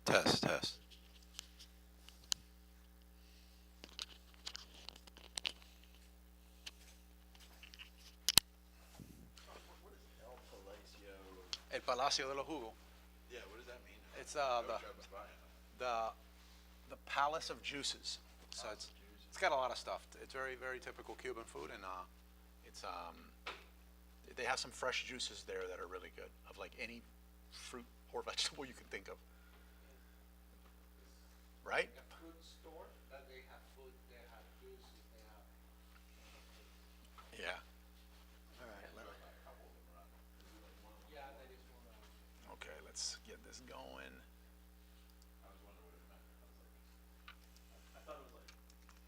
Test, test. What is El Palacio? El Palacio de los Jugos. Yeah, what does that mean? It's I wish I'd been buying them. the Palace of Juices. So it's got a lot of stuff. It's very very typical Cuban food, and it's they have some fresh juices there that are really good of like any fruit or vegetable you can think of. Right? A fruit store that they have food, they have juices, they have. Yeah. All right. Yeah, that is one of them. Okay, let's get this going. I was wondering what it meant. I thought it was like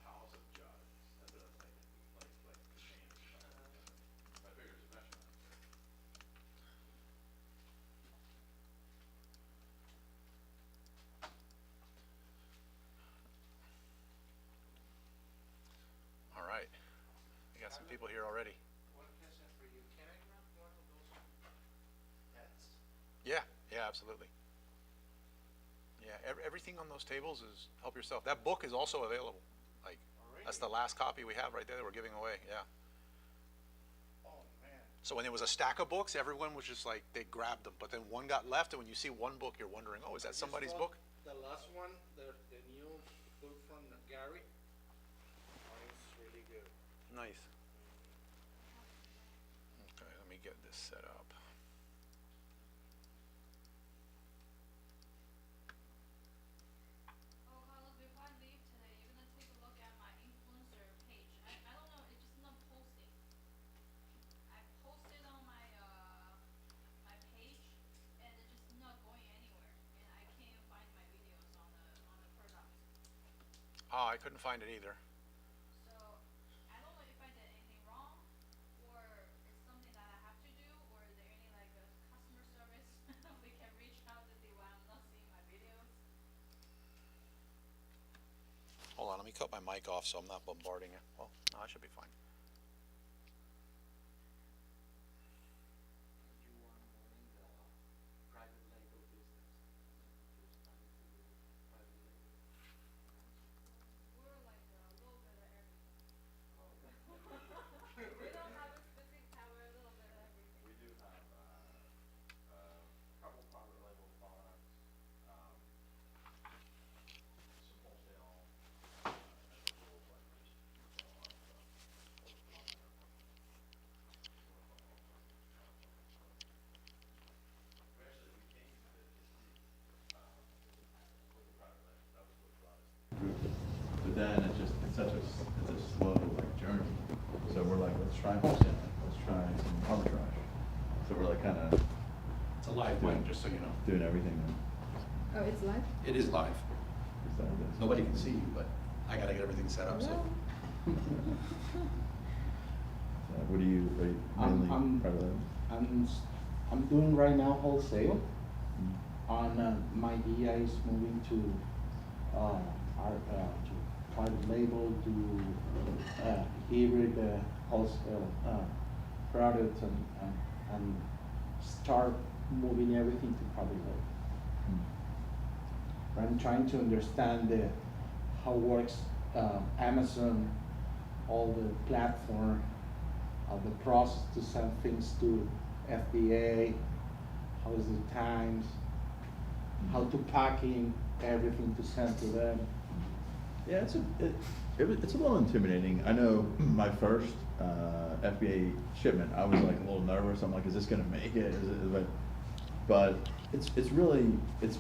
House of Judge. That's what I was thinking. Like the chain or something. I figured it was a restaurant. All right. We got some people here already. One question for you, can I grab one of those pets? Yeah, yeah, absolutely. Yeah, everything on those tables is help yourself. That book is also available. Like, that's the last copy we have right there that we're giving away. Yeah. Oh, man. So when there was a stack of books, everyone was just like, they grabbed them. But then one got left, and when you see one book, you're wondering, oh, is that somebody's book? The last one, the new book from Gary, oh, it's really good. Nice. Okay, let me get this set up. Oh, Carlos, before I leave today, you're gonna take a look at my influencer page. I don't know, it's just not posting. I posted on my page, and it's just not going anywhere, and I can't find my videos on the product. Oh, I couldn't find it either. So I don't know if I did anything wrong, or it's something that I have to do, or is there any like a customer service we can reach out to see why I'm not seeing my videos? Hold on, let me cut my mic off so I'm not bombarding it. Well, no, I should be fine. You want to go in the private label business? Just trying to do private label. We're like a little bit of everything. We don't have a specific type, we're a little bit of everything. We do have a couple private label products, some wholesale, and a little blenders. So a lot of stuff. We came to Disney with the private label. That was what brought us to the group. But then it's a slow like journey. So we're like, let's try wholesale. Let's try some arbitrage. So we're like kind of It's a live one, just so you know. doing everything. Oh, it's live? It is live. Besides this. Nobody can see you, but I gotta get everything set up, so. What do you, mainly private label? I'm doing right now wholesale. My idea is moving to private label, to hybrid wholesale product, and start moving everything to private label. I'm trying to understand how works Amazon, all the platform, the process to send things to FDA, how is the times, how to packing everything to send to them. Yeah, it's a little intimidating. I know my first FBA shipment, I was like a little nervous. I'm like, is this gonna make it? But it's really it's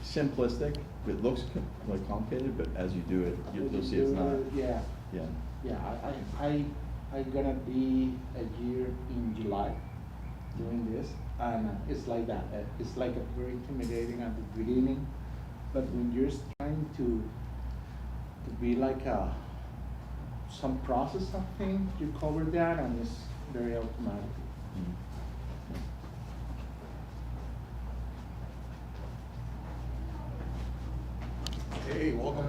simplistic. It looks like complicated, but as you do it, you'll see it's not. Yeah. Yeah. Yeah, I'm gonna be a year in July doing this, and it's like that. It's like a very intimidating at the beginning, but when you're trying to be like some process of things, you cover that, and it's very automatic. Mhm. Hey, welcome.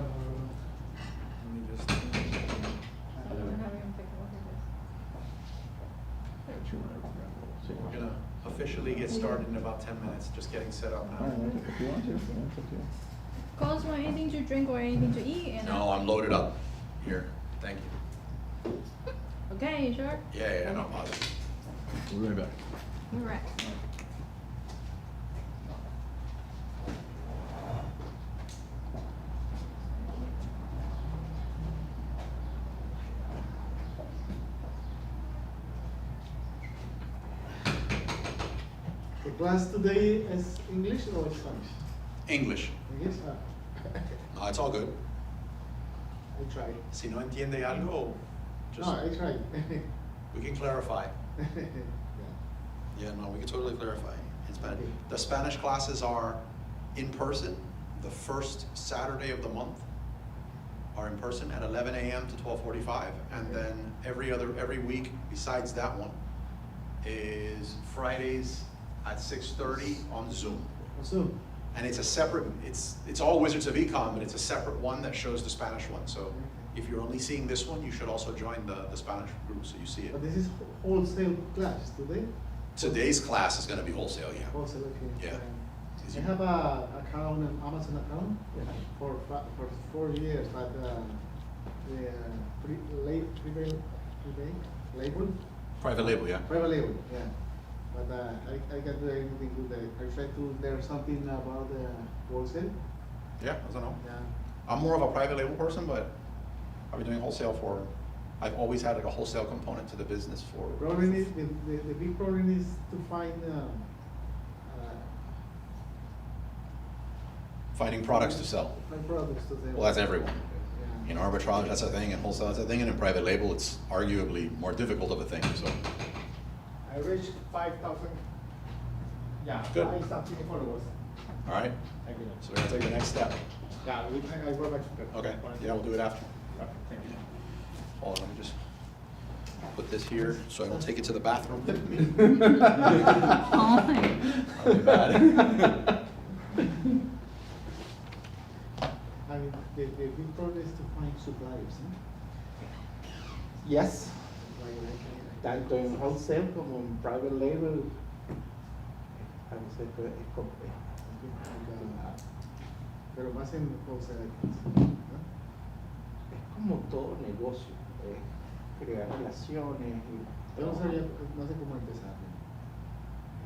Let me just. I don't know how we're gonna take a look at this. Yeah, 200 grams. We're gonna officially get started in about 10 minutes, just getting set up All now. right, if you want to, that's okay. Call us for anything to drink or anything to eat and. No, I'm loaded up. Here, thank you. Okay, you sure? Yeah, no bother. We'll be right back. All right. The class today is English or Spanish? English. English? No, it's all good. I tried. Si no entiende algo, just, No, I tried. we can clarify. Yeah. Yeah, no, we can totally clarify in Spanish. Okay. The Spanish classes are in person, the first Saturday of the month are in person at 11 a.m. to 12:45, and then every week besides that one is Fridays at 6:30 on Zoom. So, And it's a separate, it's all Wizards of Ecom, but it's a separate one that shows the Spanish one. So if you're only seeing this one, you should also join the Spanish group so you see it. but this is wholesale class today? Today's class is gonna be wholesale, yeah. Wholesale, okay. Yeah. I have a account, an Amazon account for 4 years, but the label, Private label, yeah. private label, yeah. But I can't do anything with that. I try to learn something about the wholesale. Yeah, I don't know. Yeah. I'm more of a private label person, but I've been doing wholesale I've always had like a wholesale component to the business for. The problem is, the big problem is to find, Finding products to sell. find products to sell. Well, that's everyone. Yeah. In arbitrage, that's a thing, in wholesale, that's a thing, and in private label, it's arguably more difficult of a thing, so. I reached 5,000. Yeah, Good. 5 something followers. All right, Thank you. so we're gonna take the next step. Yeah, I go back to that. Okay, yeah, we'll do it after. Okay, thank you. Hold on, let me just put this here so I don't take it to the bathroom with me. Oh my. That'd be bad. I mean, the big problem is to find suppliers, huh? Yes, Like, tanto en wholesale como en private label. A veces es complejo. pero más en wholesale, ¿no? Es como todo negocio, crear relaciones y Yo no sabía, no sé cómo empezar.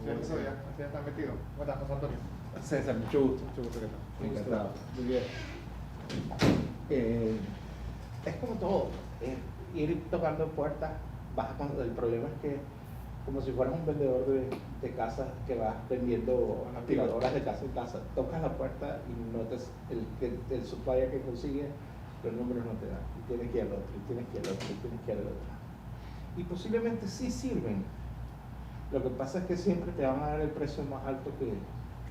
Sí, eso ya está metido. Buenas, José Antonio. César, mucho gusto. Mucho gusto, ¿qué tal? Encantado. Muy bien. Es como todo, ir tocando puertas, el problema es que como si fueras un vendedor de casas que vas vendiendo aspiradoras de casa en casa, tocas la puerta y notas el supplier que consigue, los números no te dan, y tienes que ir al otro, y tienes que ir al otro, y tienes que ir al otro. Y posiblemente sí sirven, lo que pasa es que siempre te van a dar el precio más alto que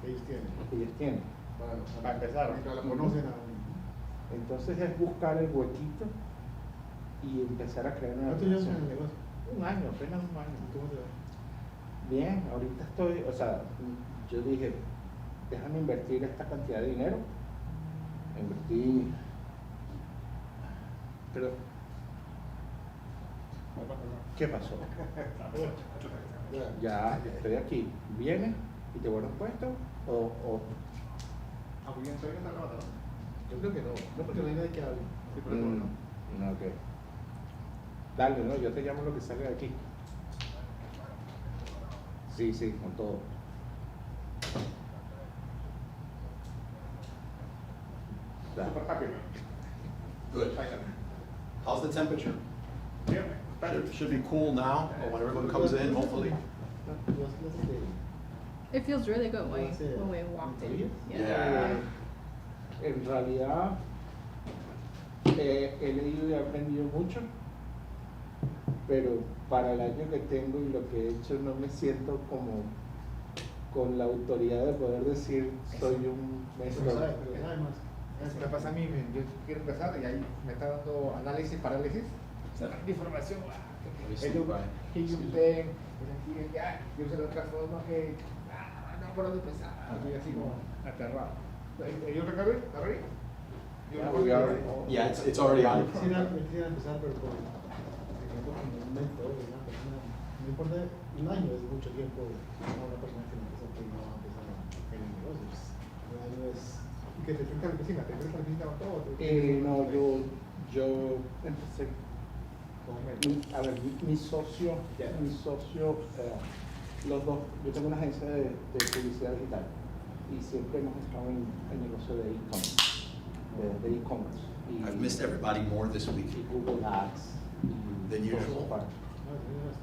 Ellos tienen. ellos tienen. Para empezar. Mientras la conocen a Entonces es buscar el huequito y empezar a crear una ¿Cuánto llevas en relación. el negocio? Un año, apenas un año. ¿Cómo te va? Bien, ahorita estoy, o sea, yo dije, déjame invertir esta cantidad de dinero. Invertí, pero, ¿qué pasó? Ya estoy aquí, ¿vienes y te vuelvo puesto? O Ah, muy bien, todavía está grabando, ¿no? Yo creo que no. No, porque no hay nadie que hable. Sí, por eso no. no, ok. Dale, ¿no? Yo te llamo lo que salga de aquí. Sí, sí, con todo. Dale. Súper rápido. Good. Ahí está. How's the temperature? Bien, está bien. Should be cool now, but when everyone comes in, hopefully. It feels really good when That's it. we walked in. Yeah. En realidad, he leído y he aprendido mucho, pero para el año que tengo y lo que he hecho no me siento como con la autoridad de poder decir soy un Eso maestro. no sabe, pero sabe más. Eso me pasa a mí, yo quiero empezar y ahí me está dando análisis, parálisis, de información. Ellos ven, yo sé de otra forma que no por dónde empezar, estoy así como aterrado. ¿Ellos recargan? ¿Arriba? Yeah, we are- Yeah, it's already on. Quisiera empezar, pero con un mentor, una persona no importa un año, es mucho tiempo para una persona que no empieza, que no va a empezar a tener negocios. Un año es, ¿y que te fuiste a la oficina? ¿Te fuiste a la oficina o todo? No, yo empecé, a ver, mi socio, los dos, yo tengo una agencia de publicidad digital y siempre hemos estado en el negocio de Ecom, de e-commerce. I've missed everybody more this week. Y Google Ads. Than usual?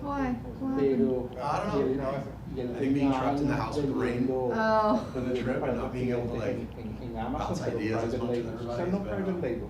Why? What happened? Pero, I don't know. y el I think being trapped in the house with the rain. Oh. On the trip and not being able to like en Amazon, bounce pero ideas as private much as label. O sea, everybody, no but, private label.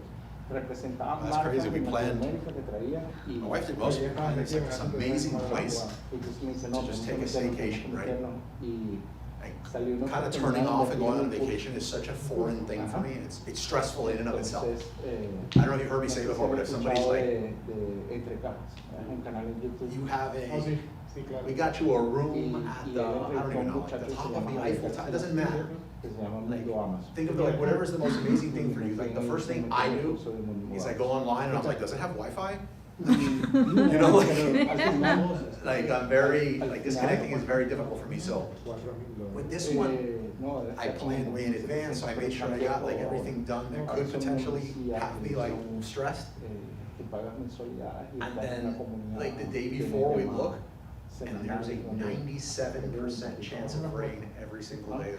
Representaba That's marcas crazy, we en planned- Latinoamérica que traían y My wife did most of it, and it's like this amazing place. entonces me dice, to no, just tenemos take a que meternos, staycation, tenemos que right? meternos. Y Like, salió una kind of oportunidad turning off and going on de un vacation is such a foreign thing for me. It's stressful in and of itself. Entonces, I don't know if you've heard me say before, but if somebody's like, de Entre Capas, es un canal en YouTube. you have Oh, sí, a, sí, claro. we got you a room Y- at y the, él I don't even know, like the top of the Eiffel Tower, it doesn't matter. Que se llama Like, Mundo Amazon. think of like whatever's the most amazing thing for you. Like the first thing I do is I go online and I was like, does it have Wi-Fi? You know, like I'm very, like disconnecting is very difficult for me, so with this one, I planned way in advance, so I made sure I got like everything done that could potentially have me like stressed. And then, like the day before we look, and there's a 97% chance of rain every single day.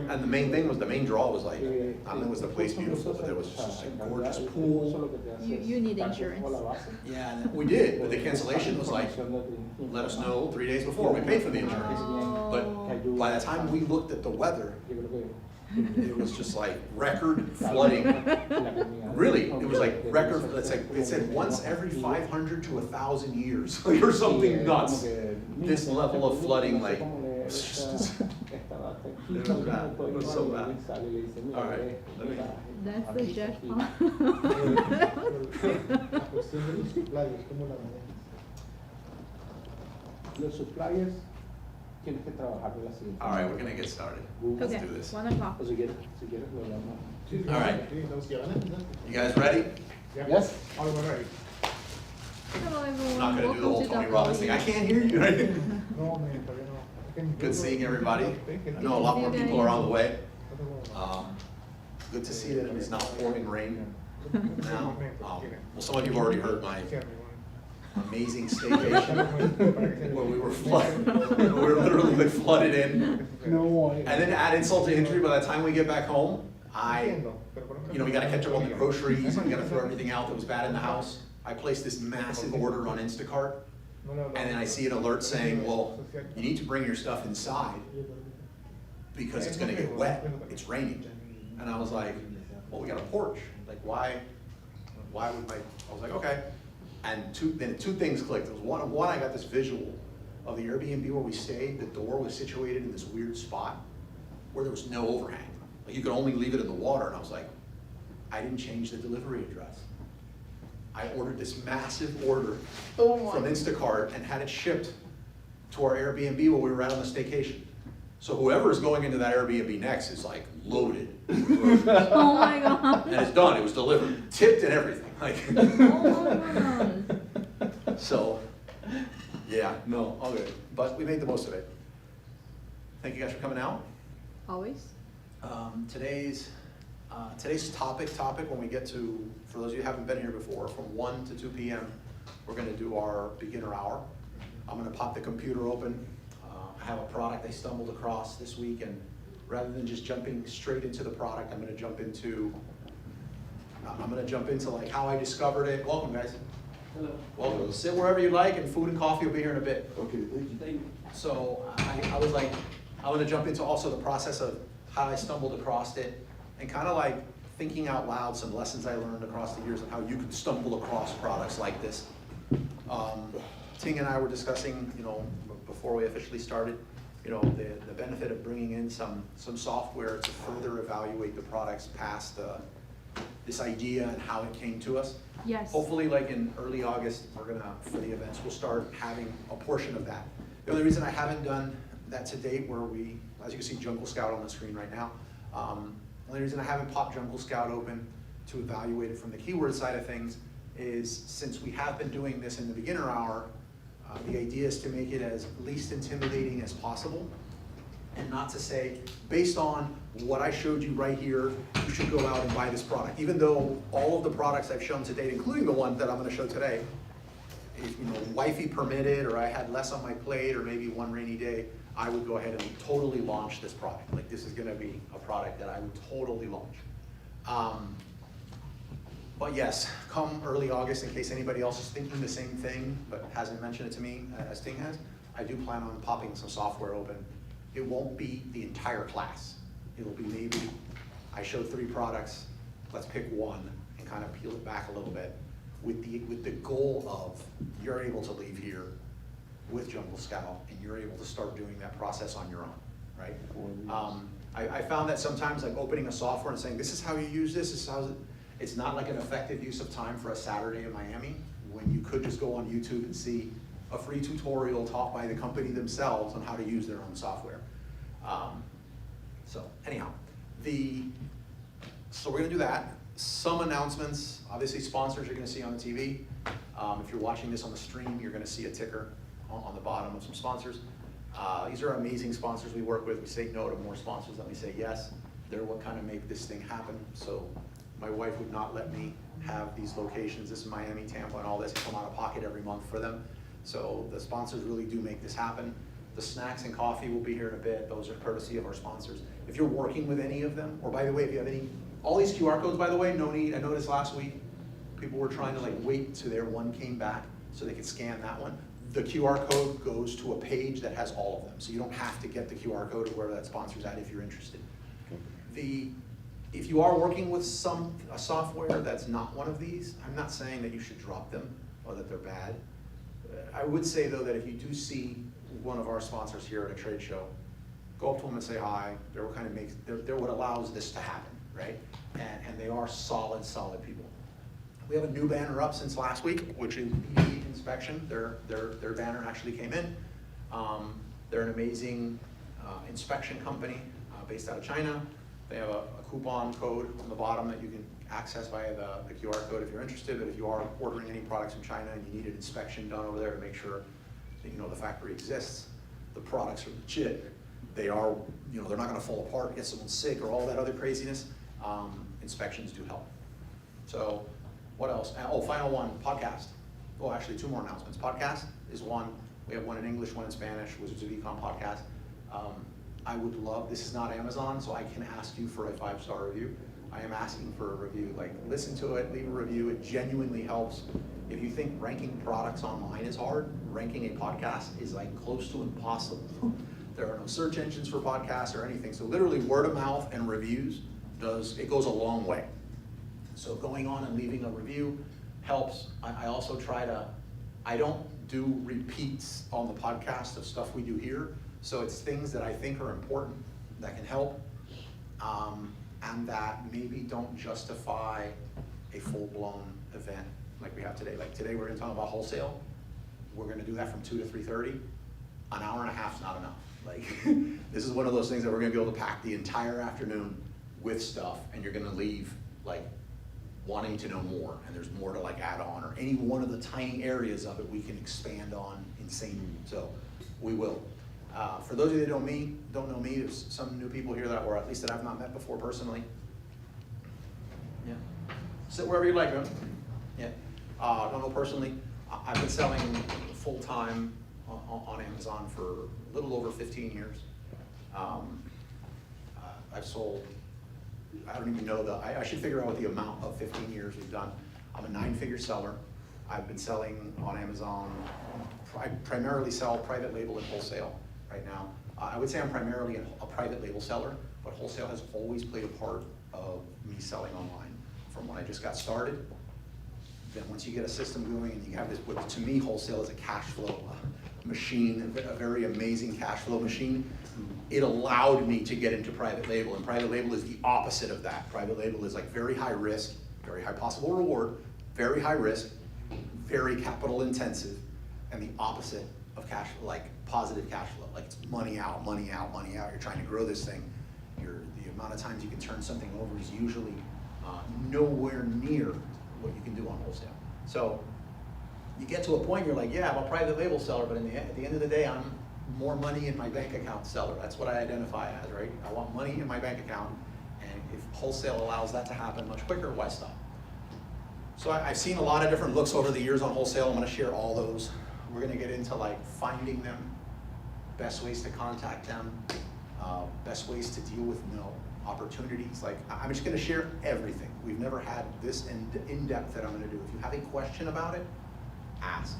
And the main thing was, the main draw was like, not only was the place beautiful, but there was just a gorgeous pool. You need insurance. Yeah, and we did, but the cancellation was like, let us know 3 days before, we paid for the insurance. But by the time we looked at the weather, it was just like record flooding. Really, it was like record, it's like, it said once every 500 to 1,000 years, like, or something nuts. This level of flooding, like, it was just, it was bad, it was so bad. All right, let me, That's the Jeff. La cuestión de los suppliers, ¿cómo la manejas? Los suppliers tienes que trabajar de la siguiente all right, we're gonna get started. Let's Okay, do this. 1 o'clock. O si quieres lo hablamos. Sí, sí, All right. sí, los que van a empezar. You guys ready? Yes? All ready. Hello I'm everyone. not gonna do the whole Welcome to Tony Robbins thing, I can't hear you, right? No, man, todavía no. Good seeing everybody. I know a lot more people are on the way. Good to see that it's not pouring rain now. Well, some of you have already heard my amazing staycation where we were flooded, we were literally like flooded in. No, And then to add insult to injury, by the time we get back home, we gotta catch up on the groceries, we gotta throw everything out that was bad in the house. I placed this massive order on Instacart, and then I see an alert saying, well, you need to bring your stuff inside because it's gonna get wet, it's raining. And I was like, well, we got a porch, like why would I was like, okay. And then two things clicked. It was one, I got this visual of the Airbnb where we stayed. The door was situated in this weird spot where there was no overhang. Like you could only leave it in the water. And I was like, I didn't change the delivery address. I ordered this massive order from Instacart and had it shipped to our Airbnb while we were out on the staycation. So whoever is going into that Airbnb next is like loaded. Oh my god. And it's done, it was delivered, tipped and everything, like. Oh my god. So, yeah, no, all good, but we made the most of it. Thank you guys for coming out. Always. Today's topic, when we get to, for those of you who haven't been here before, from 1 to 2 p.m., we're gonna do our beginner hour. I'm gonna pop the computer open. I have a product I stumbled across this week, and rather than just jumping straight into the product, I'm gonna jump into like how I discovered it. Welcome, guys. Hello. Welcome. Sit wherever you like, and food and coffee will be here in a bit. Okay, thank you. So I was like, I want to jump into also the process of how I stumbled across it, and kind of like thinking out loud some lessons I learned across the years of how you can stumble across products like this. Ting and I were discussing, before we officially started, the benefit of bringing in some software to further evaluate the products past this idea and how it came to us. Yes. Hopefully, like in early August, for the events, we'll start having a portion of that. The only reason I haven't done that to date, where we, as you can see Jungle Scout on the screen right now, the only reason I haven't popped Jungle Scout open to evaluate it from the keyword side of things is since we have been doing this in the beginner hour, the idea is to make it as least intimidating as possible. And not to say, based on what I showed you right here, you should go out and buy this product. Even though all of the products I've shown to date, including the one that I'm gonna show today, if, wifey permitted, or I had less on my plate, or maybe one rainy day, I would go ahead and totally launch this product. Like, this is gonna be a product that I would totally launch. But yes, come early August, in case anybody else is thinking the same thing, but hasn't mentioned it to me as Ting has, I do plan on popping some software open. It won't be the entire class. It'll be maybe, I showed 3 products, let's pick one and kind of peel it back a little bit with the goal of you're able to leave here with Jungle Scout and you're able to start doing that process on your own, right? I found that sometimes like opening a software and saying, this is how you use this is how it's not like an effective use of time for a Saturday in Miami when you could just go on YouTube and see a free tutorial taught by the company themselves on how to use their own software. So anyhow, so we're gonna do that. Some announcements, obviously sponsors you're gonna see on the TV. If you're watching this on the stream, you're gonna see a ticker on the bottom of some sponsors. These are amazing sponsors we work with. We say no to more sponsors than we say yes. They're what kind of make this thing happen. So my wife would not let me have these locations, this is Miami, Tampa, and all this, come out of pocket every month for them. So the sponsors really do make this happen. The snacks and coffee will be here in a bit. Those are courtesy of our sponsors. If you're working with any of them, or by the way, if you have any, all these QR codes, by the way, no need, I noticed last week, people were trying to like wait till their one came back so they could scan that one. The QR code goes to a page that has all of them. So you don't have to get the QR code of wherever that sponsor's at if you're interested. If you are working with a software that's not one of these, I'm not saying that you should drop them or that they're bad. I would say though that if you do see one of our sponsors here at a trade show, go up to them and say hi. They're what kind of they're what allows this to happen, right? And they are solid people. We have a new banner up since last week, which is BD Inspection. Their banner actually came in. They're an amazing inspection company based out of China. They have a coupon code on the bottom that you can access via the QR code if you're interested. But if you are ordering any products from China and you need an inspection done over there to make sure that you know the factory exists, the products are legit. They are, they're not going to fall apart, get someone sick, or all that other craziness. Inspections do help. So, what else? Oh, final one, podcast. Oh, actually, 2 more announcements. Podcast is one. We have one in English, one in Spanish. Wizards of Ecom podcast. I would love, this is not Amazon, so I can ask you for a 5-star review. I am asking for a review. Like, listen to it, leave a review. It genuinely helps. If you think ranking products online is hard, ranking a podcast is like close to impossible. There are no search engines for podcasts or anything. So literally word of mouth and reviews it goes a long way. So going on and leaving a review helps. I also I don't do repeats on the podcast of stuff we do here. So it's things that I think are important that can help and that maybe don't justify a full-blown event like we have today. Like today we're gonna talk about wholesale. We're gonna do that from 2 to 3:30. An hour and a half is not enough. Like this is one of those things that we're gonna be able to pack the entire afternoon with stuff, and you're gonna leave like wanting to know more, and there's more to like add on, or any one of the tiny areas of it we can expand on insanely. So we will. For those of you that don't know me, there's some new people here or at least that I've not met before personally. Yeah. Sit wherever you like, man. Yeah. Don't know personally. I've been selling full-time on Amazon for a little over 15 years. I've sold, I don't even know I should figure out what the amount of 15 years we've done. I'm a 9-figure seller. I've been selling on Amazon. I primarily sell private label and wholesale right now. I would say I'm primarily a private label seller, but wholesale has always played a part of me selling online. From when I just got started, then once you get a system going and you have this, what to me wholesale is a cash flow machine, a very amazing cash flow machine. It allowed me to get into private label, and private label is the opposite of that. Private label is like very high risk, very high possible reward, very high risk, very capital intensive, and the opposite of cash, like positive cash flow. Like it's money out, money out, money out. You're trying to grow this thing. The amount of times you can turn something over is usually nowhere near what you can do on wholesale. So you get to a point, you're like, yeah, I'm a private label seller, but at the end of the day, I'm more money in my bank account seller. That's what I identify as, right? I want money in my bank account, and if wholesale allows that to happen much quicker, why stop? So I've seen a lot of different looks over the years on wholesale. I'm gonna share all those. We're gonna get into like finding them, best ways to contact them, best ways to deal with no opportunities. Like, I'm just gonna share everything. We've never had this in depth that I'm gonna do. If you have a question about it, ask.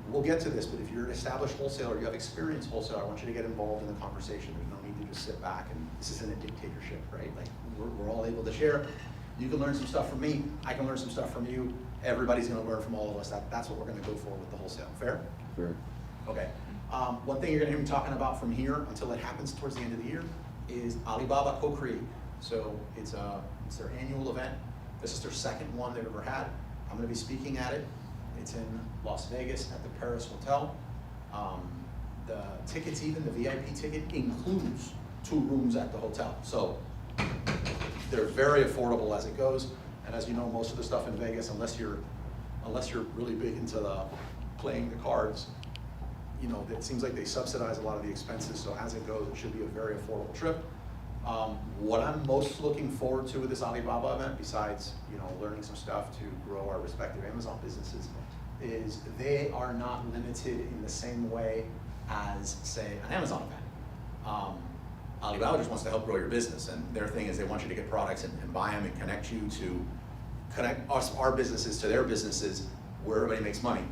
We'll get to this, but if you're an established wholesaler, you have experienced wholesaler, I want you to get involved in the conversation. There's no need to just sit back, and this isn't a dictatorship, right? Like, we're all able to share. You can learn some stuff from me, I can learn some stuff from you. Everybody's gonna learn from all of us. That's what we're gonna go for with the wholesale. Fair? Fair. Okay. One thing you're gonna hear me talking about from here until it happens towards the end of the year is Alibaba Co-Create. So it's their annual event. This is their second one they've ever had. I'm gonna be speaking at it. It's in Las Vegas at the Paris Hotel. The tickets, even the VIP ticket, includes 2 rooms at the hotel. So they're very affordable as it goes. And as you know, most of the stuff in Vegas, unless you're really big into playing the cards, you know, it seems like they subsidize a lot of the expenses. So as it goes, it should be a very affordable trip. What I'm most looking forward to with this Alibaba event, besides, you know, learning some stuff to grow our respective Amazon businesses, is they are not limited in the same way as, say, an Amazon event. Alibaba just wants to help grow your business, and their thing is they want you to get products and buy them and connect you to our businesses to their businesses where everybody makes money.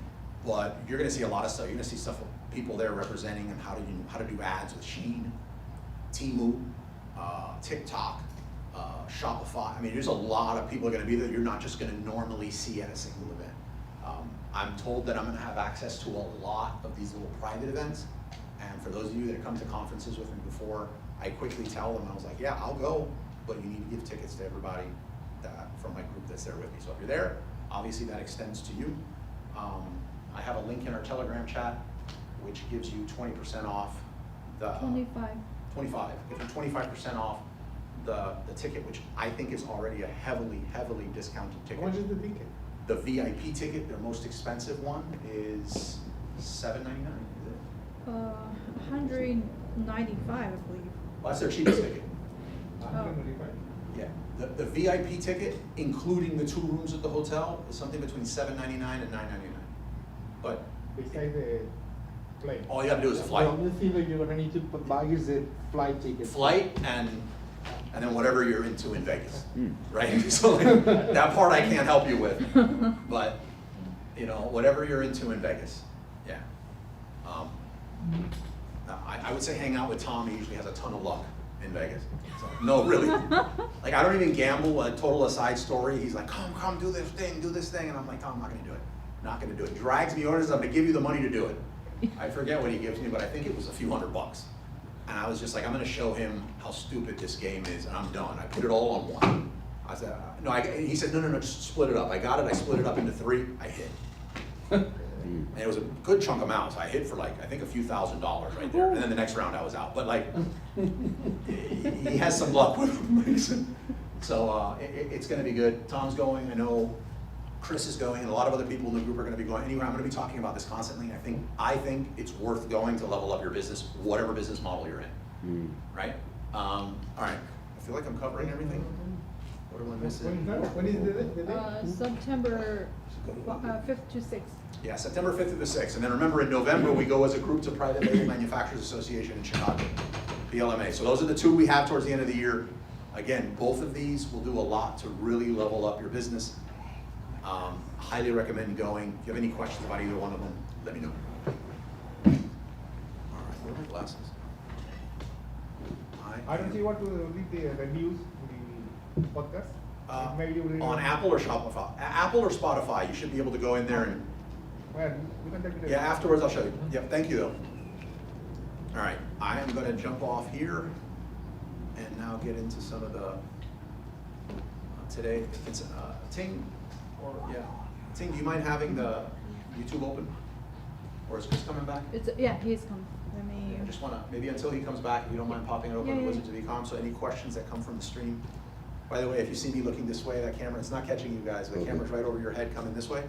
But you're gonna see a lot of stuff. You're gonna see stuff with people there representing and how to do ads with Shein, Temu, TikTok, Shopify. I mean, there's a lot of people are gonna be there you're not just gonna normally see at a single event. I'm told that I'm gonna have access to a lot of these little private events. And for those of you that have come to conferences with me before, I quickly tell them, I was like, yeah, I'll go, but you need to give tickets to everybody from my group that's there with me. So if you're there, obviously that extends to you. I have a link in our Telegram chat, which gives you 20% off the 25. Gives you 25% off the ticket, which I think is already a heavily discounted ticket. How much is the ticket? The VIP ticket, their most expensive one, is $7.99. Is it? 195, I believe. Well, that's their cheapest ticket. 125. Yeah. The VIP ticket, including the 2 rooms at the hotel, is something between $7.99 and $9.99. But Besides the plane. all you gotta do is The fly. only thing that you're gonna need to buy is the flight ticket. Flight and then whatever you're into in Vegas, right? So like, that part I can't help you with, but you know, whatever you're into in Vegas, yeah. I would say hang out with Tom. He usually has a ton of luck in Vegas. So, no, really. Like, I don't even gamble. A total aside story. He's like, come, do this thing, and I'm like, Tom, I'm not gonna do it. Not gonna do it. Drags me orders. I'm gonna give you the money to do it. I forget what he gives me, but I think it was a few $100. And I was just like, I'm gonna show him how stupid this game is, and I'm done. I put it all on one. I said, no, he said, no, just split it up. I got it, I split it up into 3, I hit. And it was a good chunk of amounts. I hit for like, I think a few $1,000s right there. And then the next round I was out. But like, he has some luck with him. So it's gonna be good. Tom's going, I know Chris is going, and a lot of other people in the group are gonna be going. Anyway, I'm gonna be talking about this constantly. I think it's worth going to level up your business, whatever business model you're in, right? All right, I feel like I'm covering everything. What am I missing? When is the date? September 5th to 6th. Yeah, September 5th through the 6th. And then remember, in November, we go as a group to Private Label Manufacturers Association in Chicago, PLMA. So those are the 2 we have towards the end of the year. Again, both of these will do a lot to really level up your business. Highly recommend going. If you have any questions about either one of them, let me know. All right, where are my glasses? I don't see what to read the reviews, the podcast. Maybe you will On Apple or Shopify? Apple or Spotify, you should be able to go in there and, Well, you can take it. yeah, afterwards I'll show you. Yep, thank you though. All right, I am gonna jump off here and now get into some of the, today, if it's, Ting, or, yeah. Ting, do you mind having the YouTube open? Or is Chris coming back? Yeah, he's coming. Let me. I just wanna, maybe until he comes back, if you don't mind popping it open Yeah, to yeah. Wizards of Ecom, so any questions that come from the stream, By the way, if you see me looking this way, that camera, it's not catching you guys. The camera's right over your head coming this way.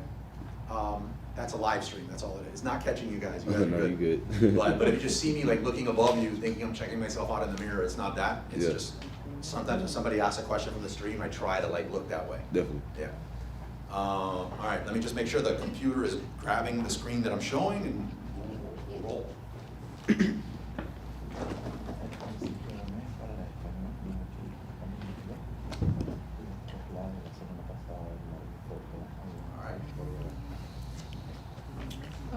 That's a live stream, that's all it is. It's not catching you guys. You guys are No, good. you good. But if you just see me like looking above you, thinking I'm checking myself out in the mirror, it's not that. It's Yeah. just, sometimes when somebody asks a question from the stream, I try to like look that way. Definitely. Yeah. All right, let me just make sure the computer is grabbing the screen that I'm showing and we'll roll. All right.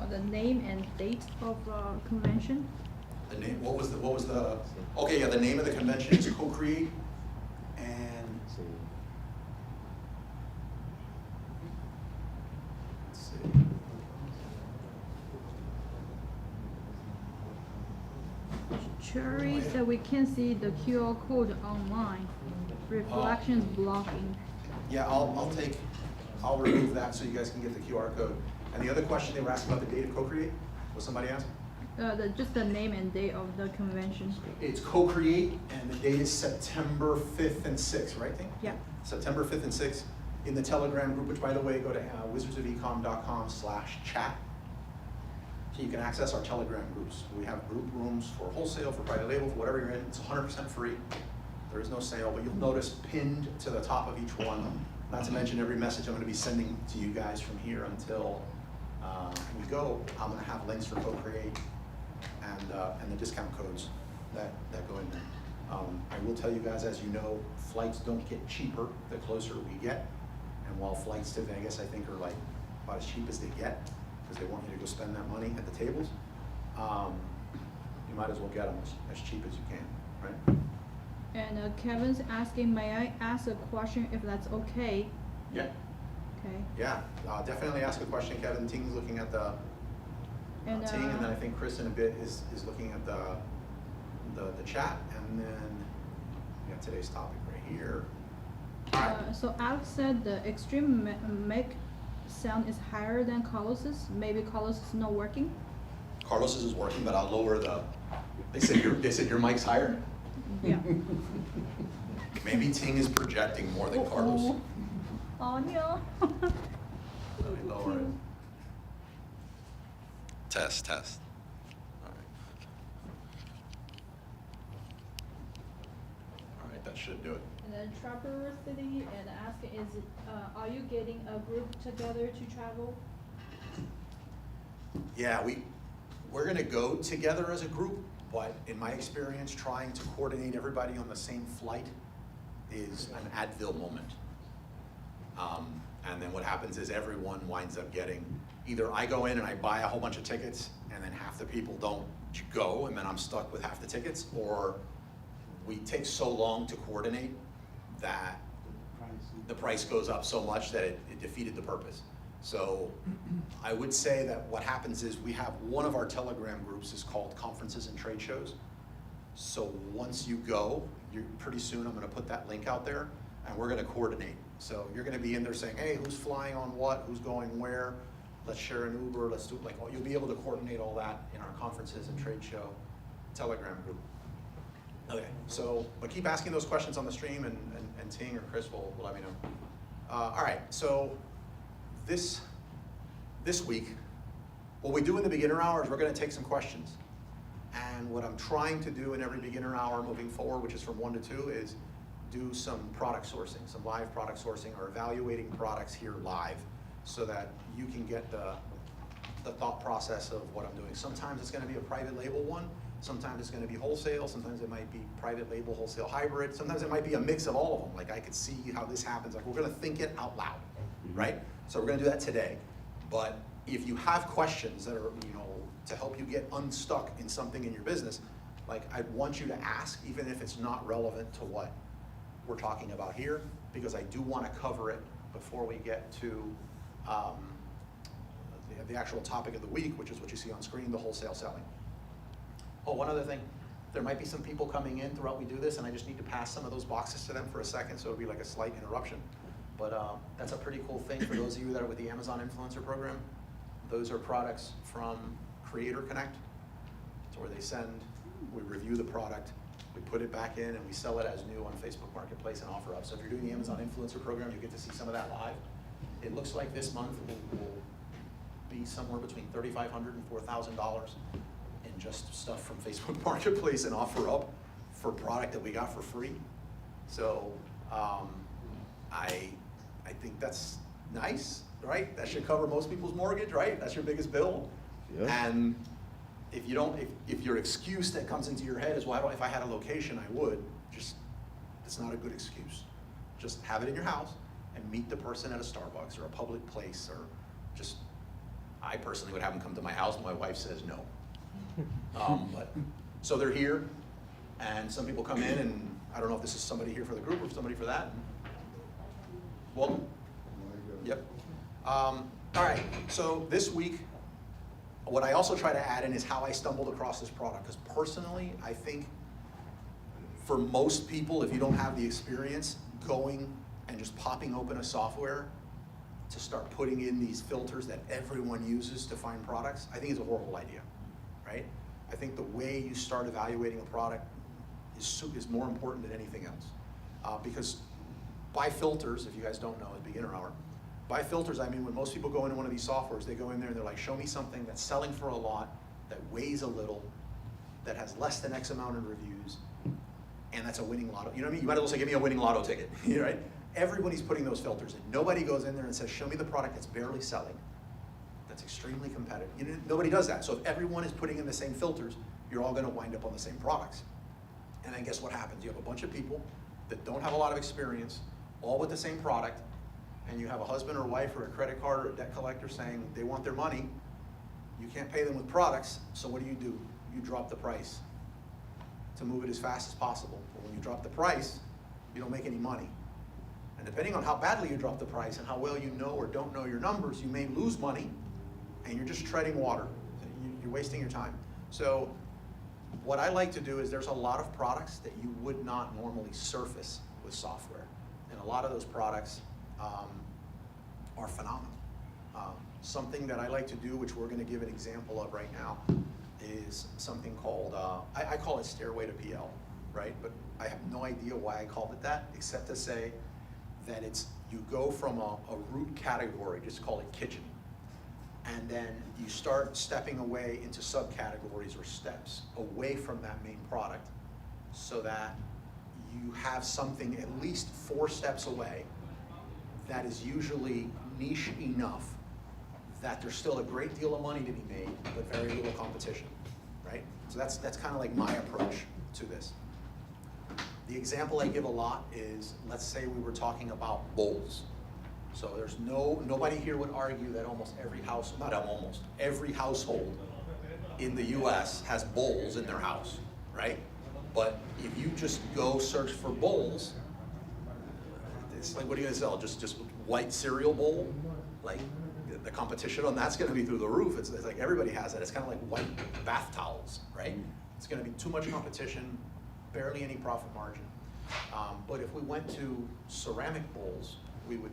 The name and date of convention. The name, what was the, okay, yeah, the name of the convention is Co-Create, and let's see. Cherry said we can see the QR code online. Reflections blocking. Yeah, I'll remove that so you guys can get the QR code. And the other question they were asking about the date of Co-Create, was somebody asking? Just the name and date of the convention. It's Co-Create, and the date is September 5th and 6th, right, Ting? Yeah. September 5th and 6th, in the Telegram group, which by the way, go to wizardsofecom.com/chat. So you can access our Telegram groups. We have group rooms for wholesale, for private label, for whatever you're in. It's 100% free. There is no sale, but you'll notice pinned to the top of each one, not to mention every message I'm gonna be sending to you guys from here until we go, I'm gonna have links for Co-Create and the discount codes that go in there. I will tell you guys, as you know, flights don't get cheaper the closer we get. And while flights to Vegas, I think, are like about as cheap as they get, because they want you to go spend that money at the tables, you might as well get them as cheap as you can, right? And Kevin's asking, may I ask a question if that's okay? Yeah. Okay. Yeah, definitely ask a question, Kevin. Ting's looking at the And, Ting, and then I think Chris in a bit is looking at the chat, and then we got today's topic right here. All right. So Alex said the extreme mic sound is higher than Carlos's. Maybe Carlos is not working. Carlos's is working, but I'll lower the. They said your mic's higher. Yeah. Maybe Ting is projecting more than Carlos. Oh no. Let me lower it. Test. All right. All right, that should do it. And then Trapper City and asking, are you getting a group together to travel? Yeah, we're gonna go together as a group, but in my experience, trying to coordinate everybody on the same flight is an Advil moment. And then what happens is everyone winds up getting, either I go in and I buy a whole bunch of tickets, and then half the people don't go, and then I'm stuck with half the tickets, or we take so long to coordinate that the price goes up so much that it defeated the purpose. So I would say that what happens is we have one of our Telegram groups is called Conferences and Trade Shows. So once you go, pretty soon I'm gonna put that link out there, and we're gonna coordinate. So you're gonna be in there saying, hey, who's flying on what, who's going where, let's share an Uber, let's do, like, you'll be able to coordinate all that in our Conferences and Trade Show Telegram group. Okay, so, but keep asking those questions on the stream, and Ting or Chris will let me know. All right, so this week, what we do in the beginner hour is we're gonna take some questions. And what I'm trying to do in every beginner hour moving forward, which is from 1 to 2, is do some product sourcing, some live product sourcing, or evaluating products here live, so that you can get the thought process of what I'm doing. Sometimes it's gonna be a private label one, sometimes it's gonna be wholesale, sometimes it might be private label, wholesale hybrid, sometimes it might be a mix of all of them. Like I could see how this happens, like we're gonna think it out loud, right? So we're gonna do that today. But if you have questions that are, to help you get unstuck in something in your business, like I want you to ask, even if it's not relevant to what we're talking about here, because I do want to cover it before we get to the actual topic of the week, which is what you see on screen, the wholesale selling. Oh, one other thing, there might be some people coming in throughout we do this, and I just need to pass some of those boxes to them for a second, so it'll be like a slight interruption. But that's a pretty cool thing for those of you that are with the Amazon Influencer Program. Those are products from Creator Connect. It's where they send, we review the product, We put it back in and we sell it as new on Facebook Marketplace and offer up. So if you're doing the Amazon Influencer Program, you get to see some of that live. It looks like this month will be somewhere between $3,500 and $4,000 in just stuff from Facebook Marketplace and offer up for product that we got for free. So I think that's nice, right? That should cover most people's mortgage, right? That's your biggest bill. Yep. And if you don't, if your excuse that comes into your head is, well, if I had a location, I would, just, it's not a good excuse. Just have it in your house and meet the person at a Starbucks or a public place, or just, I personally would have them come to my house. My wife says no. So they're here, and some people come in, and I don't know if this is somebody here for the group or somebody for that. Welcome. Yep. All right, so this week, what I also try to add in is how I stumbled across this product, because personally, I think for most people, if you don't have the experience going and just popping open a software to start putting in these filters that everyone uses to find products, I think it's a horrible idea, right? I think the way you start evaluating a product is more important than anything else. Because by filters, if you guys don't know, at beginner hour, by filters, I mean when most people go into one of these softwares, they go in there and they're like, show me something that's selling for a lot, that weighs a little, that has less than X amount of reviews, and that's a winning lotto. You know what I mean? You might as well say, give me a winning lotto ticket, right? Everybody's putting those filters in. Nobody goes in there and says, show me the product that's barely selling, that's extremely competitive. Nobody does that. So if everyone is putting in the same filters, you're all gonna wind up on the same products. And then guess what happens? You have a bunch of people that don't have a lot of experience, all with the same product, and you have a husband or wife or a credit card or a debt collector saying they want their money. You can't pay them with products, so what do? You drop the price to move it as fast as possible. But when you drop the price, you don't make any money. And depending on how badly you drop the price and how well you know or don't know your numbers, you may lose money, and you're just treading water. You're wasting your time. So what I like to do is there's a lot of products that you would not normally surface with software. And a lot of those products are phenomenal. Something that I like to do, which we're gonna give an example of right now, is something called, I call it Stairway to PL, right? But I have no idea why I called it that, except to say that you go from a root category, just call it kitchen, and then you start stepping away into subcategories or steps away from that main product, so that you have something at least 4 steps away that is usually niche enough that there's still a great deal of money to be made, but very little competition, right? So that's kind of like my approach to this. The example I give a lot is, let's say we were talking about bowls. So there's nobody here would argue that almost every house, not almost, every household in the US has bowls in their house, right? But if you just go search for bowls, it's like, what are you gonna sell? Just white cereal bowl? Like, the competition on that's gonna be through the roof. It's like everybody has that. It's kind of like white bath towels, right? It's gonna be too much competition, barely any profit margin. But if we went to ceramic bowls, we would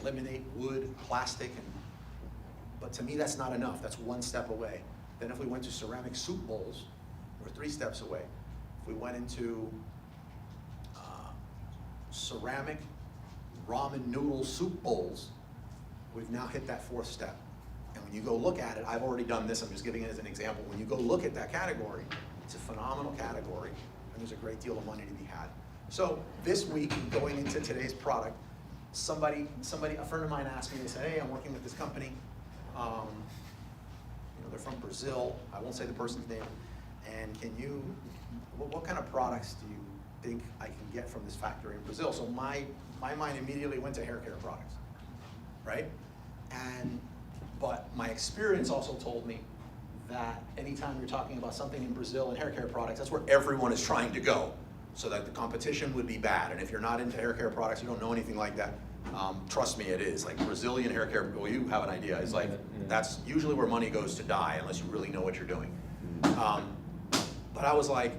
eliminate wood, plastic, but to me that's not enough. That's 1 step away. Then if we went to ceramic soup bowls, we're 3 steps away. If we went into ceramic ramen noodle soup bowls, we've now hit that 4th step. And when you go look at it, I've already done this, I'm just giving it as an example. When you go look at that category, it's a phenomenal category, and there's a great deal of money to be had. So this week, going into today's product, a friend of mine asked me, they said, hey, I'm working with this company. They're from Brazil. I won't say the person's name. And what kind of products do you think I can get from this factory in Brazil? So my mind immediately went to hair care products, right? But my experience also told me that anytime you're talking about something in Brazil and hair care products, that's where everyone is trying to go, so that the competition would be bad. And if you're not into hair care products, you don't know anything like that, trust me, it is. Like Brazilian hair care, well, you have an idea. It's like, that's usually where money goes to die, unless you really know what you're doing. But I was like,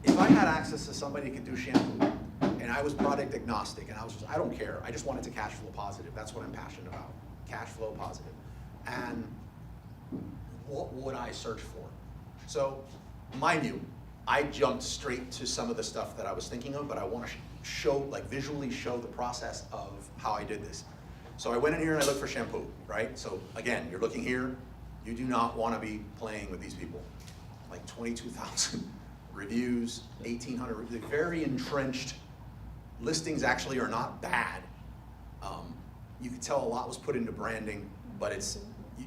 if I had access to somebody who could do shampoo, and I was product agnostic, and I don't care, I just wanted to cash flow positive. That's what I'm passionate about, cash flow positive. And what would I search for? So, mind you, I jumped straight to some of the stuff that I was thinking of, but I want to show, like visually show the process of how I did this. So I went in here and I looked for shampoo, right? So again, you're looking here, you do not want to be playing with these people. Like 22,000 reviews, 1,800 reviews, very entrenched. Listings actually are not bad. You can tell a lot was put into branding, but it's,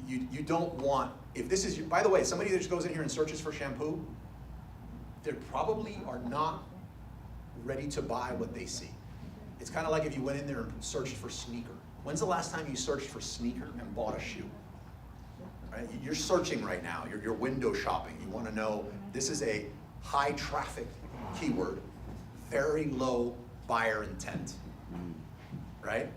you don't want, if this is, by the way, somebody that just goes in here and searches for shampoo, they probably are not ready to buy what they see. It's kind of like if you went in there and searched for sneaker. When's the last time you searched for sneaker and bought a shoe? Right? You're searching right now, you're window shopping. You want to know, this is a high traffic keyword, very low buyer intent, right?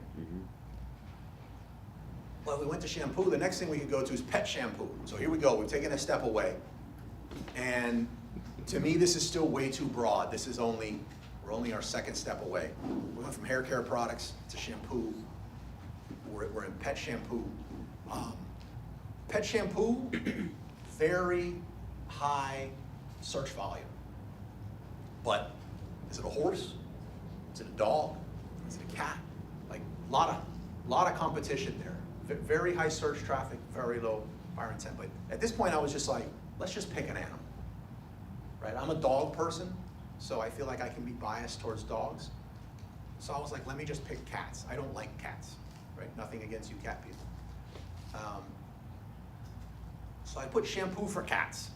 Well, we went to shampoo. The next thing we could go to is pet shampoo. So here we go, we've taken a step away. And to me, this is still way too broad. This is we're only our second step away. We went from hair care products to shampoo. We're in pet shampoo. Pet shampoo, very high search volume. But is it a horse? Is it a dog? Is it a cat? Like lot of competition there. Very high search traffic, very low buyer intent. But at this point, I was just like, let's just pick an animal. Right? I'm a dog person, so I feel like I can be biased towards dogs. So I was like, let me just pick cats. I don't like cats, right? Nothing against you cat people. So I put shampoo for cats.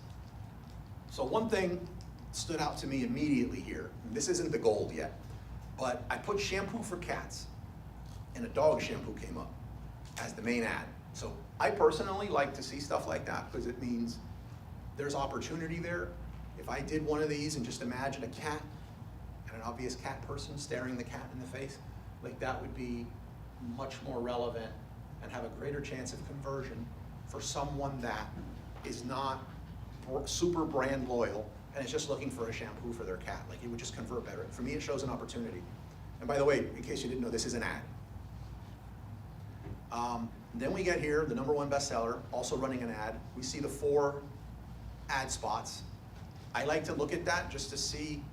So one thing stood out to me immediately here, and this isn't the gold yet, but I put shampoo for cats, and a dog shampoo came up as the main ad. So I personally like to see stuff like that because it means there's opportunity there. If I did one of these and just imagine a cat and an obvious cat person staring the cat in the face, like that would be much more relevant and have a greater chance of conversion for someone that is not super brand loyal and is just looking for a shampoo for their cat. Like it would just convert better. For me, it shows an opportunity. And by the way, in case you didn't know, this is an ad. Then we get here, the #1 bestseller, also running an ad. We see the 4 ad spots. I like to look at that just to see,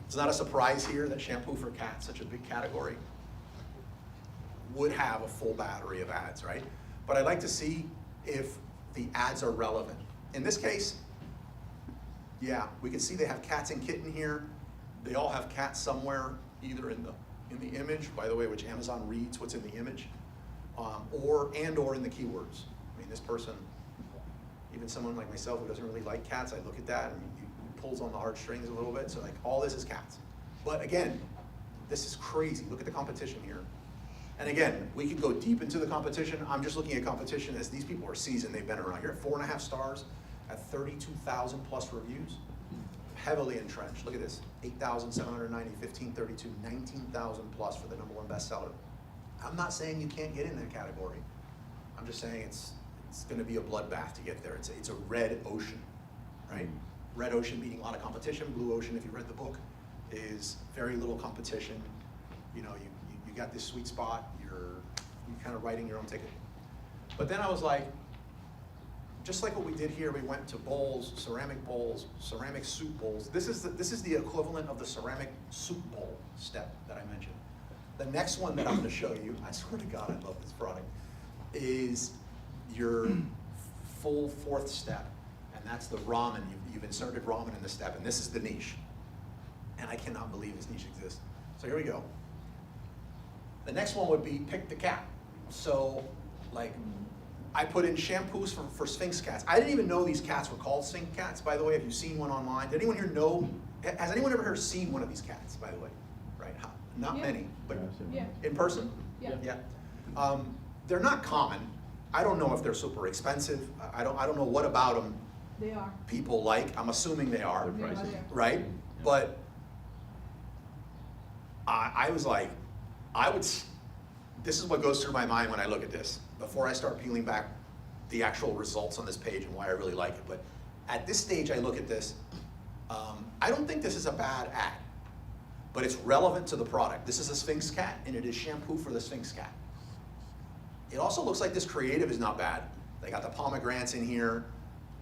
it's not a surprise here that shampoo for cats, such a big category, would have a full battery of ads, right? But I like to see if the ads are relevant. In this case, yeah, we can see they have cats and kitten here. They all have cats somewhere, either in the image, by the way, which Amazon reads what's in the image, or in the keywords. I mean, this person, even someone like myself who doesn't really like cats, I look at that and it pulls on the heartstrings a little bit. So like all this is cats. But again, this is crazy. Look at the competition here. And again, we could go deep into the competition. I'm just looking at competition as these people are seasoned. They've been around. You're at 4.5 stars at 32,000 plus reviews. Heavily entrenched. Look at this, 8,790, 1532, 19,000 plus for the #1 bestseller. I'm not saying you can't get in that category. I'm just saying it's gonna be a bloodbath to get there. It's a red ocean, right? Red ocean meaning a lot of competition. Blue ocean, if you read the book, is very little competition. You know, you got this sweet spot, you're kind of writing your own ticket. But then I was like, just like what we did here, we went to bowls, ceramic soup bowls. This is the equivalent of the ceramic soup bowl step that I mentioned. The next one that I'm gonna show you, I swear to God, I love this product, is your full 4th step, and that's the ramen. You've inserted ramen in the step, and this is the niche. And I cannot believe this niche exists. So here we go. The next one would be pick the cat. So, like, I put in shampoos for Sphinx cats. I didn't even know these cats were called Sphinx cats, by the way. Have you seen one online? Did anyone here know? Has anyone ever seen one of these cats, by the way? Right, not Yeah. many, but Yeah. in person? Yeah. Yeah. They're not common. I don't know if they're super expensive. I don't know what about them They are. people like. I'm assuming they are, They are there. right? But I was like, this is what goes through my mind when I look at this, before I start peeling back the actual results on this page and why I really like it. But at this stage, I look at this, I don't think this is a bad ad, but it's relevant to the product. This is a Sphinx cat, and it is shampoo for the Sphinx cat. It also looks like this creative is not bad. They got the pomegranates in here.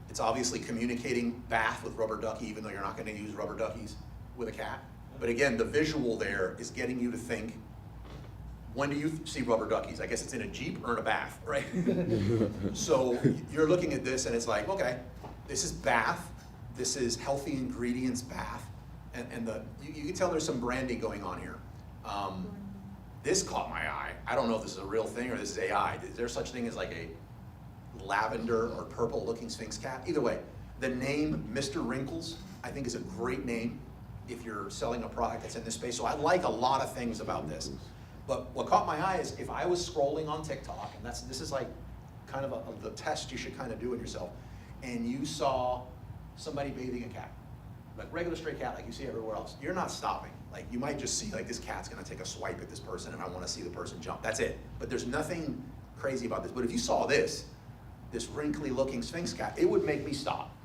It's obviously communicating bath with rubber ducky, even though you're not gonna use rubber duckies with a cat. But again, the visual there is getting you to think, when do you see rubber duckies? I guess it's in a Jeep or in a bath, right? So you're looking at this and it's like, okay, this is bath, this is healthy ingredients bath, and you can tell there's some branding going on here. This caught my eye. I don't know if this is a real thing or this is AI. Is there such thing as like a lavender or purple looking Sphinx cat? Either way, the name Mr. Wrinkles, I think is a great name if you're selling a product that's in this space. So I like a lot of things about this. But what caught my eye is if I was scrolling on TikTok, and this is like kind of the test you should kind of do it yourself, and you saw somebody bathing a cat, like regular stray cat like you see everywhere else, you're not stopping. Like you might just see like this cat's gonna take a swipe at this person and I wanna see the person jump, that's it. But there's nothing crazy about this. But if you saw this wrinkly looking Sphinx cat, it would make me stop.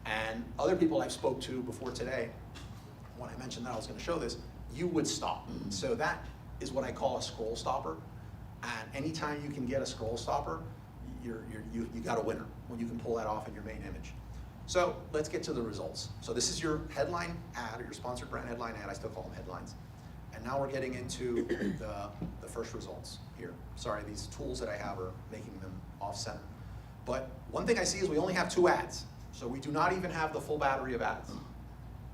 And other people I've spoke to before today, when I mentioned that I was gonna show this, you would stop. So that is what I call a scroll stopper. And anytime you can get a scroll stopper, you got a winner when you can pull that off in your main image. So let's get to the results. So this is your headline ad, or your sponsored brand headline ad. I still call them headlines. And now we're getting into the first results here. Sorry, these tools that I have are making them off-center. But one thing I see is we only have 2 ads. So we do not even have the full battery of ads.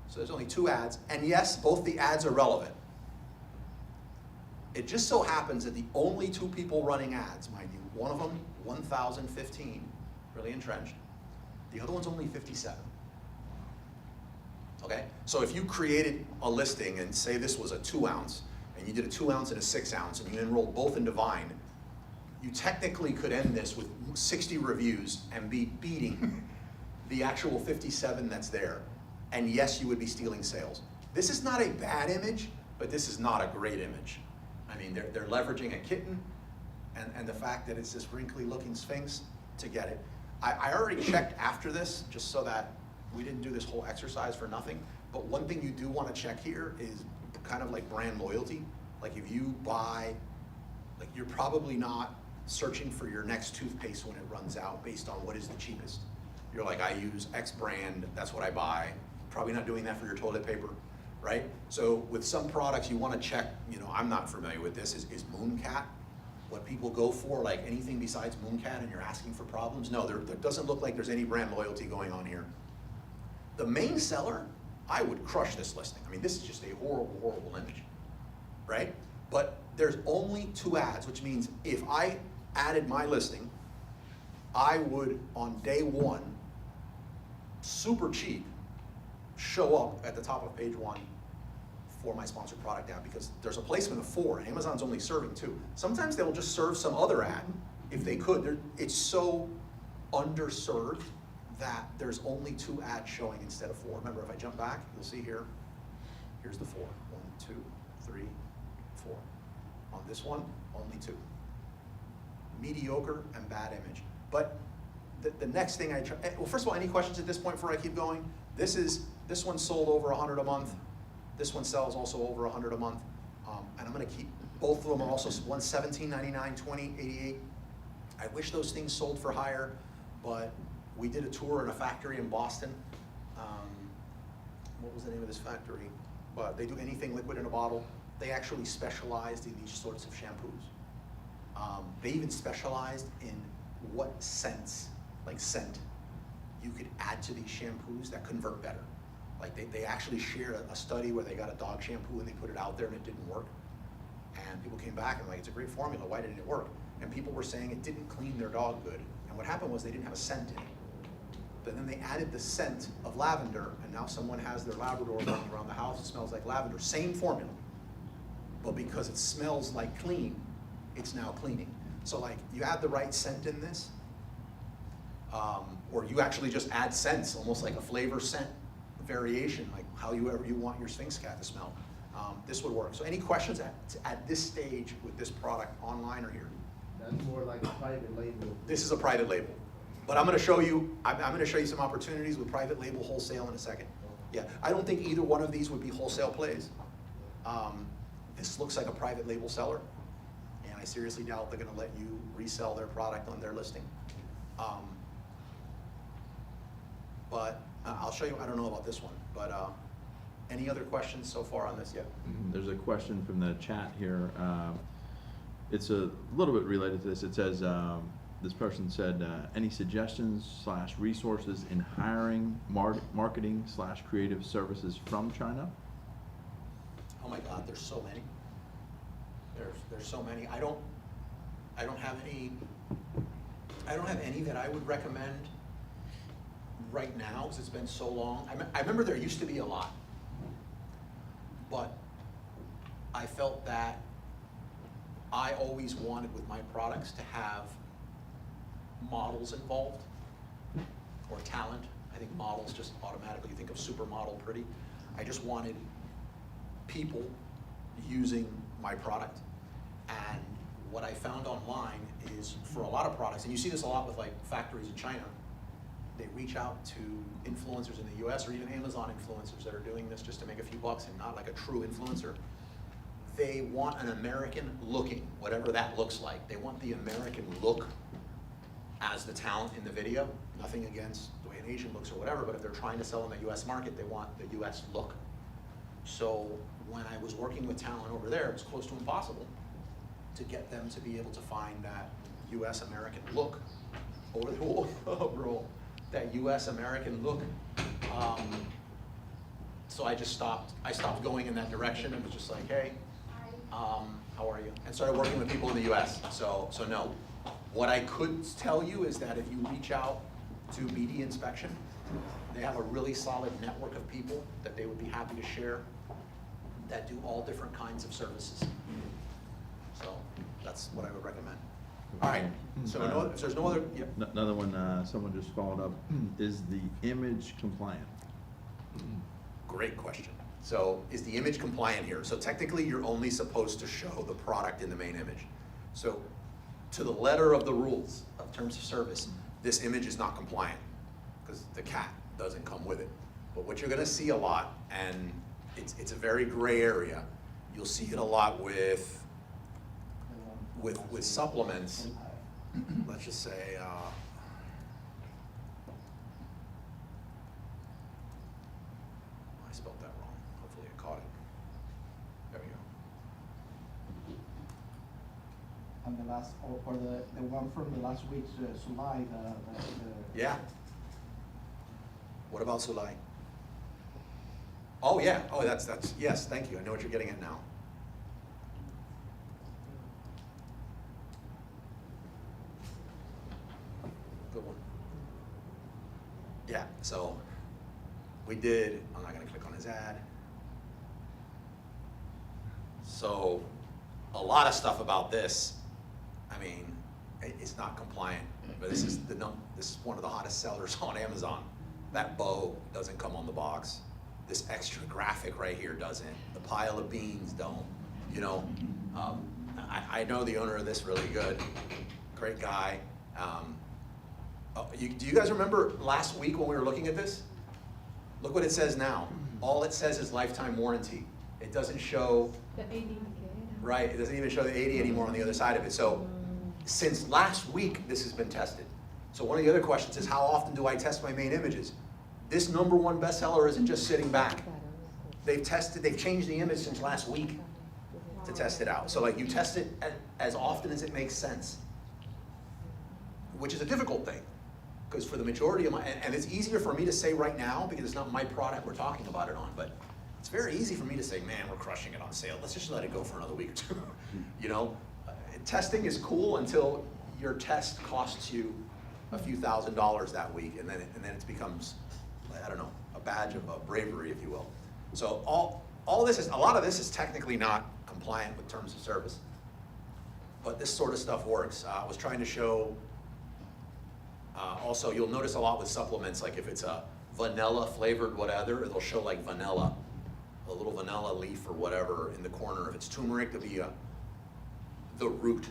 So there's only 2 ads. And yes, both the ads are relevant. It just so happens that the only 2 people running ads, mind you, one of them, 1,015, really entrenched. The other one's only 57. Okay? So if you created a listing and say this was a 2 ounce, and you did a 2 ounce and a 6 ounce, and you enrolled both into Vine, you technically could end this with 60 reviews and be beating the actual 57 that's there. And yes, you would be stealing sales. This is not a bad image, but this is not a great image. I mean, they're leveraging a kitten and the fact that it's this wrinkly looking Sphinx to get it. I already checked after this, just so that we didn't do this whole exercise for nothing. But one thing you do want to check here is kind of like brand loyalty. Like if you buy, like you're probably not searching for your next toothpaste when it runs out based on what is the cheapest. You're like, I use X brand, that's what I buy. Probably not doing that for your toilet paper, right? So with some products you want to check, I'm not familiar with this, is Mooncat what people go for, like anything besides Mooncat, and you're asking for problems? No, there doesn't look like there's any brand loyalty going on here. The main seller, I would crush this listing. I mean, this is just a horrible, horrible image, right? But there's only 2 ads, which means if I added my listing, I would, on day 1, super cheap, show up at the top of page 1 for my sponsored product ad, because there's a placement of 4 and Amazon's only serving 2. Sometimes they will just serve some other ad if they could. It's so underserved that there's only 2 ads showing instead of 4. Remember, if I jump back, you'll see here, here's the 4. 1, 2, 3, 4. On this one, only 2. Mediocre and bad image. But the next thing well, first of all, any questions at this point before I keep going? This one sold over 100 a month. This one sells also over 100 a month. And I'm gonna keep, both of them are also, one's $17.99, $20.88. I wish those things sold for higher, but we did a tour in a factory in Boston. What was the name of this factory? But they do anything liquid in a bottle. They actually specialized in these sorts of shampoos. They even specialized in what scents, like scent, you could add to these shampoos that convert better. Like they actually shared a study where they got a dog shampoo and they put it out there and it didn't work. And people came back and like, it's a great formula, why didn't it work? And people were saying it didn't clean their dog good. And what happened was they didn't have a scent in it. But then they added the scent of lavender, and now someone has their Labrador running around the house, it smells like lavender. Same formula. But because it smells like clean, it's now cleaning. So like, you add the right scent in this, or you actually just add scents, almost like a flavor scent variation, like however you want your Sphinx cat to smell. This would work. So any questions at this stage with this product, online or here? That's more like a private label. This is a private label. But I'm gonna show you, I'm gonna show you some opportunities with private label wholesale in a second. Yeah, I don't think either one of these would be wholesale plays. This looks like a private label seller, and I seriously doubt they're gonna let you resell their product on their listing. But I'll show you, I don't know about this one, but any other questions so far on this yet? There's a question from the chat here. It's a little bit related to this. It says, this person said, any suggestions / resources in hiring, marketing / creative services from China? Oh my God, there's so many. There's so many. I don't have any that I would recommend right now, because it's been so long. I remember there used to be a lot, but I felt that I always wanted with my products to have models involved, or talent. I think models just automatically think of supermodel pretty. I just wanted people using my product. And what I found online is for a lot of products, and you see this a lot with like factories in China, they reach out to influencers in the US or even Amazon influencers that are doing this just to make a few bucks and not like a true influencer. They want an American looking, whatever that looks like. They want the American look as the talent in the video. Nothing against the way an Asian looks or whatever, but if they're trying to sell in the US market, they want the US look. So when I was working with talent over there, it was close to impossible to get them to be able to find that US American look over the bro, that US American look. So I just stopped going in that direction and was just like, hey, how are you? And started working with people in the US. So no. What I could tell you is that if you reach out to BD Inspection, they have a really solid network of people that they would be happy to share that do all different kinds of services. So that's what I would recommend. All right, so if there's no other, yeah. Another one, someone just followed up, is the image compliant? Great question. So is the image compliant here? So technically you're only supposed to show the product in the main image. So to the letter of the rules of terms of service, this image is not compliant because the cat doesn't come with it. But what you're gonna see a lot, and it's a very gray area, you'll see it a lot with supplements. Let's just say, I spelled that wrong. Hopefully I caught it. There we go. And the last, or the one from the last week's slide, Yeah. What about Sulai? Oh yeah, oh that's, yes, thank you, I know what you're getting at now. Good one. Yeah, so we did, I'm not gonna click on his ad. So a lot of stuff about this, I mean, it's not compliant, but this is one of the hottest sellers on Amazon. That bow doesn't come on the box. This extra graphic right here doesn't. The pile of beans don't. You know, I know the owner of this really good. Great guy. Do you guys remember last week when we were looking at this? Look what it says now. All it says is lifetime warranty. It doesn't show, The 80K. right, it doesn't even show the 80 anymore on the other side of it. So since last week, this has been tested. So one of the other questions is, how often do I test my main images? This #1 bestseller isn't just sitting back. They've changed the image since last week to test it out. So like you test it as often as it makes sense, which is a difficult thing. Because for the majority of and it's easier for me to say right now because it's not my product we're talking about it on, but it's very easy for me to say, man, we're crushing it on sale. Let's just let it go for another week or two. You know, testing is cool until your test costs you a few $1,000s that week, and then it becomes, I don't know, a badge of bravery, if you will. So all this is, a lot of this is technically not compliant with terms of service, but this sort of stuff works. I was trying to show, also you'll notice a lot with supplements, like if it's a vanilla flavored whatever, it'll show like vanilla, a little vanilla leaf or whatever in the corner. If it's turmeric, there'll be the root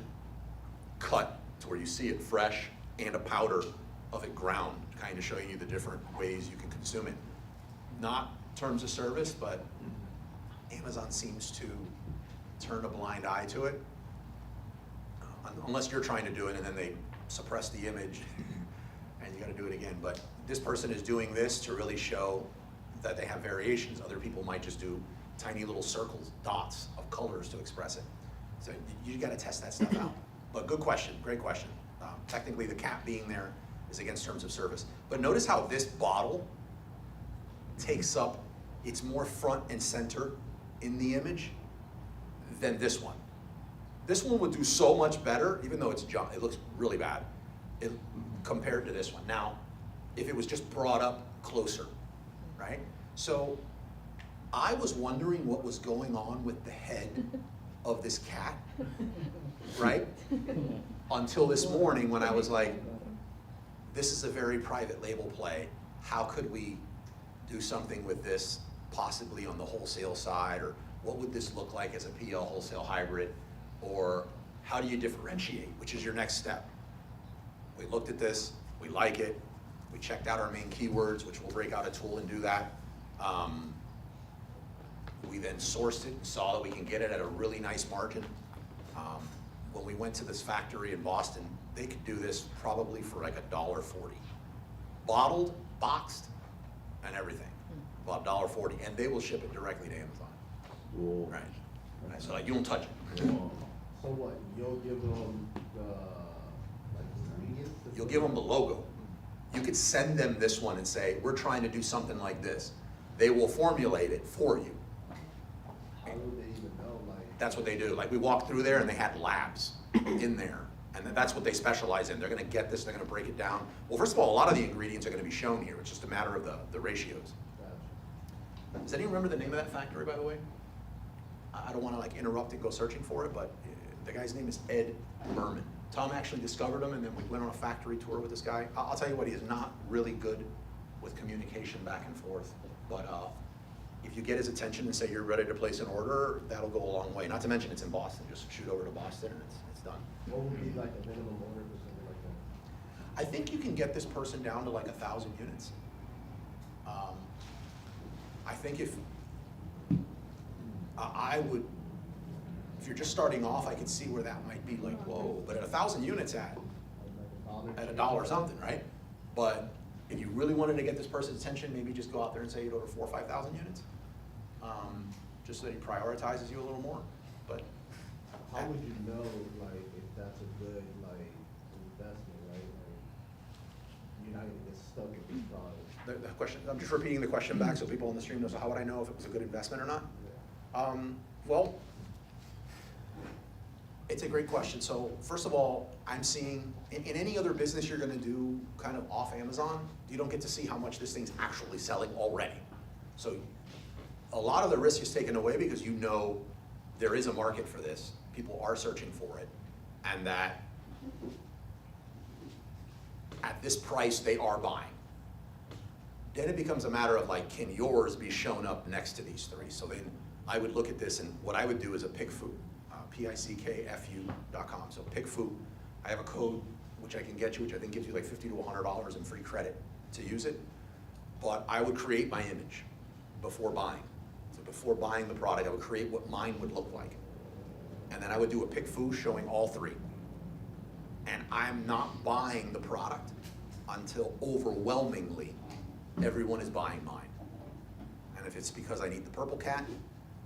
cut to where you see it fresh, and a powder of it ground, kind of showing you the different ways you can consume it. Not terms of service, but Amazon seems to turn a blind eye to it, unless you're trying to do it and then they suppress the image and you gotta do it again, but this person is doing this to really show that they have variations. Other people might just do tiny little circles, dots of colors to express it. So you gotta test that stuff out. But good question, great question. Technically, the cap being there is against terms of service. But notice how this bottle takes up, it's more front and center in the image than this one. This one would do so much better, even though it's junk, it looks really bad, compared to this one. Now, if it was just brought up closer, right? So I was wondering what was going on with the head of this cat, right? Until this morning when I was like, this is a very private label play. How could we do something with this, possibly on the wholesale side, or what would this look like as a PL wholesale hybrid? Or how do you differentiate, which is your next step? We looked at this, we like it, we checked out our main keywords, which we'll break out a tool and do that. We then sourced it and saw that we can get it at a really nice margin. When we went to this factory in Boston, they could do this probably for like $1.40. Bottled, boxed, and everything, about $1.40, and they will ship it directly to Amazon. Cool. Right. Right. So like, you don't touch it. Cool. So what, you'll give them the, like, ingredients? You'll give them the logo. You could send them this one and say, we're trying to do something like this. They will formulate it for you. How would they even know, like? That's what they do. Like, we walked through there and they had labs in there. And that's what they specialize in. They're gonna get this, they're gonna break it down. Well, first of all, a lot of the ingredients are gonna be shown here. It's just a matter of the ratios. Does anyone remember the name of that factory, by the way? I don't wanna like interrupt and go searching for it, but the guy's name is Ed Berman. Tom actually discovered him, and then we went on a factory tour with this guy. I'll tell you what, he is not really good with communication back and forth. But if you get his attention and say you're ready to place an order, that'll go a long way. Not to mention it's in Boston. Just shoot over to Boston and it's done. What would be like a minimum order or something like that? I think you can get this person down to like 1,000 units. I think if if you're just starting off, I could see where that might be like, whoa, but at 1,000 units at $1 something, right? But if you really wanted to get this person's attention, maybe just go out there and say you'd order 4,000 or 5,000 units, just so that he prioritizes you a little more. But How would you know, like, if that's a good, like, investment, right? Like, you're not gonna get stuck with this product. the question, I'm just repeating the question back so people on the stream know, so how would I know if it was a good investment or not? Well, it's a great question. So first of all, I'm seeing, in any other business you're gonna do kind of off Amazon, you don't get to see how much this thing's actually selling already. So a lot of the risk is taken away because you know there is a market for this. People are searching for it, and that at this price they are buying. Then it becomes a matter of like, can yours be shown up next to these three? So then I would look at this, and what I would do is a PickFu, PICKFU.com. So PickFu, I have a code which I can get you, which I think gives you like $50 to $100 in free credit to use it. But I would create my image before buying. So before buying the product, I would create what mine would look like. And then I would do a PickFu showing all three. And I'm not buying the product until overwhelmingly everyone is buying mine. And if it's because I need the purple cat,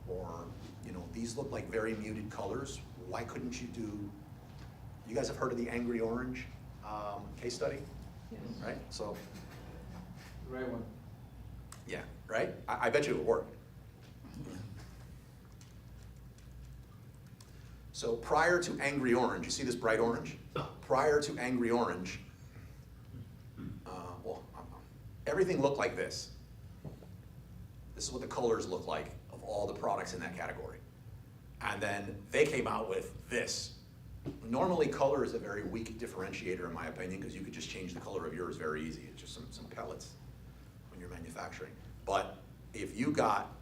or, you know, these look like very muted colors, why couldn't you do, you guys have heard of the Angry Orange case study? Yes. Right? So, Right one. yeah, right? I bet you it would work. So prior to Angry Orange, you see this bright orange? Prior to Angry Orange, everything looked like this. This is what the colors look like of all the products in that category. And then they came out with this. Normally color is a very weak differentiator in my opinion, because you could just change the color of yours very easy. It's just some pellets when you're manufacturing. But if you got,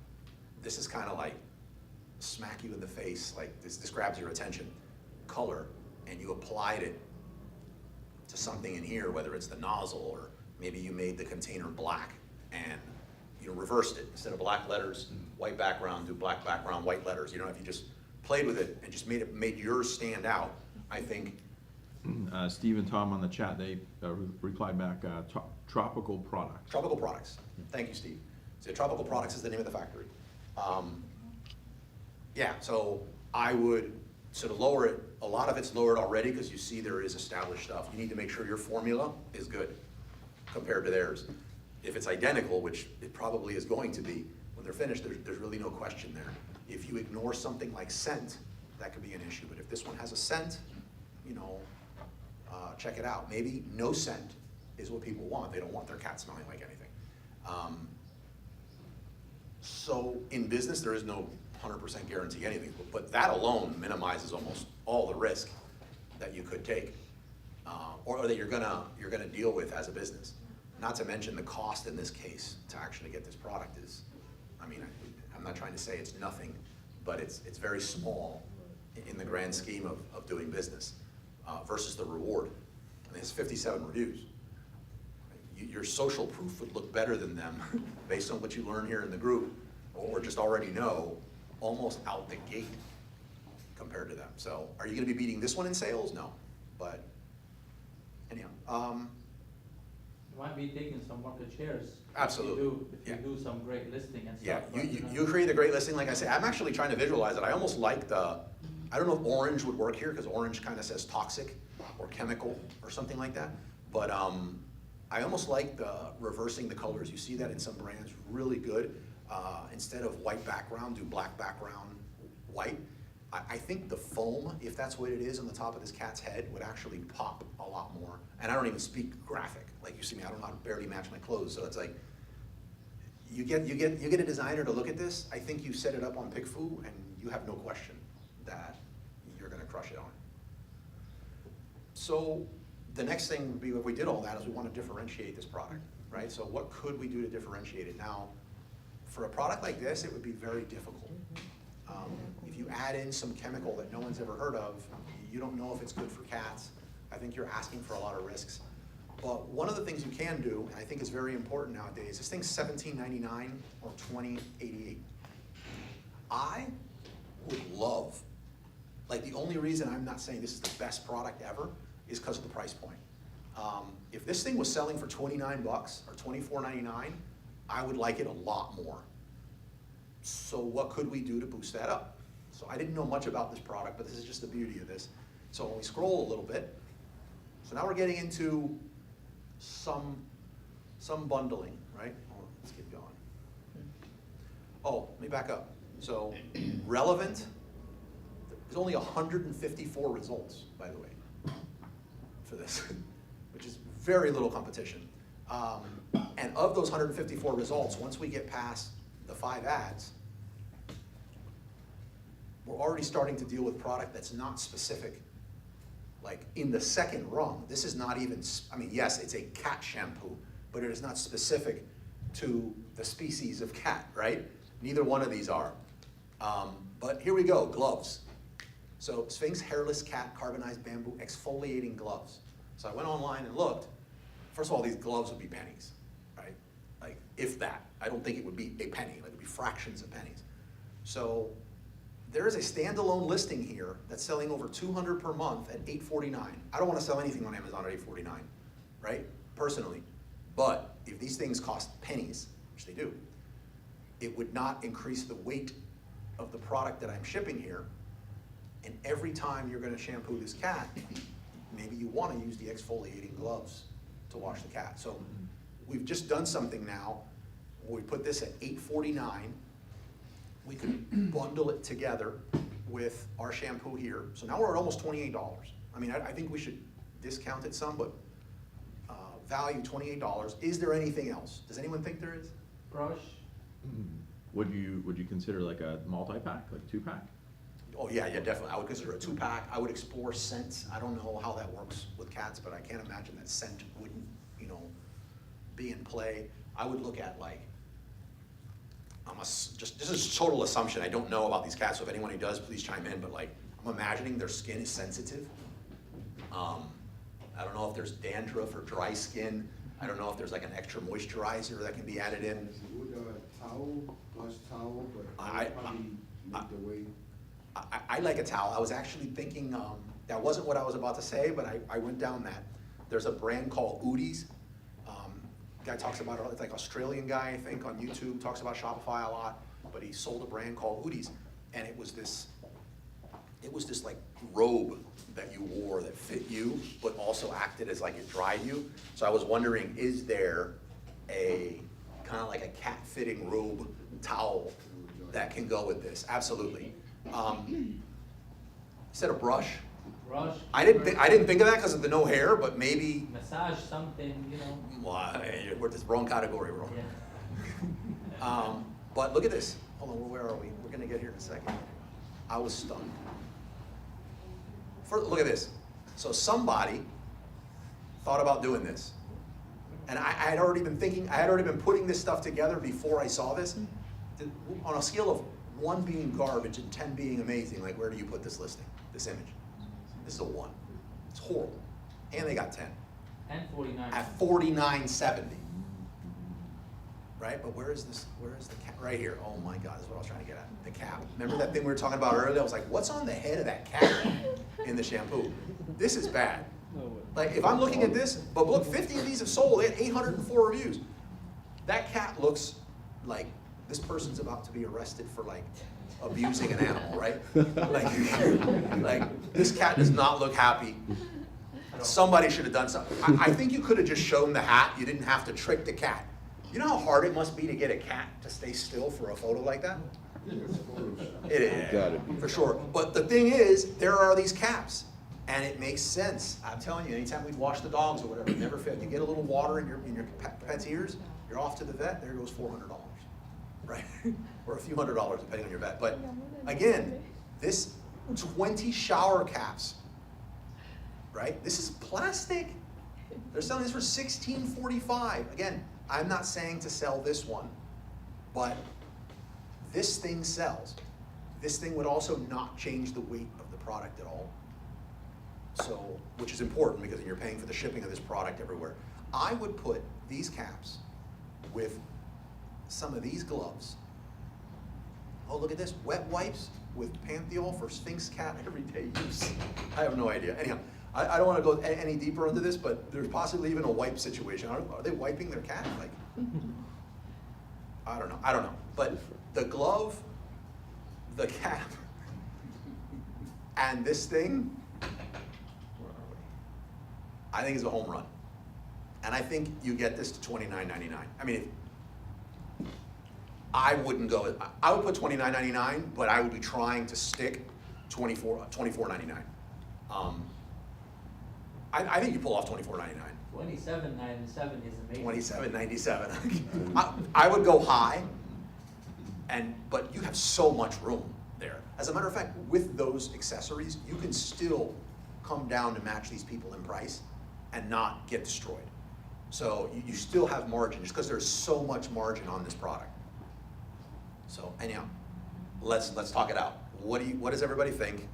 this is kind of like smack you in the face, like this grabs your attention, color, and you applied it to something in here, whether it's the nozzle, or maybe you made the container black and you reversed it. Instead of black letters, white background, do black background, white letters. You know, if you just played with it and just made yours stand out, I think Steve and Tom on the chat, they replied back, tropical products. Tropical Products. Thank you, Steve. So Tropical Products is the name of the factory. Yeah, so I would sort of lower it. A lot of it's lowered already because you see there is established stuff. You need to make sure your formula is good compared to theirs. If it's identical, which it probably is going to be, when they're finished, there's really no question there. If you ignore something like scent, that could be an issue. But if this one has a scent, you know, check it out. Maybe no scent is what people want. They don't want their cat smelling like anything. So in business, there is no 100% guarantee anything, but that alone minimizes almost all the risk that you could take, or that you're gonna deal with as a business. Not to mention the cost in this case to actually get this product is, I mean, I'm not trying to say it's nothing, but it's very small in the grand scheme of doing business versus the reward. And it has 57 reviews. Your social proof would look better than them based on what you learn here in the group, or just already know, almost out the gate compared to them. So are you gonna be beating this one in sales? No, but anyhow. You might be taking some market shares. Absolutely. If you do some great listing and stuff. Yeah, but, you create a great listing, like I say. I'm actually trying to visualize it. I almost like I don't know if orange would work here, because orange kind of says toxic or chemical or something like that. But I almost like the reversing the colors. You see that in some brands, really good. Instead of white background, do black background, white. I think the foam, if that's what it is on the top of this cat's head, would actually pop a lot more. And I don't even speak graphic. Like you see me, I don't know how to barely match my clothes. So it's like, you get a designer to look at this. I think you set it up on PickFu, and you have no question that you're gonna crush it on it. So the next thing would be, if we did all that, is we want to differentiate this product, right? So what could we do to differentiate it? Now, for a product like this, it would be very difficult. If you add in some chemical that no one's ever heard of, you don't know if it's good for cats. I think you're asking for a lot of risks. But one of the things you can do, and I think is very important nowadays, this thing's $17.99 or $20.88. I would love, like, the only reason I'm not saying this is the best product ever is because of the price point. If this thing was selling for $29 or $24.99, I would like it a lot more. So what could we do to boost that up? So I didn't know much about this product, but this is just the beauty of this. So when we scroll a little bit, so now we're getting into some bundling, right? Oh, let's keep going. Oh, let me back up. So relevant, there's only 154 results, by the way, for this, which is very little competition. And of those 154 results, once we get past the 5 ads, we're already starting to deal with product that's not specific. Like in the second rung, this is not even, I mean, yes, it's a cat shampoo, but it is not specific to the species of cat, right? Neither one of these are. But here we go, gloves. So Sphinx Hairless Cat Carbonized Bamboo Exfoliating Gloves. So I went online and looked. First of all, these gloves would be pennies, right? Like, if that. I don't think it would be a penny. Like, it would be fractions of pennies. So there is a standalone listing here that's selling over 200 per month at $8.49. I don't want to sell anything on Amazon at $8.49, right? Personally. But if these things cost pennies, which they do, it would not increase the weight of the product that I'm shipping here. And every time you're going to shampoo this cat, maybe you want to use the exfoliating gloves to wash the cat. So we've just done something now where we put this at $8.49. We could bundle it together with our shampoo here. So now we're at almost $28. I mean, I think we should discount it some, but value $28. Is there anything else? Does anyone think there is? Brush. Would you consider like a multi-pack, like 2-pack? Oh yeah, definitely. I would consider a 2-pack. I would explore scents. I don't know how that works with cats, but I can't imagine that scent wouldn't, be in play. I would look at like, this is total assumption. I don't know about these cats, so if anyone who does, please chime in. But like, I'm imagining their skin is sensitive. I don't know if there's dandruff or dry skin. I don't know if there's like an extra moisturizer that can be added in. Would a towel, wash towel, but I probably make the weight. I like a towel. I was actually thinking that wasn't what I was about to say, but I went down that. There's a brand called Udis. Guy talks about it, it's like Australian guy, I think, on YouTube, talks about Shopify a lot, but he sold a brand called Udis, and it was this like robe that you wore that fit you, but also acted as like it dried you. So I was wondering, is there a kind of like a cat-fitting robe towel that can go with this? Absolutely. You said a brush? Brush. I didn't think of that because of the no hair, but maybe. Massage something, you know. Well, we're this wrong category, bro. Yeah. But look at this. Hold on, where are we? We're gonna get here in a second. I was stunned. Look at this. So somebody thought about doing this. And I had already been putting this stuff together before I saw this. On a scale of 1 being garbage and 10 being amazing, like where do you put this listing, this image? This is a 1. It's horrible. And they got 10. And 49. At $49.70. Right? But where is this? Where is the cap? Right here. Oh my God, this is what I was trying to get at. The cap. Remember that thing we were talking about earlier? I was like, what's on the head of that cap in the shampoo? This is bad. Like, if I'm looking at this, but look, 50 of these have sold. They had 804 reviews. That cat looks like this person's about to be arrested for like abusing an animal, right? Like this cat does not look happy. Somebody should have done something. I think you could have just shown the hat. You didn't have to trick the cat. You know how hard it must be to get a cat to stay still for a photo like that? It is, for sure. But the thing is, there are these caps, and it makes sense. I'm telling you, anytime we wash the dogs or whatever, it never fails. You get a little water in your pet's ears, you're off to the vet, there goes $400, right? Or a few $100, depending on your vet. But again, this 20 shower caps, right? This is plastic. They're selling this for $16.45. Again, I'm not saying to sell this one, but this thing sells. This thing would also not change the weight of the product at all. So, which is important because you're paying for the shipping of this product everywhere. I would put these caps with some of these gloves. Oh, look at this, wet wipes with Pantheol for Sphinx cat everyday use. I have no idea. Anyhow, I don't want to go any deeper into this, but there's possibly even a wipe situation. Are they wiping their cat? Like, I don't know. But the glove, the cap, and this thing, where are we? I think is a home run. And I think you get this to $29.99. I mean, I wouldn't go, I would put $29.99, but I would be trying to stick $24.99. I think you pull off $24.99. $27.97 is amazing. $27.97. I would go high, but you have so much room there. As a matter of fact, with those accessories, you can still come down to match these people in price and not get destroyed. So you still have margin, just because there's so much margin on this product. So anyhow, let's talk it out. What does everybody think?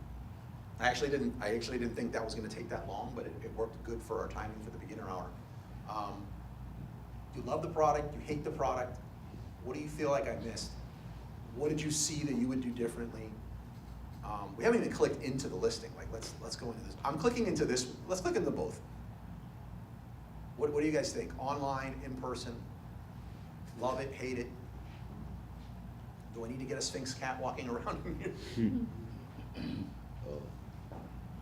I actually didn't think that was going to take that long, but it worked good for our timing for the beginner hour. You love the product, you hate the product. What do you feel like I missed? What did you see that you would do differently? We haven't even clicked into the listing. Like let's go into this. I'm clicking into this. Let's click into both. What do you guys think? Online, in person? Love it, hate it? Do I need to get a Sphinx cat walking around in here?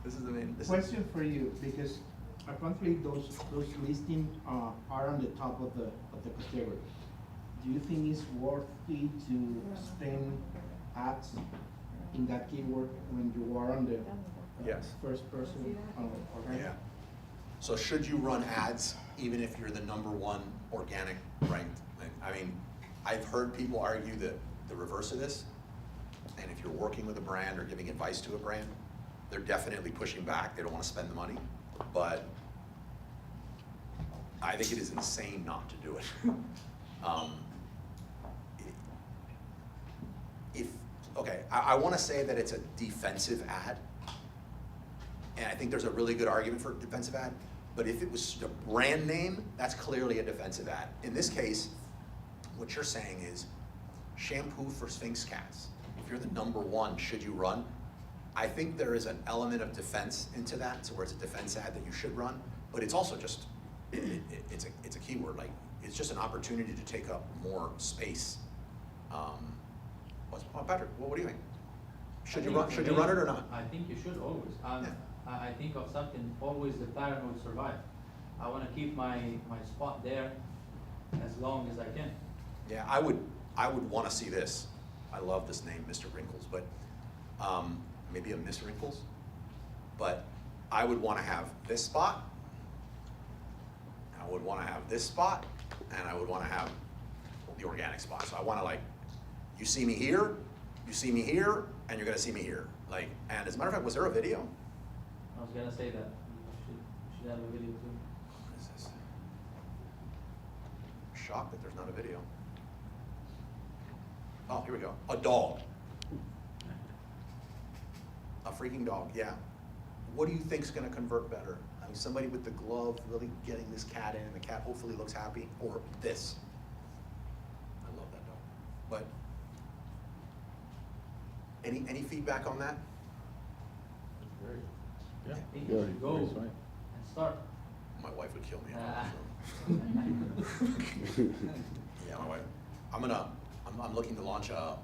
This is the main. Question for you, because apparently those listings are on the top of the category. Do you think it's worth it to spend ads in that keyword when you are on the Yes. first person? Organic? Yeah. So should you run ads even if you're the #1 organic ranked? I mean, I've heard people argue the reverse of this. And if you're working with a brand or giving advice to a brand, they're definitely pushing back. They don't want to spend the money. But I think it is insane not to do it. I want to say that it's a defensive ad. And I think there's a really good argument for a defensive ad. But if it was the brand name, that's clearly a defensive ad. In this case, what you're saying is shampoo for Sphinx cats. If you're the #1, should you run? I think there is an element of defense into that, so where it's a defense ad that you should run, but it's also just, it's a keyword, like, it's just an opportunity to take up more space. Patrick, what do you think? Should you run it or not? I think you should always. Yeah. I think of something, always the pattern will survive. I wanna keep my spot there as long as I can. Yeah, I would wanna see this. I love this name, Mr. Wrinkles, but, maybe a Miss Wrinkles. But I would wanna have this spot, and I would wanna have this spot, and I would wanna have the organic spot. So I wanna, like, you see me here, and you're gonna see me here. Like, and as a matter of fact, was there a video? I was gonna say that, you should have a video too. What is this? Shocked that there's not a video. Oh, here we go. A dog. A freaking dog, yeah. What do you think's gonna convert better? I mean, somebody with the glove really getting this cat in, and the cat hopefully looks happy, or this? I love that dog. But any feedback on that? Yeah. I think you should go and start. My wife would kill me. Ah. Yeah, my wife. I'm looking to launch I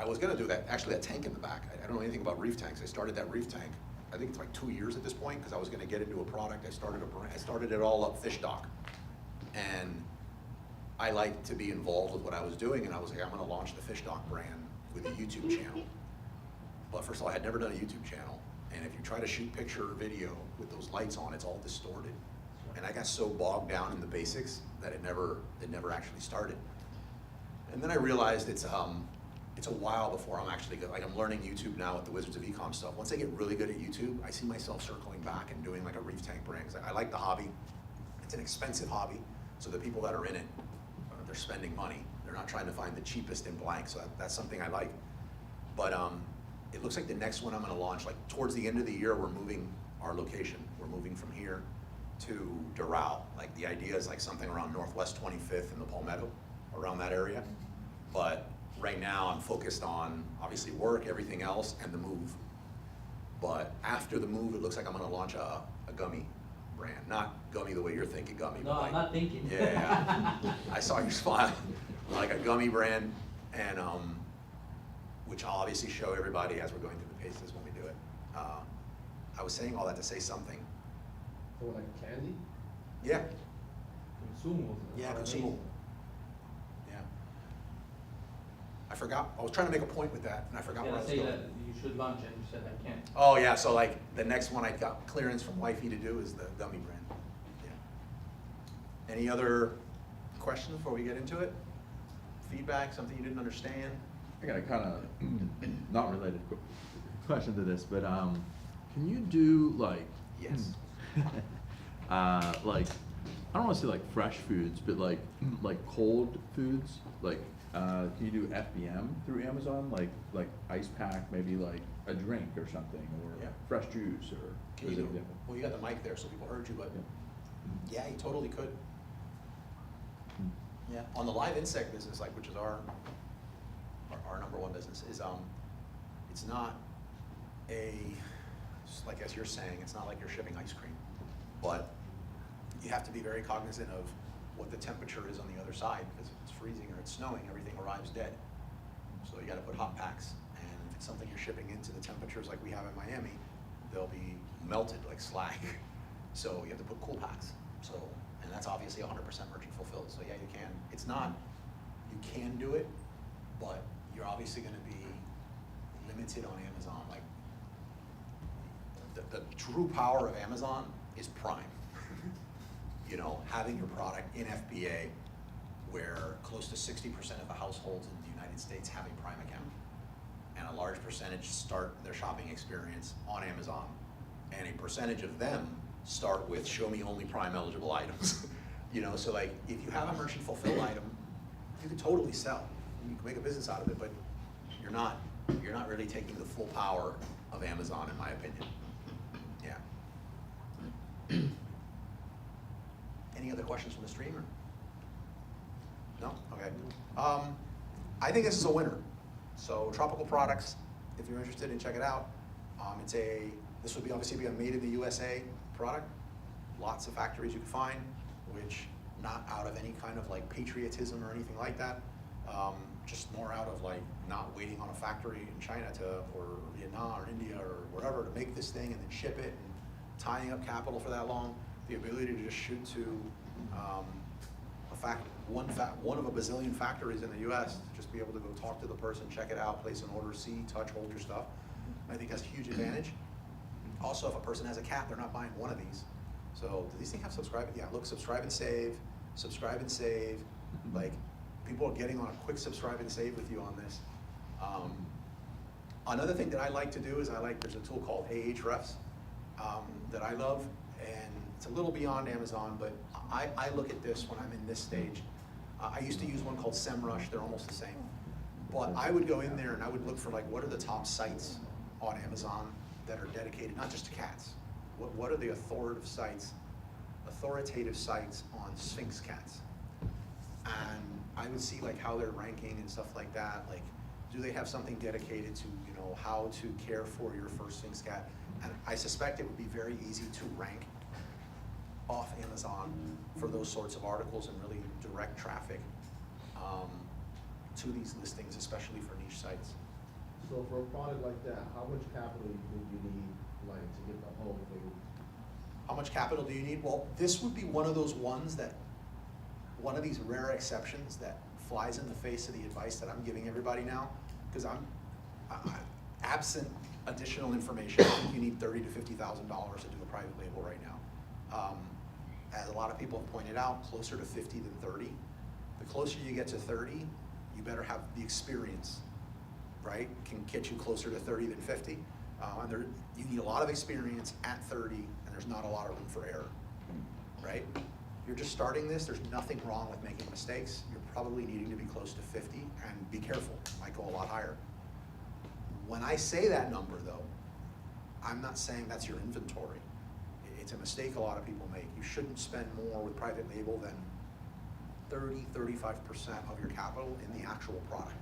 was gonna do that, actually that tank in the back. I don't know anything about reef tanks. I started that reef tank, I think it's like 2 years at this point, because I was gonna get into a product. I started it all up Fish Dock. And I like to be involved with what I was doing, and I was like, I'm gonna launch the Fish Dock brand with a YouTube channel. But first of all, I had never done a YouTube channel, and if you try to shoot picture or video with those lights on, it's all distorted. And I got so bogged down in the basics that it never actually started. And then I realized it's a while before I'm actually good. Like, I'm learning YouTube now with the Wizards of Ecom stuff. Once I get really good at YouTube, I see myself circling back and doing like a reef tank brand. 'Cause I like the hobby. It's an expensive hobby, so the people that are in it, they're spending money. They're not trying to find the cheapest in blank, so that's something I like. But it looks like the next one I'm gonna launch, like towards the end of the year, we're moving our location. We're moving from here to Doral. Like, the idea is like something around Northwest 25th and the Palmetto, around that area. But right now I'm focused on obviously work, everything else, and the move. But after the move, it looks like I'm gonna launch a gummy brand. Not gummy the way you're thinking gummy, No, but like, I'm not thinking. yeah, I saw your smile. Like a gummy brand, and which I'll obviously show everybody as we're going through the paces when we do it. I was saying all that to say something. So like candy? Yeah, Consumables. yeah, are consumable. amazing. Yeah. I forgot, I was trying to make a point with that, and I I forgot was where I gonna was say going. that you should launch and you said I can't. Oh, yeah, so like, the next one I got clearance from wifey to do is the gummy brand. Yeah. Any other questions before we get into it? Feedback, something you didn't understand? I got a kind of not related question to this, but can you do like Yes. like, I don't want to say like fresh foods, but like cold foods. Like, can you do FBM through Amazon? Like ice pack, maybe like a drink or something, or Yeah. fresh juice, or Can you as do, an example. well, you got the mic there, so people heard you, but Yeah. yeah, you totally could. Yeah, on the live insect business, like, which is our number one business, is it's not just like as you're saying, it's not like you're shipping ice cream, but you have to be very cognizant of what the temperature is on the other side, because if it's freezing or it's snowing, everything arrives dead. So you gotta put hot packs, and if it's something you're shipping into the temperatures like we have in Miami, they'll be melted like slag. So you have to put cool packs. So, and that's obviously 100% merchant fulfilled. So yeah, you can. It's not, you can do it, but you're obviously gonna be limited on Amazon. Like, the true power of Amazon is Prime. You know, having your product in FBA, where close to 60% of the households in the United States have a Prime account, and a large percentage start their shopping experience on Amazon, and a percentage of them start with show me only Prime eligible items. You know, so like, if you have a merchant fulfilled item, you can totally sell. You can make a business out of it, but you're not really taking the full power of Amazon, in my opinion. Yeah. Any other questions from the stream, or? No? Okay. I think this is a winner. So Tropical Products, if you're interested in check it out. This would be obviously be a made in the USA product. Lots of factories you can find, which not out of any kind of like patriotism or anything like that. Just more out of like not waiting on a factory in China or Vietnam or India or wherever to make this thing and then ship it, and tying up capital for that long. The ability to just shoot to one of a bazillion factories in the U.S. Just be able to go talk to the person, check it out, place an order, see, touch, hold your stuff. I think that's a huge advantage. Also, if a person has a cat, they're not buying one of these. So do these things have subscribe? Yeah, look, subscribe and save, subscribe and save. Like, people are getting on a quick subscribe and save with you on this. Another thing that I like to do is there's a tool called Ahrefs that I love, and it's a little beyond Amazon, but I look at this when I'm in this stage. I used to use one called SEMrush, they're almost the same. But I would go in there and I would look for like, what are the top sites on Amazon that are dedicated, not just to cats? What are the authoritative sites on Sphinx cats? And I would see like how they're ranking and stuff like that. Like, do they have something dedicated to, you know, how to care for your first Sphinx cat? And I suspect it would be very easy to rank off Amazon for those sorts of articles and really direct traffic to these listings, especially for niche sites. So for a product like that, how much capital would you need, like, to get the whole thing? How much capital do you need? Well, this would be one of those ones that, one of these rare exceptions that flies in the face of the advice that I'm giving everybody now, because I'm absent additional information. I think you need $30,000 to $50,000 to do a private label right now. As a lot of people have pointed out, closer to 50 than 30. The closer you get to 30, you better have the experience, right? Can get you closer to 30 than 50. And you need a lot of experience at 30, and there's not a lot of room for error, right? You're just starting this, there's nothing wrong with making mistakes. You're probably needing to be close to 50, and be careful, it might go a lot higher. When I say that number though, I'm not saying that's your inventory. It's a mistake a lot of people make. You shouldn't spend more with private label than 30-35% of your capital in the actual product,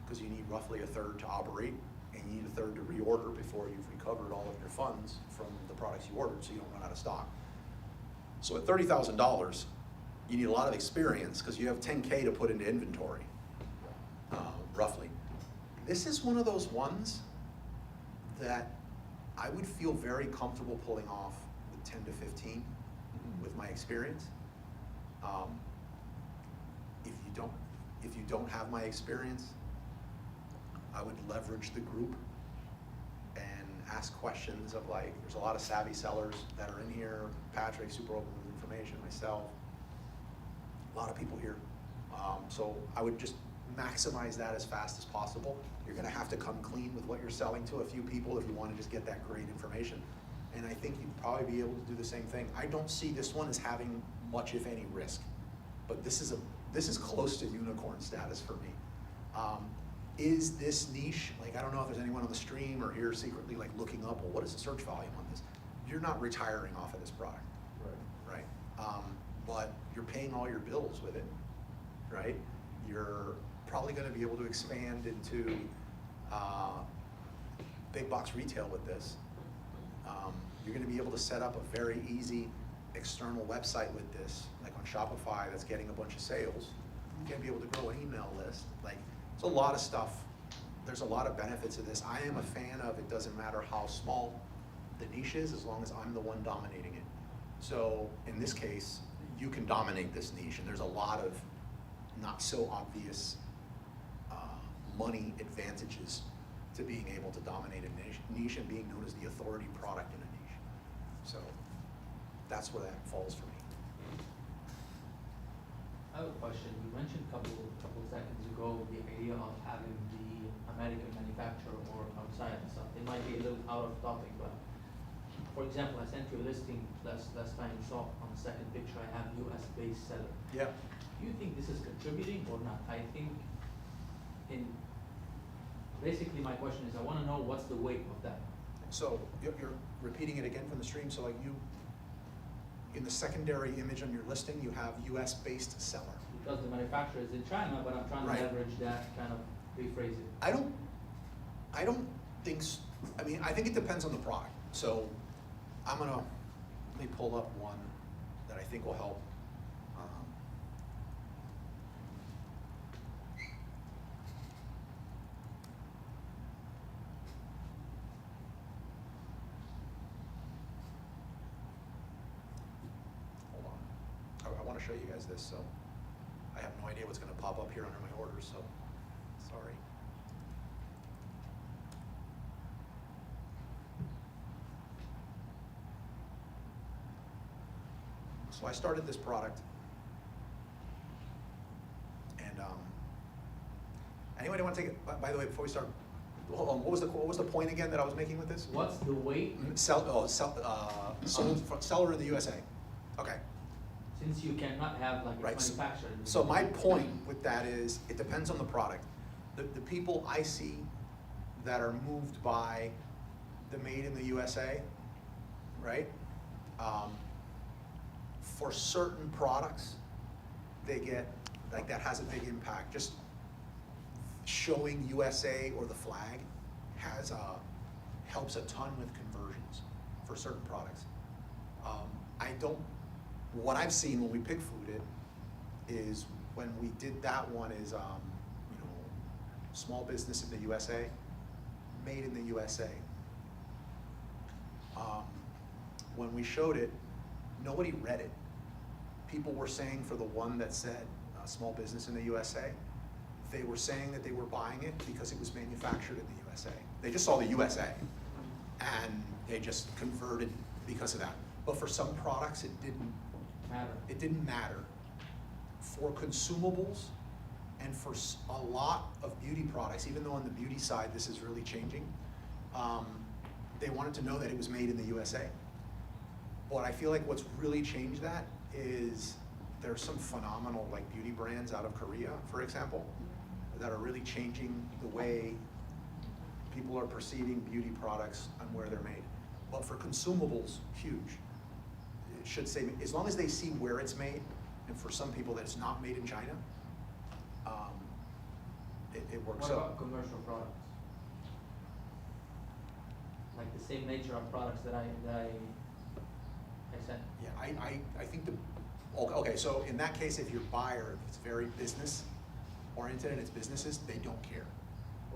because you need roughly a third to operate, and you need a third to reorder before you've recovered all of your funds from the products you ordered, so you don't run out of stock. So at $30,000, you need a lot of experience because you have 10K to put into inventory, roughly. This is one of those ones that I would feel very comfortable pulling off with 10 to 15 with my experience. If you don't have my experience, I would leverage the group and ask questions of, like, there's a lot of savvy sellers that are in here. Patrick, super open with information, myself, a lot of people here. So I would just maximize that as fast as possible. You're gonna have to come clean with what you're selling to a few people if you wanna just get that great information. And I think you'd probably be able to do the same thing. I don't see this one as having much, if any, risk. But this is close to unicorn status for me. Is this niche, like, I don't know if there's anyone on the stream or here secretly like looking up, well, what is the search volume on this? You're not retiring off of this product, right? But you're paying all your bills with it, right? You're probably gonna be able to expand into big box retail with this. You're gonna be able to set up a very easy external website with this, like on Shopify that's getting a bunch of sales. You're gonna be able to grow an email list. Like, it's a lot of stuff. There's a lot of benefits of this. I am a fan of, it doesn't matter how small the niche is, as long as I'm the one dominating it. So in this case, you can dominate this niche, and there's a lot of not so obvious money advantages to being able to dominate a niche and being known as the authority product in a niche. So that's where that falls for me. I have a question. You mentioned a couple seconds ago the idea of having the American manufacturer or outside and stuff. It might be a little out of topic, but for example, I sent you a listing last time you saw on the second picture. I have US based seller. Yeah. Do you think this is contributing or not? I think basically my question is, I want to know what's the weight of that. So you're repeating it again from the stream. So like in the secondary image on your listing, you have US based seller. Because the manufacturer is in China, but I'm trying to leverage that, kind of rephrase it. I don't things, I mean, I think it depends on the product. So let me pull up one that I think will help. Hold on. I want to show you guys this, so I have no idea what's going to pop up here under my orders, so sorry. So I started this product, and anybody want to take it? By the way, before we start, hold on. What was the point again that I was making with this? What's the weight? Sold seller in the USA. Okay. Since you cannot have like Right. it's manufactured. in the So my USA. point with that is, it depends on the product. The people I see that are moved by the made in the USA, right? For certain products, they get, like that has a big impact. Just showing USA or the flag helps a ton with conversions for certain products. What I've seen when we pick food it is when we did that one is, small business in the USA, made in the USA. When we showed it, nobody read it. People were saying for the one that said small business in the USA, they were saying that they were buying it because it was manufactured in the USA. They just saw the USA and they just converted because of that. But for some products, it didn't matter. For consumables and for a lot of beauty products, even though on the beauty side this is really changing, they wanted to know that it was made in the USA. But I feel like what's really changed that is there's some phenomenal like beauty brands out of Korea, for example, that are really changing the way people are perceiving beauty products and where they're made. But for consumables, huge. It should say, as long as they see where it's made, and for some people that it's not made in China, it works. What about commercial products? Like the same nature of products that I said. Yeah, I think okay, so in that case, if your buyer, if it's very business oriented and it's businesses, they don't care.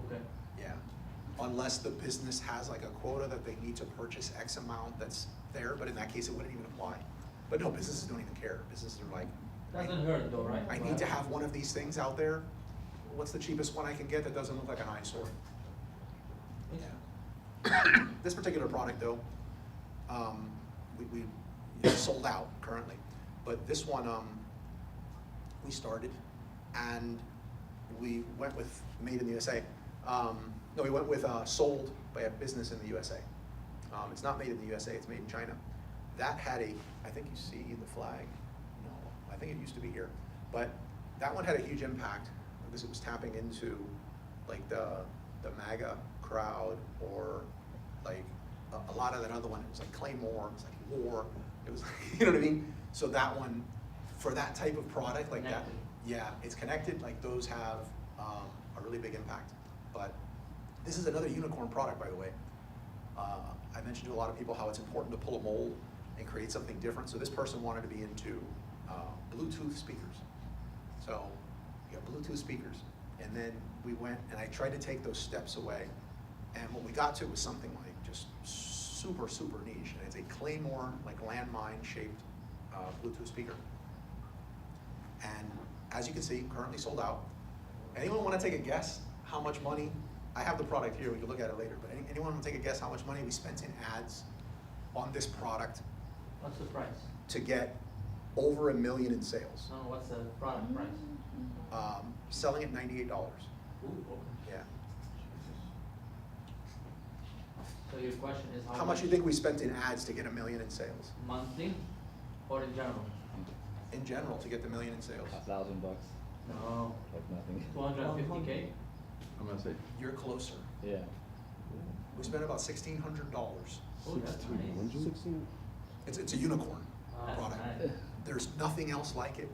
Okay. Yeah, unless the business has like a quota that they need to purchase X amount that's there, but in that case, it wouldn't even apply. But no, businesses don't even care. Businesses are like, Doesn't hurt though, right? I need to have one of these things out there. What's the cheapest one I can get that doesn't look like an eyesore? Yeah. This particular product though, we sold out currently, but this one we started and we went with made in the USA. No, we went with sold by a business in the USA. It's not made in the USA, it's made in China. That had I think you see the flag. No, I think it used to be here. But that one had a huge impact because it was tapping into like the MAGA crowd, or like a lot of that other one. It was like Claymore, it was like war. It was, you know what I mean? So that one, for that type of product like that, yeah, it's connected. Like those have a really big impact. But this is another unicorn product, by the way. I mentioned to a lot of people how it's important to pull a mold and create something different. So this person wanted to be into Bluetooth speakers. So you got Bluetooth speakers. And then we went and I tried to take those steps away. And what we got to was something like just super, super niche. And it's a Claymore, like landmine shaped Bluetooth speaker. And as you can see, currently sold out. Anyone want to take a guess how much money? I have the product here, we can look at it later, but anyone want to take a guess how much money we spent in ads on this product What's the price? to get over $1 million in sales? No, what's the product price? Selling at $98. Ooh, okay. Yeah. So your question is How much do you think we spent in ads to get $1 million in sales? monthly or in general? In general, to get the $1 million in sales? $1,000, No. like nothing. 250K? I'm gonna say, You're closer. yeah. We spent about $1,600. Oh, that's nice. It's a unicorn That's product. nice. There's nothing else like it.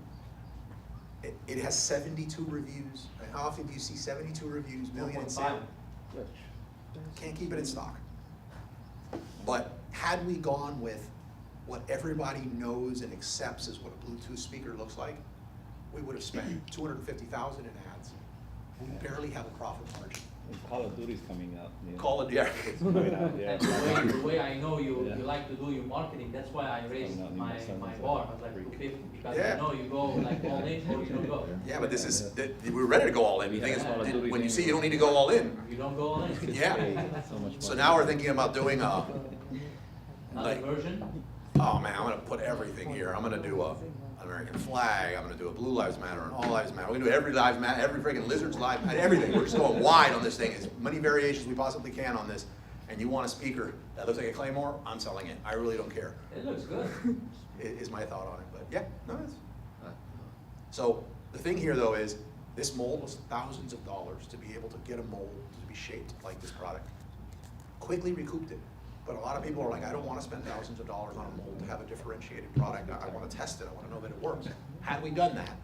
It has 72 reviews. How often do you see 72 reviews, million in 1.5. sales? Can't keep it in stock. But had we gone with what everybody knows and accepts as what a Bluetooth speaker looks like, we would have spent $250,000 in ads. We barely have a profit margin. Call of Duty's coming out. You know. Call it, yeah. It's coming out, yeah. And the way I know you, Yeah. you like to do your marketing, that's why I raised I'm not my, even my selling bar, something. I was like 250, because Yeah. I know you go like all in or you don't go. Yeah, but this is, we're ready to go all in. The thing is, Yeah. when you see you don't need to go all in, You don't go all in. yeah. So much So money. now we're thinking about doing Another like, version, oh man, I'm gonna put everything here. I'm gonna do an American flag, I'm gonna do a Blue Lives Matter, and All Lives Matter. We're gonna do every lives matter, every freaking lizard's life, everything. We're just going wide on this thing, as many variations we possibly can on this. And you want a speaker that looks like a Claymore, I'm selling it. I really don't care, it looks good. is my thought on it. But yeah, no, it's. So the thing here though is, this mold was thousands of dollars to be able to get a mold to be shaped like this product. Quickly recouped it. But a lot of people are like, I don't want to spend thousands of dollars on a mold to have a differentiated product. I want to test it. I want to know that it works. Had we done that,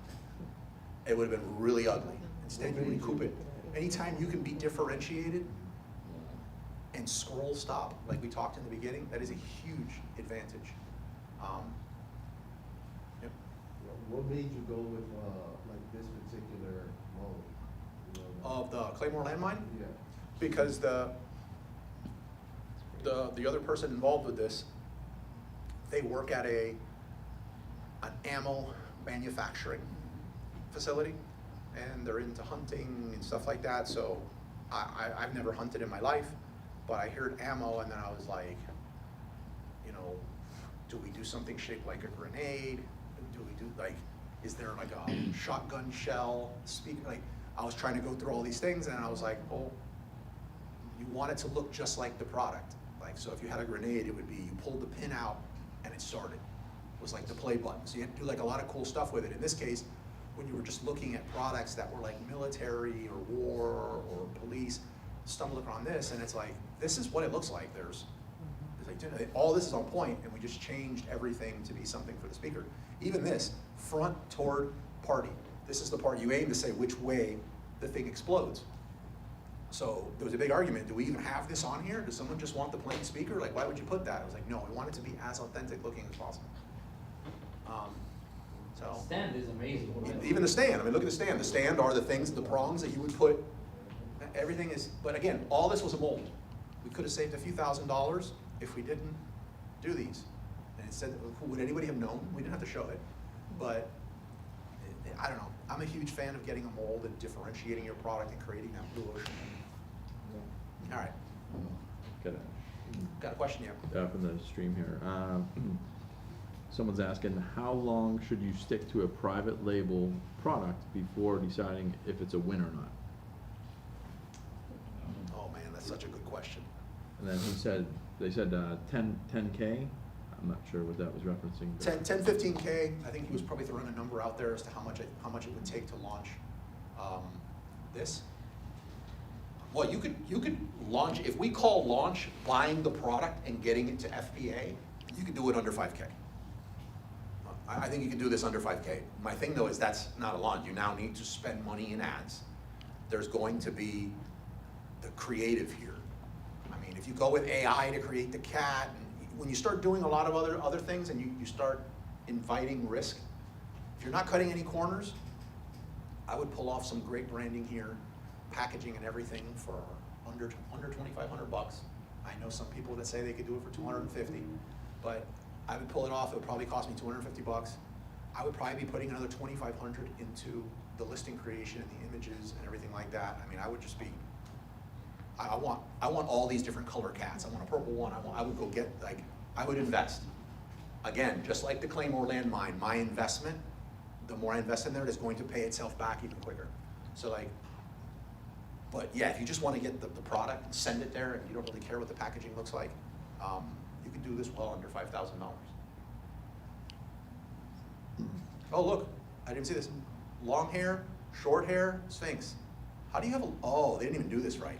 it would have been really ugly. Instead, you recoup it. Anytime you can be differentiated and scroll stop, like we talked in the beginning, that is a huge advantage. Yep. What made you go with, like this particular mold? You know, Of the Claymore landmine, Yeah. because the other person involved with this, they work at an ammo manufacturing facility, and they're into hunting and stuff like that. So I've never hunted in my life, but I heard ammo, and then I was like, you know, do we do something shaped like a grenade? Do we do like, is there like a shotgun shell speaker? Like, I was trying to go through all these things, and I was like, oh, you want it to look just like the product. Like, so if you had a grenade, it would be, you pulled the pin out and it started. It was like the play button. So you had to do like a lot of cool stuff with it. In this case, when you were just looking at products that were like military or war or police, stumbled upon this, and it's like, this is what it looks like. It's like, all this is on point, and we just changed everything to be something for the speaker. Even this, front toward party. This is the part you aim to say which way the thing explodes. So there was a big argument, do we even have this on here? Does someone just want the plain speaker? Like, why would you put that? I was like, no, we want it to be as authentic looking as possible. The stand is amazing. Even the stand, I mean, look at the stand. The stand are the things, the prongs that you would put, everything is, but again, all this was a mold. We could have saved a few $1,000s if we didn't do these. And instead, would anybody have known? We didn't have to show it, but I don't know. I'm a huge fan of getting a mold and differentiating your product and creating that blue ocean. All right, got a question here? From the stream here. Someone's asking, how long should you stick to a private label product before deciding if it's a win or not? Oh man, that's such a good question. And then they said 10K. I'm not sure what that was referencing. but- 10, 15K, I think he was probably throwing a number out there as to how much it would take to launch this. Well, you could launch, if we call launch buying the product and getting it to FBA, you could do it under 5K. I think you can do this under 5K. My thing though is that's not a launch. You now need to spend money in ads. There's going to be the creative here. I mean, if you go with AI to create the cat, and when you start doing a lot of other things and you start inviting risk, if you're not cutting any corners, I would pull off some great branding here, packaging and everything for under $2,500. I know some people that say they could do it for $250, but I would pull it off. It would probably cost me $250. I would probably be putting another $2,500 into the listing creation and the images and everything like that. I mean, I would just be, I want all these different color cats. I want a purple one. I would go get, like, I would invest. Again, just like the Claymore landmine, my investment, the more I invest in there, it is going to pay itself back even quicker. So like, but yeah, if you just want to get the product and send it there and you don't really care what the packaging looks like, you can do this well under $5,000. Oh, look, I didn't see this. Long hair, short hair, Sphinx. How do you have oh, they didn't even do this right.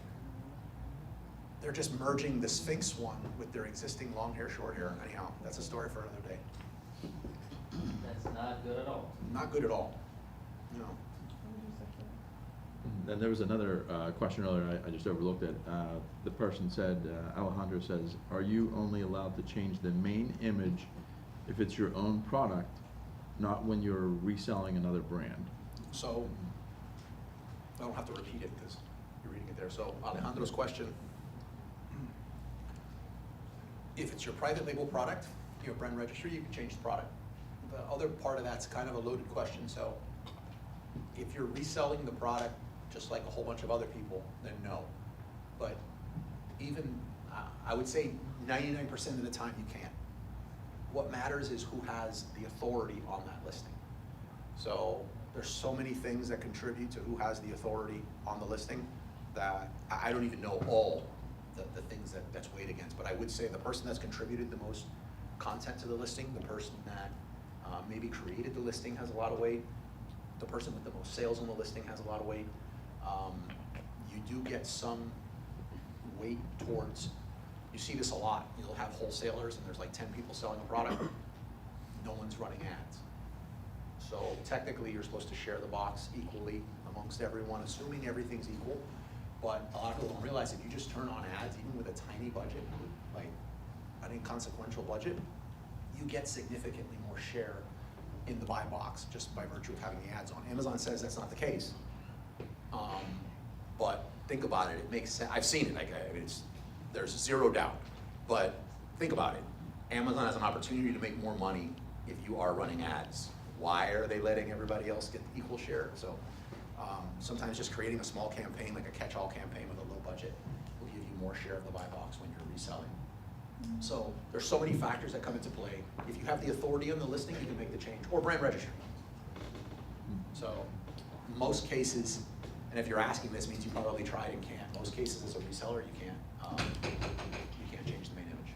They're just merging the Sphinx one with their existing long hair, short hair. Anyhow, that's a story for another day. That's not good at all. Not good at all, no. And there was another question earlier, I just overlooked it. The person said, Alejandro says, are you only allowed to change the main image if it's your own product, not when you're reselling another brand? So, I don't have to repeat it because you're reading it there. So Alejandro's question, if it's your private label product, you have brand registry, you can change the product. The other part of that's kind of a loaded question. So if you're reselling the product just like a whole bunch of other people, then no. But even, I would say 99% of the time you can. What matters is who has the authority on that listing. So there's so many things that contribute to who has the authority on the listing that I don't even know all the things that's weighed against. But I would say the person that's contributed the most content to the listing, the person that maybe created the listing has a lot of weight. The person with the most sales on the listing has a lot of weight. You do get some weight towards, you see this a lot, you'll have wholesalers and there's like 10 people selling a product, no one's running ads. So technically you're supposed to share the box equally amongst everyone, assuming everything's equal. But a lot of people don't realize if you just turn on ads, even with a tiny budget, like an inconsequential budget, you get significantly more share in the buy box just by virtue of having the ads on. Amazon says that's not the case. But think about it, it makes sense. I've seen it, like, there's zero doubt. But think about it. Amazon has an opportunity to make more money if you are running ads. Why are they letting everybody else get equal share? So sometimes just creating a small campaign, like a catch-all campaign with a low budget, will give you more share of the buy box when you're reselling. So there's so many factors that come into play. If you have the authority on the listing, you can make the change, or brand registry. So most cases, and if you're asking this, means you probably tried and can't. Most cases as a reseller, you can't change the main image.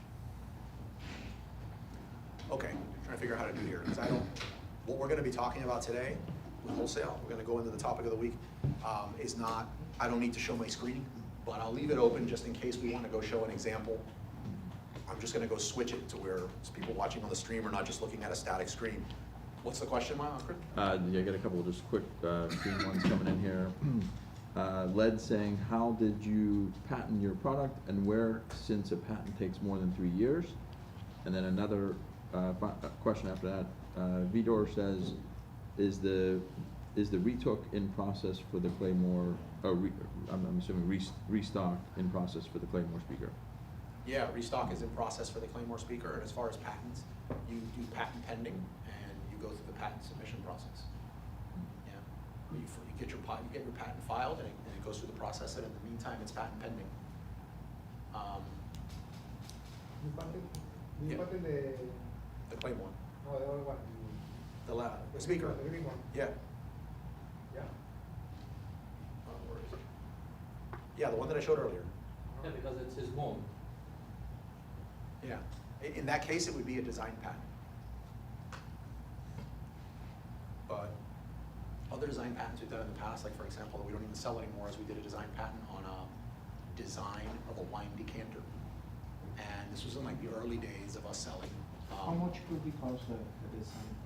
Okay, trying to figure out how to do here, because what we're gonna be talking about today with wholesale, we're gonna go into the topic of the week, is not, I don't need to show my screen, but I'll leave it open just in case we wanna go show an example. I'm just gonna go switch it to where people watching on the stream are not just looking at a static screen. What's the question, Chris? Yeah, I got a couple just quick green ones coming in here. Led saying, how did you patent your product and where, since a patent takes more than 3 years? And then another question after that, Vidor says, is the retook in process for the Claymore, I'm assuming restock in process for the Claymore speaker? Yeah, restock is in process for the Claymore speaker, and as far as patents, you do patent pending, and you go through the patent submission process. Yeah, you get your patent filed, and it goes through the process, and in the meantime, it's patent pending. You patent The Claymore. no, the other one. The speaker. The green one. Yeah. Yeah. Where is it? Yeah, the one that I showed earlier. Yeah, because it's his mode. Yeah. In that case, it would be a design patent. But other design patents we've done in the past, like for example, we don't even sell anymore, as we did a design patent on a design of a wine decanter. And this was in like the early days of us selling. How much could it cost a design?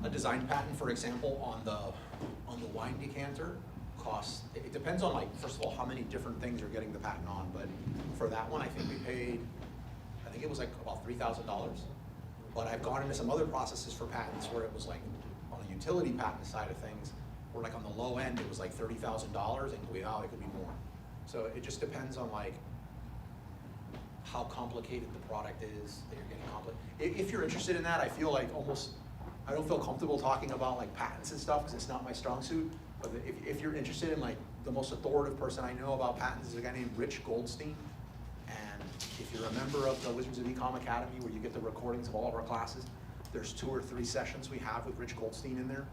A design patent, for example, on the wine decanter costs, it depends on, like, first of all, how many different things you're getting the patent on, but for that one, I think we paid, I think it was like about $3,000. But I've gone into some other processes for patents where it was like, on a utility patent side of things, where like on the low end, it was like $30,000, and it could be more. So it just depends on like, how complicated the product is that you're getting complicated. If you're interested in that, I feel like I don't feel comfortable talking about like patents and stuff because it's not my strong suit. But if you're interested in, like, the most authoritative person I know about patents is a guy named Rich Goldstein. And if you're a member of the Wizards of Ecom Academy, where you get the recordings of all of our classes, there's 2 or 3 sessions we have with Rich Goldstein in there.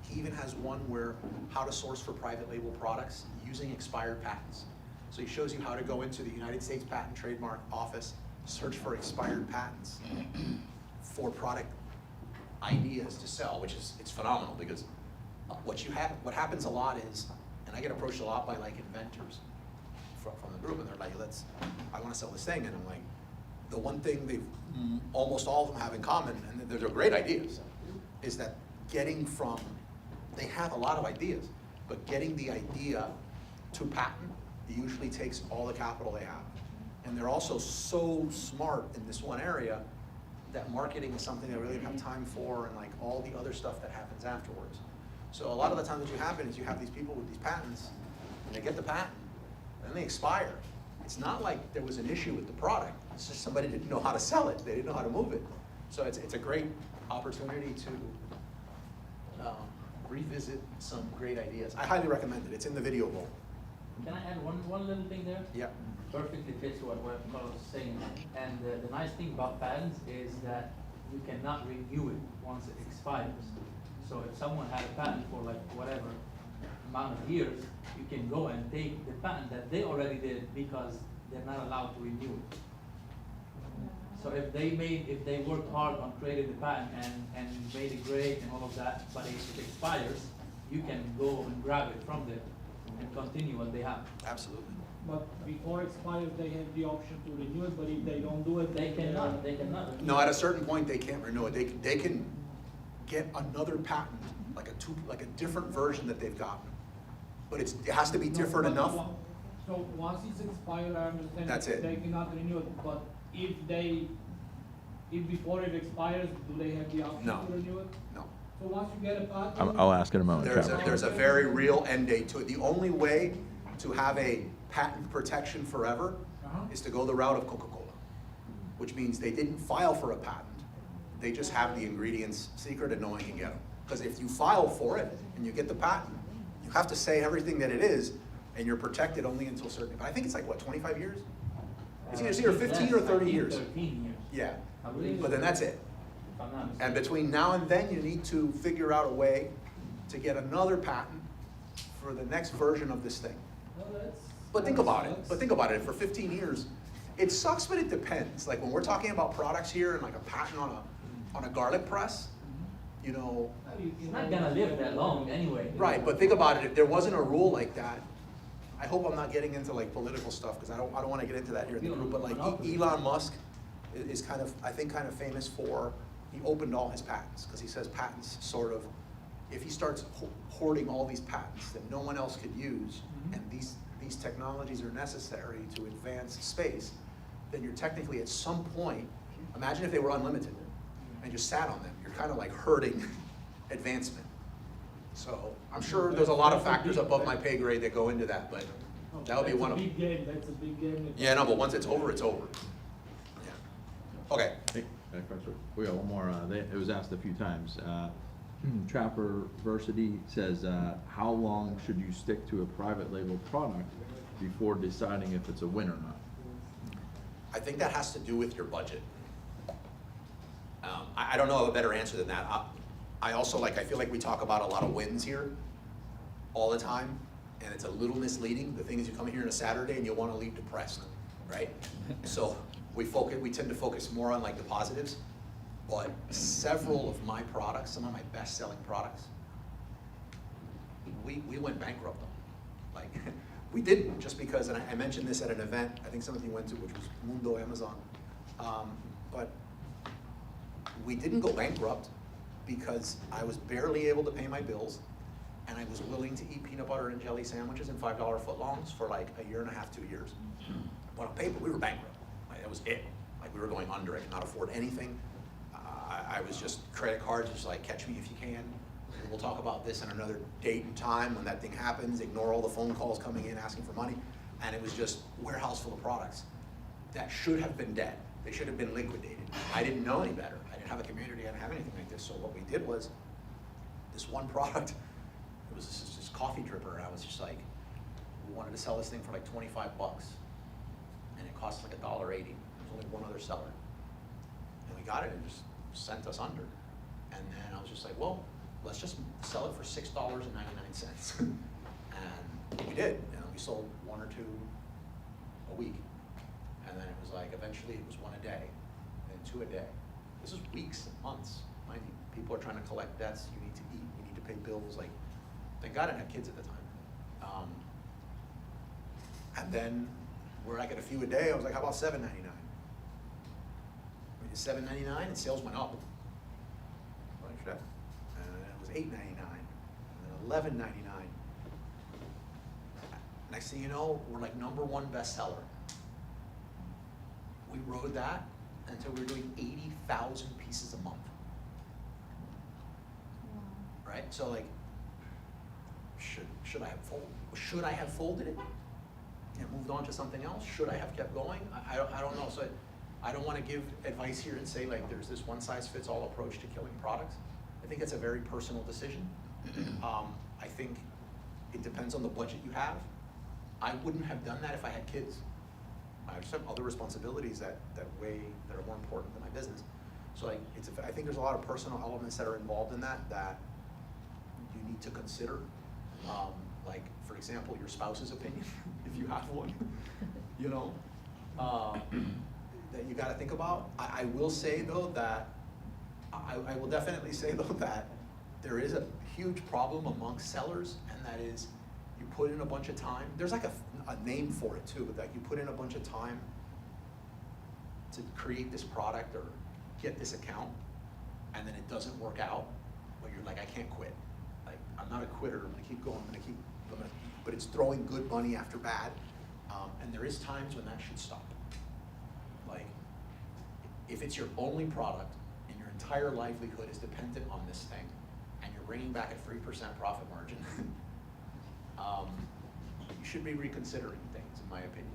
He even has one where how to source for private label products using expired patents. So he shows you how to go into the United States Patent Trademark Office, search for expired patents for product ideas to sell, which is, it's phenomenal because what happens a lot is, and I get approached a lot by like inventors from the group, and they're like, I want to sell this thing, and I'm like, the one thing almost all of them have in common, and they're great ideas, is that they have a lot of ideas, but getting the idea to patent usually takes all the capital they have. And they're also so smart in this one area that marketing is something they really don't have time for, and like all the other stuff that happens afterwards. So a lot of the times what you happen is you have these people with these patents, and they get the patent, and they expire. It's not like there was an issue with the product, it's just somebody didn't know how to sell it, they didn't know how to move it. So it's a great opportunity to revisit some great ideas. I highly recommend it, it's in the video bowl. Can I add one little thing there? Yeah. Perfectly fits what Carlos is saying. And the nice thing about patents is that you cannot renew it once it expires. So if someone had a patent for like whatever amount of years, you can go and take the patent that they already did because they're not allowed to renew it. So if they worked hard on creating the patent and made it great and all of that, but if it expires, you can go and grab it from there and continue what they have. Absolutely. But before it expires, they have the option to renew it, but if they don't do it, They cannot renew No, it. at a certain point, they can't renew it. They can get another patent, like a different version that they've gotten. But it has to be different enough. So once it's expired, I understand. That's it. They cannot renew it, but if before it expires, do they have the option No. to renew it? No. So once you get a patent. I'll ask in a moment, Trevor. There's a very real end date to it. The only way to have a patent protection forever is to go the route of Coca-Cola, which means they didn't file for a patent. They just have the ingredients secret and no one can get them. Because if you file for it and you get the patent, you have to say everything that it is, and you're protected only until certain, but I think it's like, what, 25 years? It's either 15 or 30 years. 13 years. Yeah, I believe but then that's it. If I'm not mistaken. And between now and then, you need to figure out a way to get another patent for the next version of this thing. But think about it, for 15 years, it sucks, but it depends. Like when we're talking about products here and like a patent on a garlic press, you know. It's not gonna live that long anyway. Right, but think about it, if there wasn't a rule like that, I hope I'm not getting into like political stuff, because I don't wanna get into that here in the group, but like Elon Musk is kind of, I think, kind of famous for, he opened all his patents, because he says patents sort of, if he starts hoarding all these patents that no one else could use, and these technologies are necessary to advance space, then you're technically at some point, imagine if they were unlimited and just sat on them, you're kind of like hurting advancement. So I'm sure there's a lot of factors above my pay grade that go into that, but that would be one of them. That's a big game. Yeah, no, but once it's over, it's over. Yeah. Okay. Hey, Christopher, we got one more, it was asked a few times. Trapper Versity says, how long should you stick to a private label product before deciding if it's a win or not? I think that has to do with your budget. I don't know a better answer than that. I also I feel like we talk about a lot of wins here all the time, and it's a little misleading. The thing is, you come here on a Saturday and you'll want to leave depressed, right? So we tend to focus more on like the positives, but several of my products, some of my best-selling products, we went bankrupt on. Like, we didn't, just because, and I mentioned this at an event, I think some of you went to, which was Mundo Amazon, but we didn't go bankrupt because I was barely able to pay my bills, and I was willing to eat peanut butter and jelly sandwiches and $5 footlongs for like a year and a half, 2 years. But on paper, we were bankrupt. Like, that was it. Like, we were going under. I could not afford anything. I was just, credit cards, just like, catch me if you can. We'll talk about this in another date and time when that thing happens. Ignore all the phone calls coming in asking for money. And it was just warehouse full of products that should have been dead. They should have been liquidated. I didn't know any better. I didn't have a community. I didn't have anything like this. So what we did was, this one product, it was this coffee dripper, and I was just like, we wanted to sell this thing for like 25 bucks. And it cost like $1.80. There was only one other seller. And we got it and just sent us under. And then I was just like, well, let's just sell it for $6.99. And we did. You know, we sold 1 or 2 a week. And then it was like, eventually it was 1 a day, and 2 a day. This is weeks and months. Mind you, people are trying to collect debts. You need to eat. You need to pay bills. Like, thank God I didn't have kids at the time. And then where I get a few a day, I was like, how about $7.99? We did $7.99, and sales went up. And then it was $8.99, and then $11.99. Next thing you know, we're like #1 bestseller. We rode that until we were doing 80,000 pieces a month. Right? So like, should I have folded it and moved on to something else? Should I have kept going? I don't know. So I don't want to give advice here and say like there's this one-size-fits-all approach to killing products. I think it's a very personal decision. I think it depends on the budget you have. I wouldn't have done that if I had kids. I just have other responsibilities that are more important than my business. So like, I think there's a lot of personal elements that are involved in that you need to consider. Like, for example, your spouse's opinion, if you have one, you know, that you got to think about. I will say though that I will definitely say though that there is a huge problem amongst sellers, and that is you put in a bunch of time. There's like a name for it too, but like you put in a bunch of time to create this product or get this account, and then it doesn't work out, but you're like, I can't quit. Like, I'm not a quitter, I'm gonna keep going, but it's throwing good money after bad, and there is times when that should stop. Like, if it's your only product and your entire livelihood is dependent on this thing, and you're bringing back a 3% profit margin, you should be reconsidering things, in my opinion.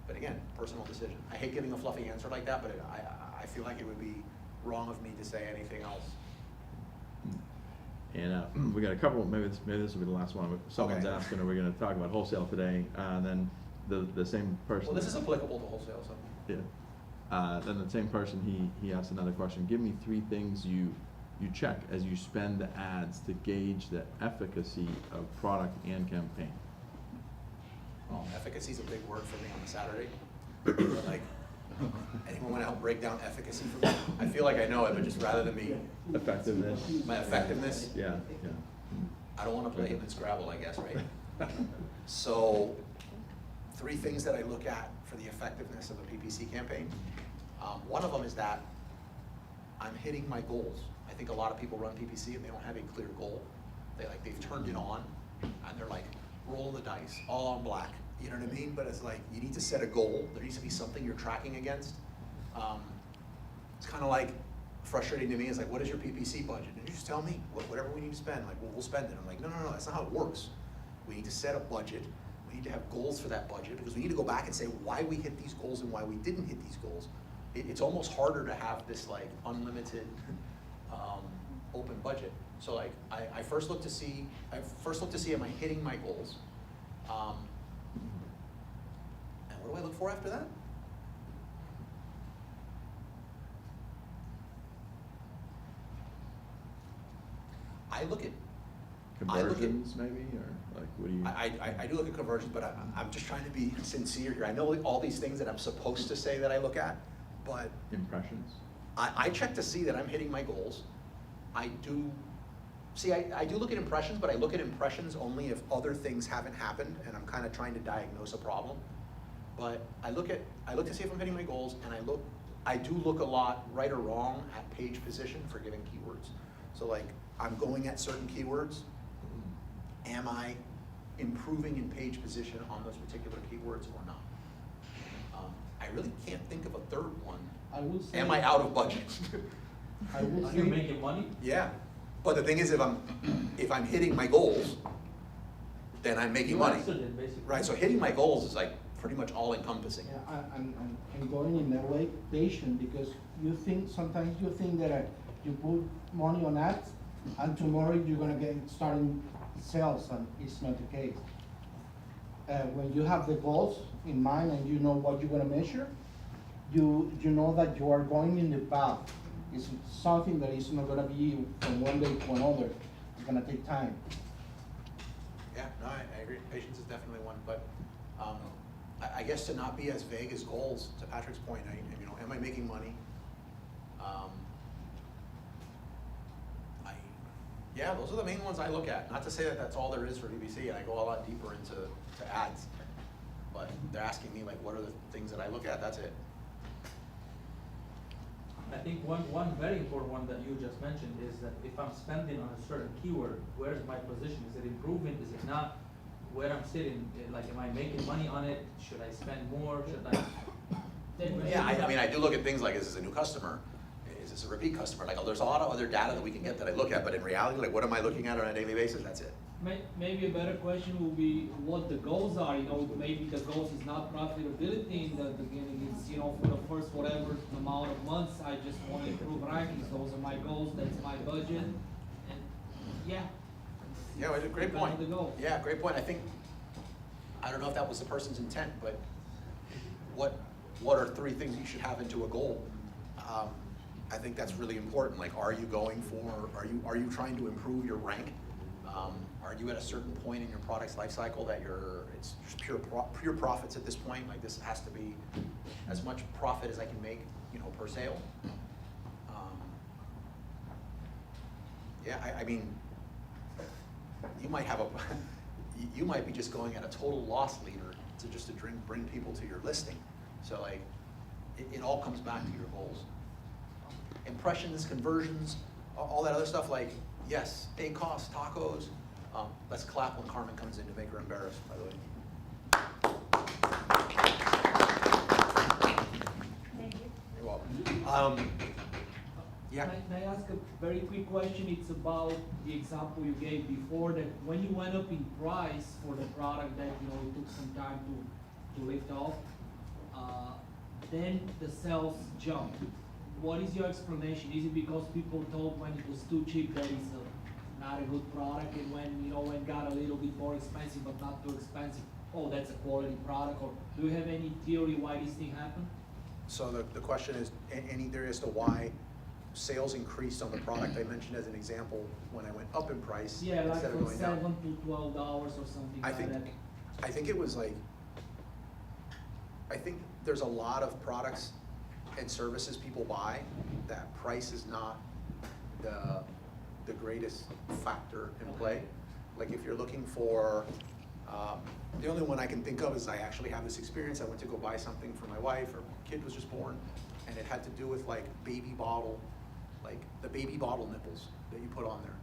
But again, personal decision. I hate giving a fluffy answer like that, but I feel like it would be wrong of me to say anything else. And we got a couple, maybe this will be the last one. Someone's Okay. asking, are we gonna talk about wholesale today? And then the same person. Well, this is applicable to wholesale, so. Yeah. Then the same person, he asked another question. Give me 3 things you check as you spend the ads to gauge the efficacy of product and campaign. Well, efficacy is a big word for me on a Saturday. But like, anyone want to help break down efficacy for me? I feel like I know it, but just rather than me. Effectiveness. My effectiveness? Yeah. I don't want to play him in Scrabble, I guess, right? So, 3 things that I look at for the effectiveness of a PPC campaign. One of them is that I'm hitting my goals. I think a lot of people run PPC and they don't have a clear goal. They've turned it on and they're like, roll the dice, all on black. You know what I mean? But it's like, you need to set a goal. There needs to be something you're tracking against. It's kind of like frustrating to me. It's like, what is your PPC budget? And you just tell me, whatever we need to spend, like, we'll spend it. I'm like, no, that's not how it works. We need to set a budget. We need to have goals for that budget because we need to go back and say why we hit these goals and why we didn't hit these goals. It's almost harder to have this like unlimited open budget. So like, I first look to see, am I hitting my goals? And what do I look for after that? I look at Conversions maybe, or like what do you? I do look at conversions, but I'm just trying to be sincere here. I know all these things that I'm supposed to say that I look at, but Impressions? I check to see that I'm hitting my goals. I do look at impressions, but I look at impressions only if other things haven't happened and I'm kind of trying to diagnose a problem. But I look to see if I'm hitting my goals, and I do look a lot, right or wrong, at page position for given keywords. So like, I'm going at certain keywords. Am I improving in page position on those particular keywords or not? I really can't think of a third one. I would say. Am I out of budget? I would Are you say, making money? Yeah, but the thing is, if I'm hitting my goals, then I'm making You money. answered it, basically. Right, so hitting my goals is like pretty much all encompassing. yeah, I'm going in that way, patient, because sometimes you think that you put money on ads, and tomorrow you're gonna get starting sales, and it's not the case. When you have the goals in mind and you know what you're gonna measure, you know that you are going in the path. It's something that is not gonna be from one day to another. It's gonna take time. Yeah, no, I agree. Patience is definitely one, but I guess to not be as vague as goals, to Patrick's point, am I making money? Yeah, those are the main ones I look at. Not to say that that's all there is for PPC, and I go a lot deeper into ads. But they're asking me like, what are the things that I look at? That's it. I think one very important one that you just mentioned is that if I'm spending on a certain keyword, where's my position? Is it improving? Is it not? where I'm sitting, like, am I making money on it? Should I spend more? Should I? Yeah, I mean, I do look at things like, is this a new customer? Is this a repeat customer? Like, there's a lot of other data that we can get that I look at, but in reality, like, what am I looking at on a daily basis? That's it. Maybe a better question will be what the goals are, you know, maybe the goals is not profitability in the beginning, it's, you know, for the first whatever amount of months, I just want to improve rankings, those are my goals, that's my budget, and, yeah. Yeah, well, great point. The goal. Yeah, great point. I don't know if that was the person's intent, but what are 3 things you should have into a goal? I think that's really important. Like, are you are you trying to improve your rank? Are you at a certain point in your product's life cycle that it's just pure profits at this point? Like, this has to be as much profit as I can make, you know, per sale. Yeah, I mean, you might have you might be just going at a total loss leader to bring people to your listing. So like, it all comes back to your goals. Impressions, conversions, all that other stuff, like, yes, ACOS, tacos. Let's clap when Carmen comes in to make her embarrassed, by the way. Thank you. You're welcome. Yeah. Can I ask a very quick question? It's about the example you gave before, that when you went up in price for the product that, you know, it took some time to lift off, then the sales jumped. What is your explanation? Is it because people thought when it was too cheap that it's not a good product, and when, you know, when it got a little bit more expensive but not too expensive, oh, that's a quality product? Or do you have any theory why this thing happened? So the question is, any theory as to why sales increased on the product I mentioned as an example when I went up in price, Yeah, like instead of from going down? $7 to $12 or something like that. I think it was like, I think there's a lot of products and services people buy that price is not the greatest factor in play. Like, if you're looking for, the only one I can think of is, I actually have this experience. I went to go buy something for my wife, her kid was just born, and it had to do with like baby bottle, like the baby bottle nipples that you put on there.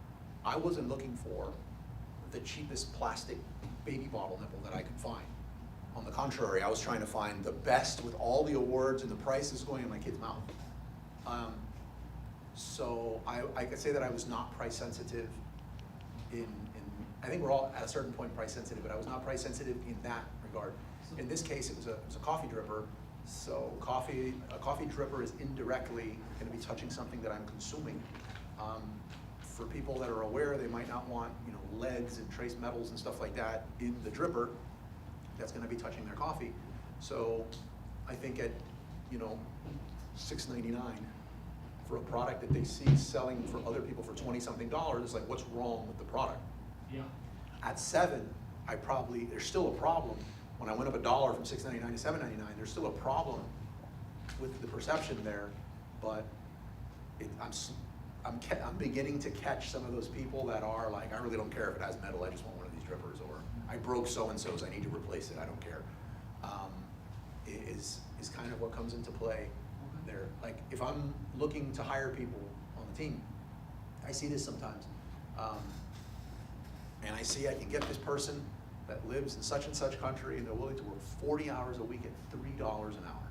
I wasn't looking for the cheapest plastic baby bottle nipple that I could find. On the contrary, I was trying to find the best with all the awards and the prices going in my kid's mouth. So I could say that I was not price sensitive I think we're all at a certain point price sensitive, but I was not price sensitive in that regard. In this case, it was a coffee dripper. So a coffee dripper is indirectly going to be touching something that I'm consuming. For people that are aware, they might not want, you know, leads and trace metals and stuff like that in the dripper. That's going to be touching their coffee. So I think at, you know, $6.99 for a product that they see selling for other people for $20-something, it's like, what's wrong with the product? Yeah. At $7, there's still a problem. When I went up $1 from $6.99 to $7.99, there's still a problem with the perception there, but I'm beginning to catch some of those people that are like, I really don't care if it has metal, I just want one of these drippers, or I broke so-and-so's, I need to replace it, I don't care. Is kind of what comes into play there. Like, if I'm looking to hire people on the team, I see this sometimes. And I see I can get this person that lives in such and such country and they're willing to work 40 hours a week at $3 an hour.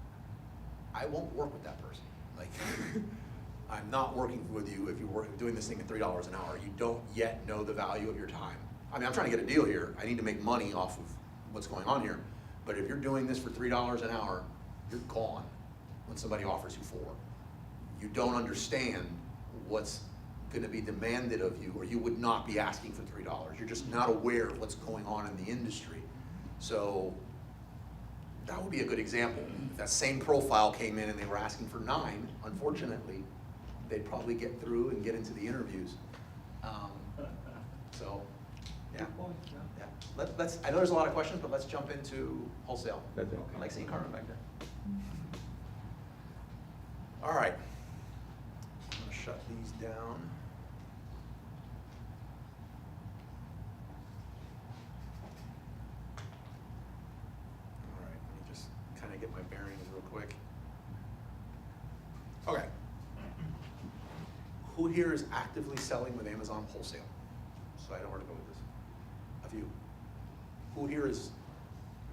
I won't work with that person. Like, I'm not working with you if you're doing this thing at $3 an hour. You don't yet know the value of your time. I mean, I'm trying to get a deal here. I need to make money off of what's going on here. But if you're doing this for $3 an hour, you're gone when somebody offers you $4. You don't understand what's going to be demanded of you, or you would not be asking for $3. You're just not aware of what's going on in the industry. So that would be a good example. If that same profile came in and they were asking for $9, unfortunately, they'd probably get through and get into the interviews. So, yeah. Yeah. Let's. I know there's a lot of questions, but let's jump into wholesale. That's it. I like seeing Carmen back there. All right. I'm gonna shut these down. All right, let me just kind of get my bearings real quick. Okay. Who here is actively selling with Amazon Wholesale? So I know where to go with this. A few. Who here is,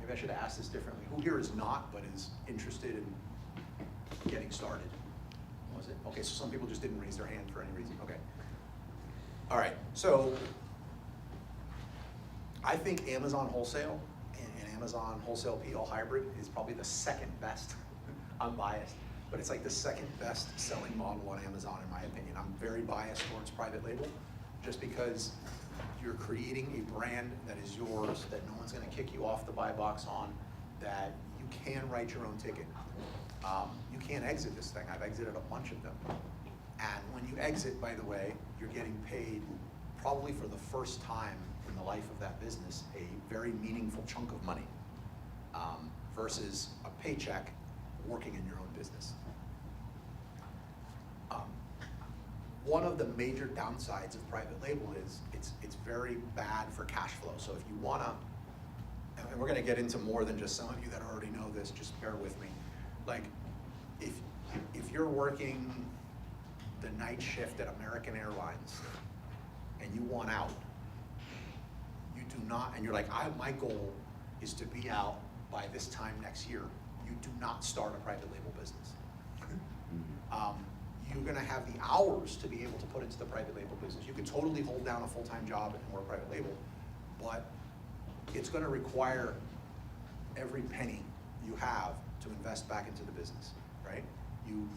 maybe I should have asked this differently, who here is not, but is interested in getting started? Was it? Okay, so some people just didn't raise their hand for any reason, okay. All right, so I think Amazon Wholesale and Amazon Wholesale PL Hybrid is probably the second best. I'm biased, but it's like the second best selling model on Amazon in my opinion. I'm very biased towards private label, just because you're creating a brand that is yours, that no one's gonna kick you off the buy box on, that you can write your own ticket. You can't exit this thing. I've exited a bunch of them. And when you exit, by the way, you're getting paid probably for the first time in the life of that business, a very meaningful chunk of money, versus a paycheck working in your own business. One of the major downsides of private label is it's very bad for cash flow. So if you wanna, and we're gonna get into more than just some of you that already know this, just bear with me. Like, if you're working the night shift at American Airlines and you want out, you do not, and you're like, my goal is to be out by this time next year, you do not start a private label business. You're gonna have the hours to be able to put into the private label business. You could totally hold down a full-time job and work private label, but it's gonna require every penny you have to invest back into the business, right? You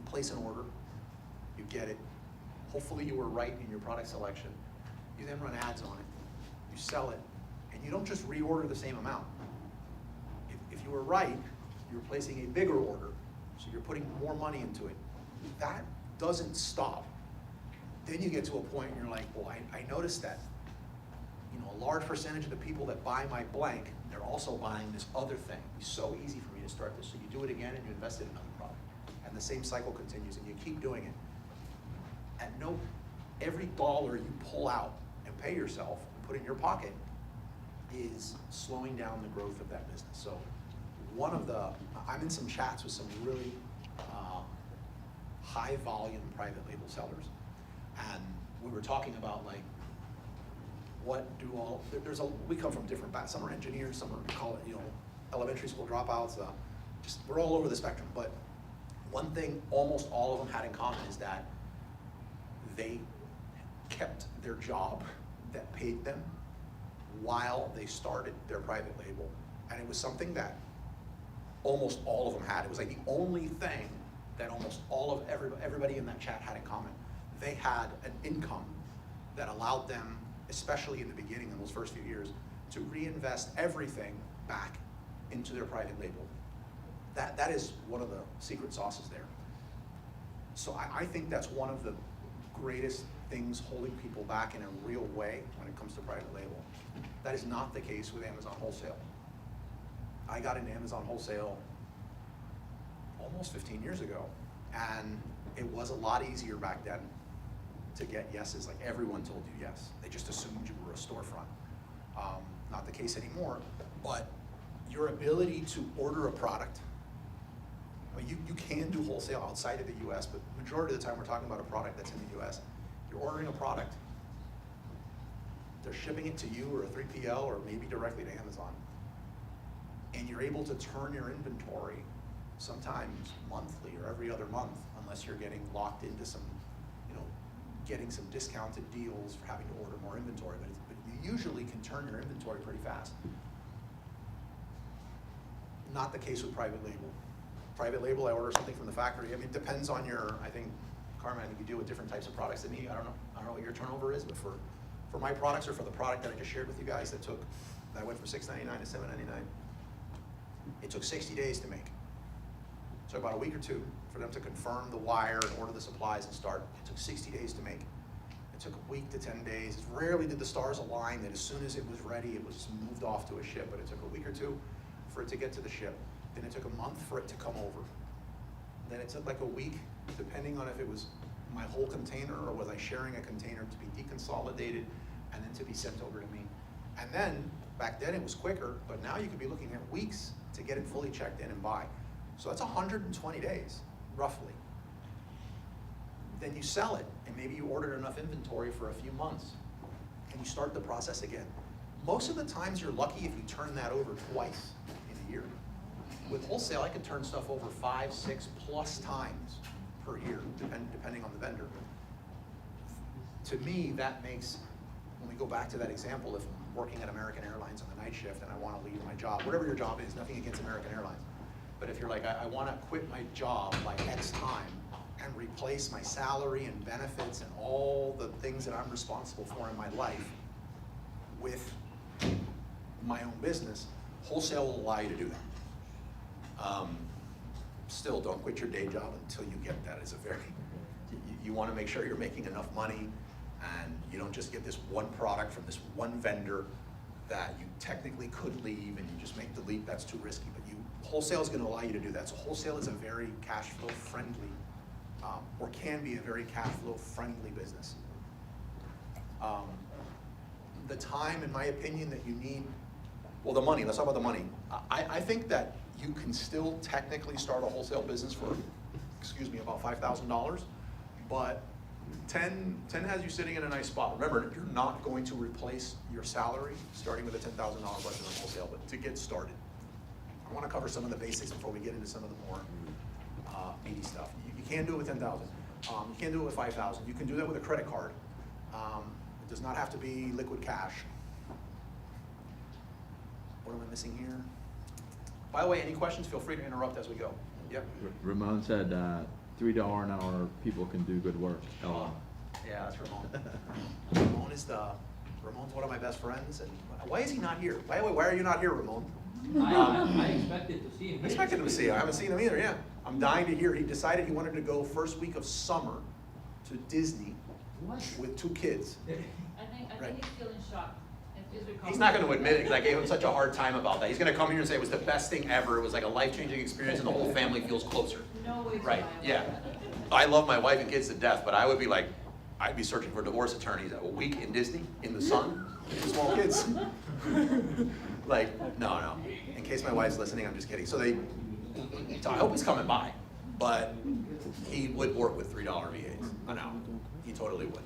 place an order, you get it. Hopefully you were right in your product selection. You then run ads on it, you sell it, and you don't just reorder the same amount. If you were right, you're placing a bigger order, so you're putting more money into it. That doesn't stop. Then you get to a point and you're like, well, I noticed that, a large percentage of the people that buy my blank, they're also buying this other thing. It's so easy for me to start this. So you do it again and you invest in another product. And the same cycle continues and you keep doing it. And every dollar you pull out and pay yourself and put in your pocket is slowing down the growth of that business. So I'm in some chats with some really high volume private label sellers. And we were talking about like, we come from different backgrounds. Some are engineers, some are, elementary school dropouts. We're all over the spectrum. But one thing almost all of them had in common is that they kept their job that paid them while they started their private label. And it was something that almost all of them had. It was like the only thing that almost everybody in that chat had in common. They had an income that allowed them, especially in the beginning, in those first few years, to reinvest everything back into their private label. That is one of the secret sauces there. So I think that's one of the greatest things holding people back in a real way when it comes to private label. That is not the case with Amazon Wholesale. I got into Amazon Wholesale almost 15 years ago, and it was a lot easier back then to get yeses. Like everyone told you yes. They just assumed you were a storefront. Not the case anymore, but your ability to order a product, you can do wholesale outside of the US, but majority of the time we're talking about a product that's in the US. You're ordering a product, they're shipping it to you or a 3PL or maybe directly to Amazon, and you're able to turn your inventory sometimes monthly or every other month, unless you're getting locked into some, getting some discounted deals for having to order more inventory, but you usually can turn your inventory pretty fast. Not the case with private label. Private label, I order something from the factory. I mean, it depends on Carmen, I think you deal with different types of products than me. I don't know what your turnover is, but for my products or for the product that I just shared with you guys that went from $6.99 to $7.99, it took 60 days to make. So about a week or two for them to confirm the wire and order the supplies and start. It took 60 days to make. It took a week to 10 days. Rarely did the stars align that as soon as it was ready, it was moved off to a ship, but it took a week or two for it to get to the ship. Then it took a month for it to come over. Then it took like a week, depending on if it was my whole container or was I sharing a container, to be deconsolidated and then to be sent over to me. And then, back then it was quicker, but now you could be looking at weeks to get it fully checked in and buy. So that's 120 days, roughly. Then you sell it, and maybe you ordered enough inventory for a few months, and you start the process again. most of the times you're lucky if you turn that over twice in a year. With wholesale, I can turn stuff over 5, 6 plus times per year, depending on the vendor. To me, that makes, when we go back to that example, if I'm working at American Airlines on the night shift and I want to leave my job, whatever your job is, nothing against American Airlines, but if you're like, I want to quit my job by X time and replace my salary and benefits and all the things that I'm responsible for in my life with my own business, wholesale will allow you to do that. Still, don't quit your day job until you get that. It's a very, you want to make sure you're making enough money and you don't just get this one product from this one vendor that you technically could leave and you just make the leap. That's too risky, but wholesale is going to allow you to do that. So wholesale is a very cash flow friendly, or can be a very cash flow friendly business. The time, in my opinion, that you need, well, the money, let's talk about the money. I think that you can still technically start a wholesale business for, about $5,000, but 10 has you sitting in a nice spot. Remember, you're not going to replace your salary starting with a $10,000 budget on wholesale, but to get started. I want to cover some of the basics before we get into some of the more meaty stuff. You can do it with 10,000. You can do it with 5,000. You can do that with a credit card. It does not have to be liquid cash. What am I missing here? By the way, any questions, feel free to interrupt as we go. Yep. Ramon said $3 an hour people can do good work. Yeah, that's Ramon. Ramon's one of my best friends, and why is he not here? By the way, why are you not here, Ramon? I expected to see him. I expected him to see him. I haven't seen him either, yeah. I'm dying to hear. He decided he wanted to go first week of summer to Disney with 2 kids. I think he's still in shock. He's not going to admit it because I gave him such a hard time about that. He's going to come here and say it was the best thing ever. It was like a life-changing experience and the whole family feels closer. No way. Right, yeah. I love my wife and kids to death, but I would be like, I'd be searching for divorce attorneys a week in Disney, in the sun, with small kids. Like, no. In case my wife's listening, I'm just kidding. So I hope he's coming by, but he would work with $3 VAs an hour. He totally would.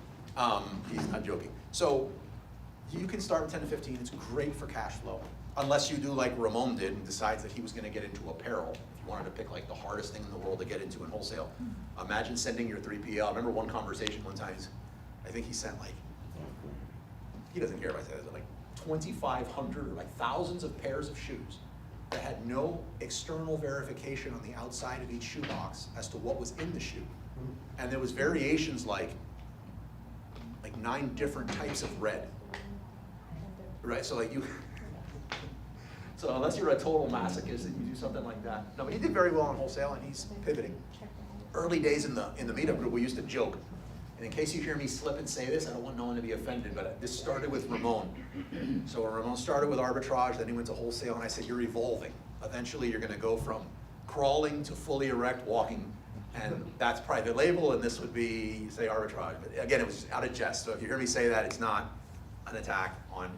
He's not joking. So you can start with 10 to 15. It's great for cash flow, unless you do like Ramon did and decides that he was going to get into apparel. If you wanted to pick like the hardest thing in the world to get into in wholesale, imagine sending your 3PL. I remember one conversation one time. I think he sent like, he doesn't care if I say this, but like 2,500 or like thousands of pairs of shoes that had no external verification on the outside of each shoebox as to what was in the shoe. And there was variations like 9 different types of red. Right, so so unless you're a total masochist and you do something like that. No, but he did very well on wholesale and he's pivoting. Early days in the meetup group, we used to joke. And in case you hear me slip and say this, I don't want no one to be offended, but this started with Ramon. So Ramon started with arbitrage, then he went to wholesale, and I said, you're evolving. Eventually, you're gonna go from crawling to fully erect walking, and that's private label, and this would be, say, arbitrage. But again, it was just out of jest, so if you hear me say that, it's not an attack on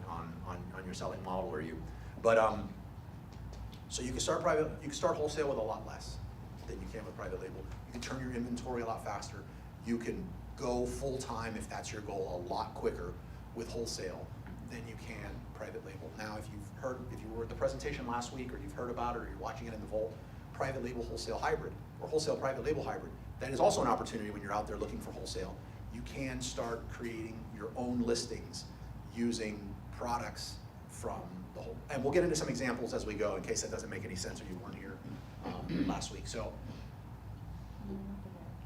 your selling model or you. But, so you can start wholesale with a lot less than you can with private label. You can turn your inventory a lot faster. You can go full-time, if that's your goal, a lot quicker with wholesale than you can private label. Now, if you were at the presentation last week, or you've heard about it, or you're watching it in the vault, private label wholesale hybrid, or wholesale private label hybrid, that is also an opportunity when you're out there looking for wholesale. You can start creating your own listings using products from the whole, and we'll get into some examples as we go in case that doesn't make any sense or you weren't here last week. So,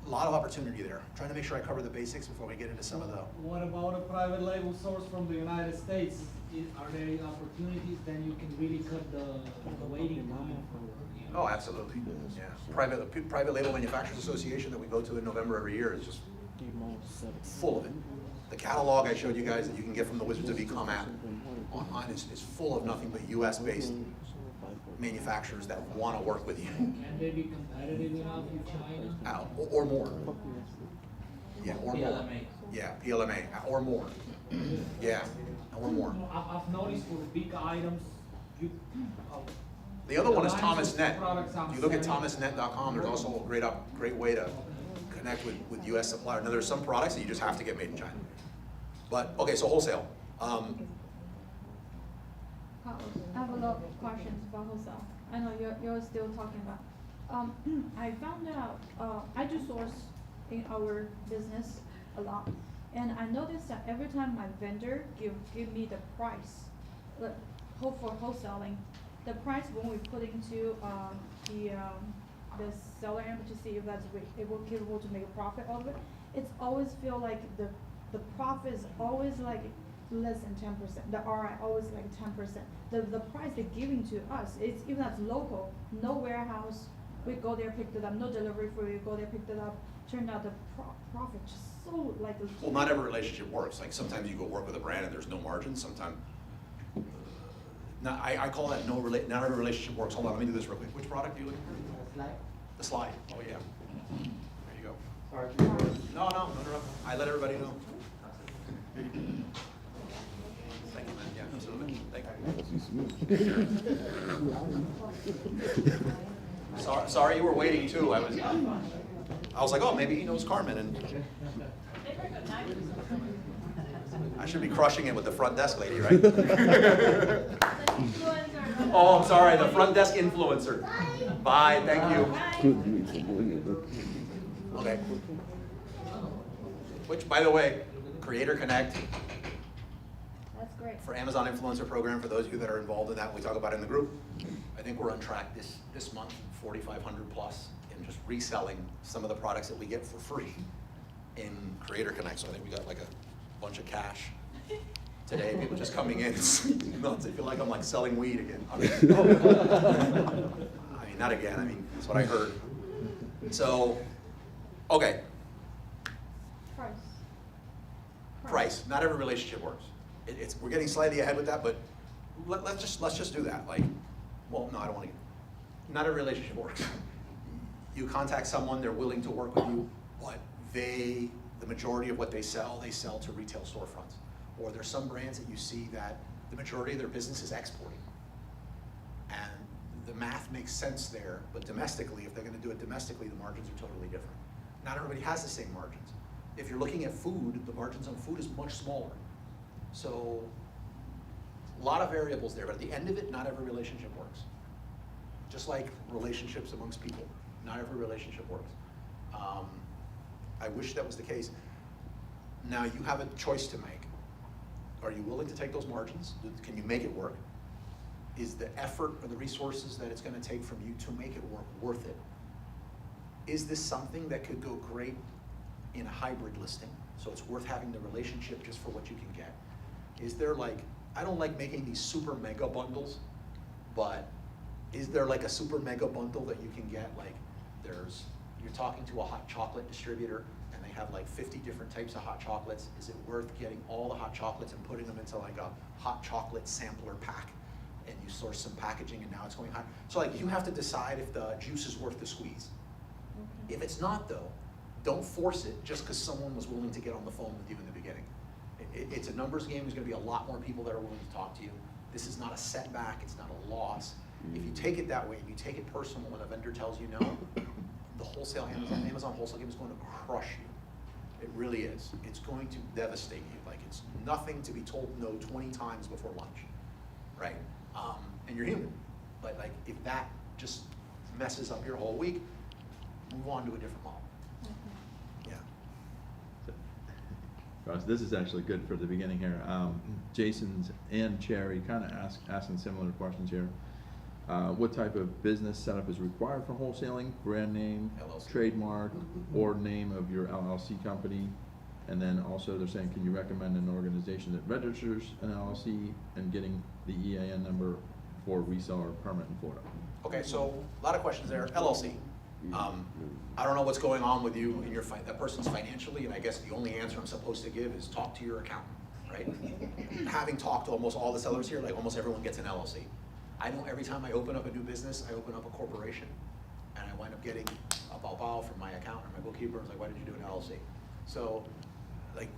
a lot of opportunity there. I'm trying to make sure I cover the basics before we get into some of the... What about a private label source from the United States? Are there any opportunities then you can really cut the waiting time for? Oh, absolutely. Yeah. Private Label Manufacturers Association that we go to in November every year is just full of it. The catalog I showed you guys that you can get from the Wizards of Ecom app online is full of nothing but US-based manufacturers that want to work with you. Can they be competitive enough with China? Or more. Yeah, or more. PLMA. Yeah, PLMA, or more. Yeah, or more. I've noticed for big items, the other one is Alliance ThomasNet. products I'm If you look at selling. thomasnet.com, there's also a great way to connect with US suppliers. Now, there's some products that you just have to get made in China. But, okay, so wholesale. follow-up questions about wholesale. I know you're still talking about. I found out, I do source in our business a lot, and I noticed that every time my vendor give me the price, like, for wholesaling, the price when we put into, the seller end to see if that's capable to make a profit out of it, it's always feel like the profit is always like less than 10%. The RI always like 10%. The price they're giving to us, it's even that's local, no warehouse. We go there, picked it up, no delivery fee. We go there, picked it up. Turned out the profit just so like. Well, not every relationship works. Like sometimes you go work with a brand and there's no margin. Sometimes, I call that not every relationship works. Hold on, let me do this real quick. Which product are you looking for? Slide. The slide. Oh yeah. There you go. Sorry. No, interrupt. I let everybody know. Thank you, man. Yeah, absolutely. Thank you. Sorry you were waiting too. I was like, oh, maybe he knows Carmen, and I should be crushing it with the front desk lady, right? Oh, I'm sorry, the front desk influencer. Bye, thank you. Okay. Which, by the way, Creator Connect. That's great. For Amazon Influencer Program, for those of you that are involved in that, we talk about it in the group. I think we're on track this month, 4,500 plus, in just reselling some of the products that we get for free in Creator Connect. So I think we got like a bunch of cash today. People just coming in. It's nuts. I feel like I'm like selling weed again. I mean, not again. I mean, that's what I heard. So, okay. Price. Not every relationship works. We're getting slightly ahead with that, but let's just do that. Like, well, no, I don't want to. Not every relationship works. You contact someone, they're willing to work with you, but the majority of what they sell to retail storefronts. Or there's some brands that you see that the majority of their business is exporting. And the math makes sense there, but domestically, if they're going to do it domestically, the margins are totally different. Not everybody has the same margins. If you're looking at food, the margins on food is much smaller. So, a lot of variables there, but at the end of it, not every relationship works. Just like relationships amongst people, not every relationship works. I wish that was the case. Now you have a choice to make. Are you willing to take those margins? Can you make it work? Is the effort or the resources that it's going to take from you to make it work worth it? Is this something that could go great in a hybrid listing? So it's worth having the relationship just for what you can get. Is there like, I don't like making these super mega bundles, but is there like a super mega bundle that you can get? Like you're talking to a hot chocolate distributor and they have like 50 different types of hot chocolates. Is it worth getting all the hot chocolates and putting them into like a hot chocolate sampler pack? And you source some packaging and now it's going hot. So like you have to decide if the juice is worth the squeeze. Okay. If it's not though, don't force it just because someone was willing to get on the phone with you in the beginning. It's a numbers game. There's going to be a lot more people that are willing to talk to you. This is not a setback. It's not a loss. If you take it that way, you take it personal when a vendor tells you no, the wholesale Amazon wholesale game is going to crush you. It really is. It's going to devastate you. Like it's nothing to be told no 20 times before lunch, right? And you're human. But like if that just messes up your whole week, move on to a different model. Ross, this is actually good for the beginning here. Jason's and Cherry kind of asking similar questions here. What type of business setup is required for wholesaling? Brand name, LLC. Trademark, or name of your LLC company. And then also they're saying, can you recommend an organization that registers an LLC and getting the EIN number for reseller permit in Florida? Okay, so a lot of questions there. LLC. I don't know what's going on with you and that person's financially, and I guess the only answer I'm supposed to give is talk to your accountant, right? Having talked to almost all the sellers here, like almost everyone gets an LLC. I know every time I open up a new business, I open up a corporation, and I wind up getting a bow from my accountant or my bookkeeper. It's like, why did you do an LLC? So, like,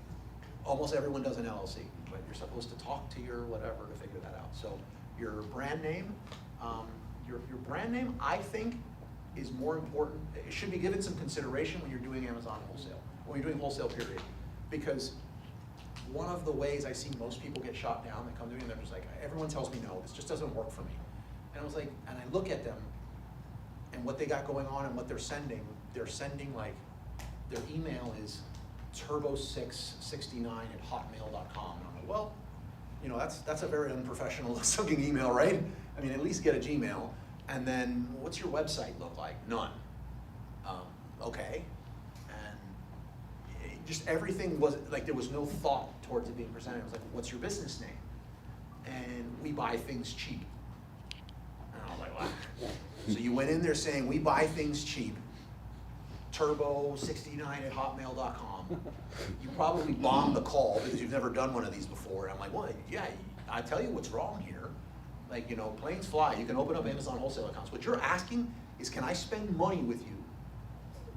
almost everyone does an LLC, but you're supposed to talk to your whatever to figure that out. So, your brand name, your brand name, I think, is more important. It should be given some consideration when you're doing Amazon wholesale, when you're doing wholesale period. Because one of the ways I see most people get shot down. They come to me and they're just like, everyone tells me no, this just doesn't work for me. And I was like, and I look at them and what they got going on and what they're sending like, their email is turbo669@hotmail.com. And I'm like, well, you know, that's a very unprofessional sounding email, right? I mean, at least get a Gmail. And then, what's your website look like? None. Okay. And just everything was, like, there was no thought towards it being presented. It was like, what's your business name? And we buy things cheap. And I was like, wow. So you went in there saying, we buy things cheap, turbo69@hotmail.com. You probably bombed the call because you've never done one of these before. And I'm like, well, yeah, I tell you what's wrong here. Like, you know, planes fly. You can open up Amazon wholesale accounts. What you're asking is, can I spend money with you,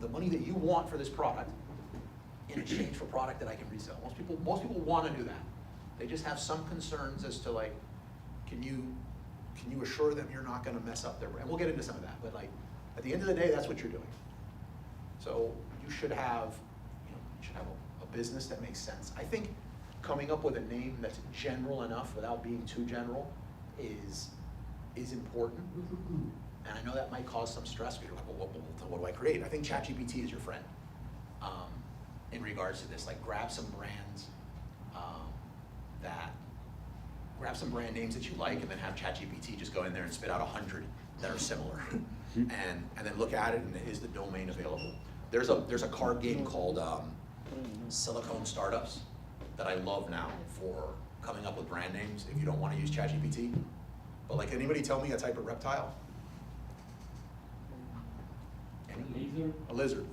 the money that you want for this product, in exchange for product that I can resell? Most people want to do that. They just have some concerns as to, like, can you assure them you're not going to mess up their brand? We'll get into some of that, but, like, at the end of the day, that's what you're doing. So you should have, a business that makes sense. I think coming up with a name that's general enough without being too general is important. And I know that might cause some stress, because you're like, well, what do I create? I think ChatGPT is your friend in regards to this. Like, grab some brands grab some brand names that you like, and then have ChatGPT just go in there and spit out 100 that are similar, and then look at it, and is the domain available? There's a card game called Silicone Startups that I love now for coming up with brand names if you don't want to use ChatGPT. But, like, anybody tell me a type of reptile? Lizard. A lizard.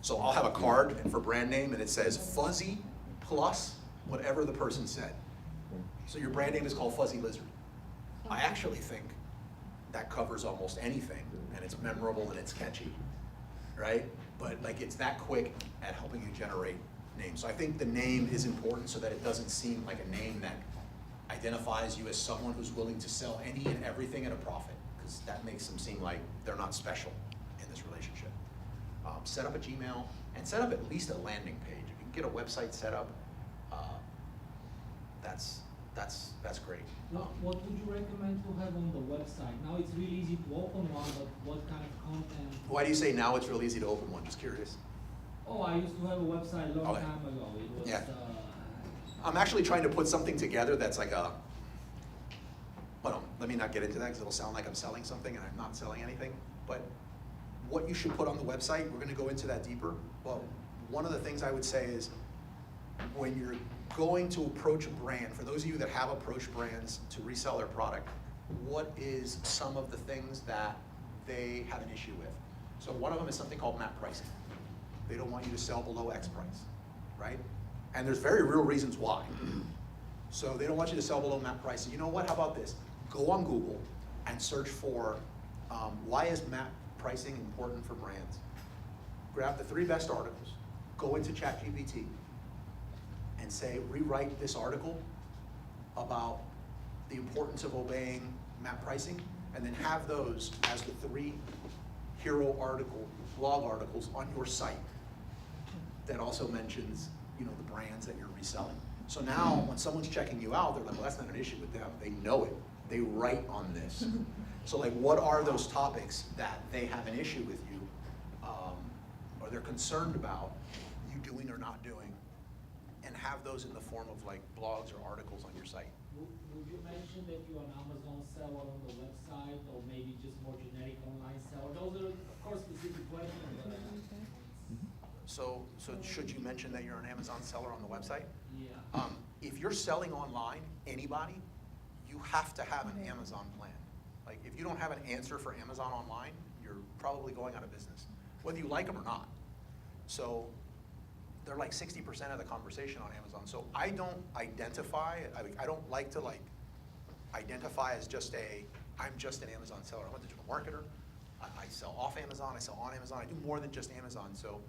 So I'll have a card for brand name, and it says fuzzy plus whatever the person said. So your brand name is called Fuzzy Lizard. I actually think that covers almost anything, and it's memorable and it's catchy, right? But, like, it's that quick at helping you generate names. So I think the name is important so that it doesn't seem like a name that identifies you as someone who's willing to sell any and everything at a profit, because that makes them seem like they're not special in this relationship. Set up a Gmail, and set up at least a landing page. If you can get a website set up, that's great. What would you recommend to have on the website? Now it's really easy to open one, but what kind of content? Why do you say now it's real easy to open one? Just curious. Oh, I used to have a website a long Okay. time ago. It was, Yeah. I'm actually trying to put something together that's like let me not get into that because it'll sound like I'm selling something, and I'm not selling anything. But what you should put on the website, we're gonna go into that deeper. But one of the things I would say is, when you're going to approach a brand, for those of you that have approached brands to resell their product, what is some of the things that they have an issue with? So one of them is something called map pricing. They don't want you to sell below X price, right? And there's very real reasons why. So they don't want you to sell below map price. So you know what, how about this? Go on Google and search for why is map pricing important for brands? Grab the 3 best articles, go into ChatGPT, and say, rewrite this article about the importance of obeying map pricing, and then have those as the 3 hero blog articles on your site that also mentions, the brands that you're reselling. So now, when someone's checking you out, they're like, well, that's not an issue with them. They know it. They write on this. So, like, what are those topics that they have an issue with you, or they're concerned about you doing or not doing, and have those in the form of, like, blogs or articles on your site. Would you mention that you're an Amazon seller on the website, or maybe just more generic online seller? Those are, of course, specific questions, but So should you mention that you're an Amazon seller on the website? yeah. If you're selling online, anybody, you have to have an Amazon plan. Like, if you don't have an answer for Amazon online, you're probably going out of business, whether you like them or not. So they're like 60% of the conversation on Amazon. So I don't identify, I don't like to, like, identify as I'm just an Amazon seller. I'm a digital marketer. I sell off Amazon, I sell on Amazon. I do more than just Amazon. So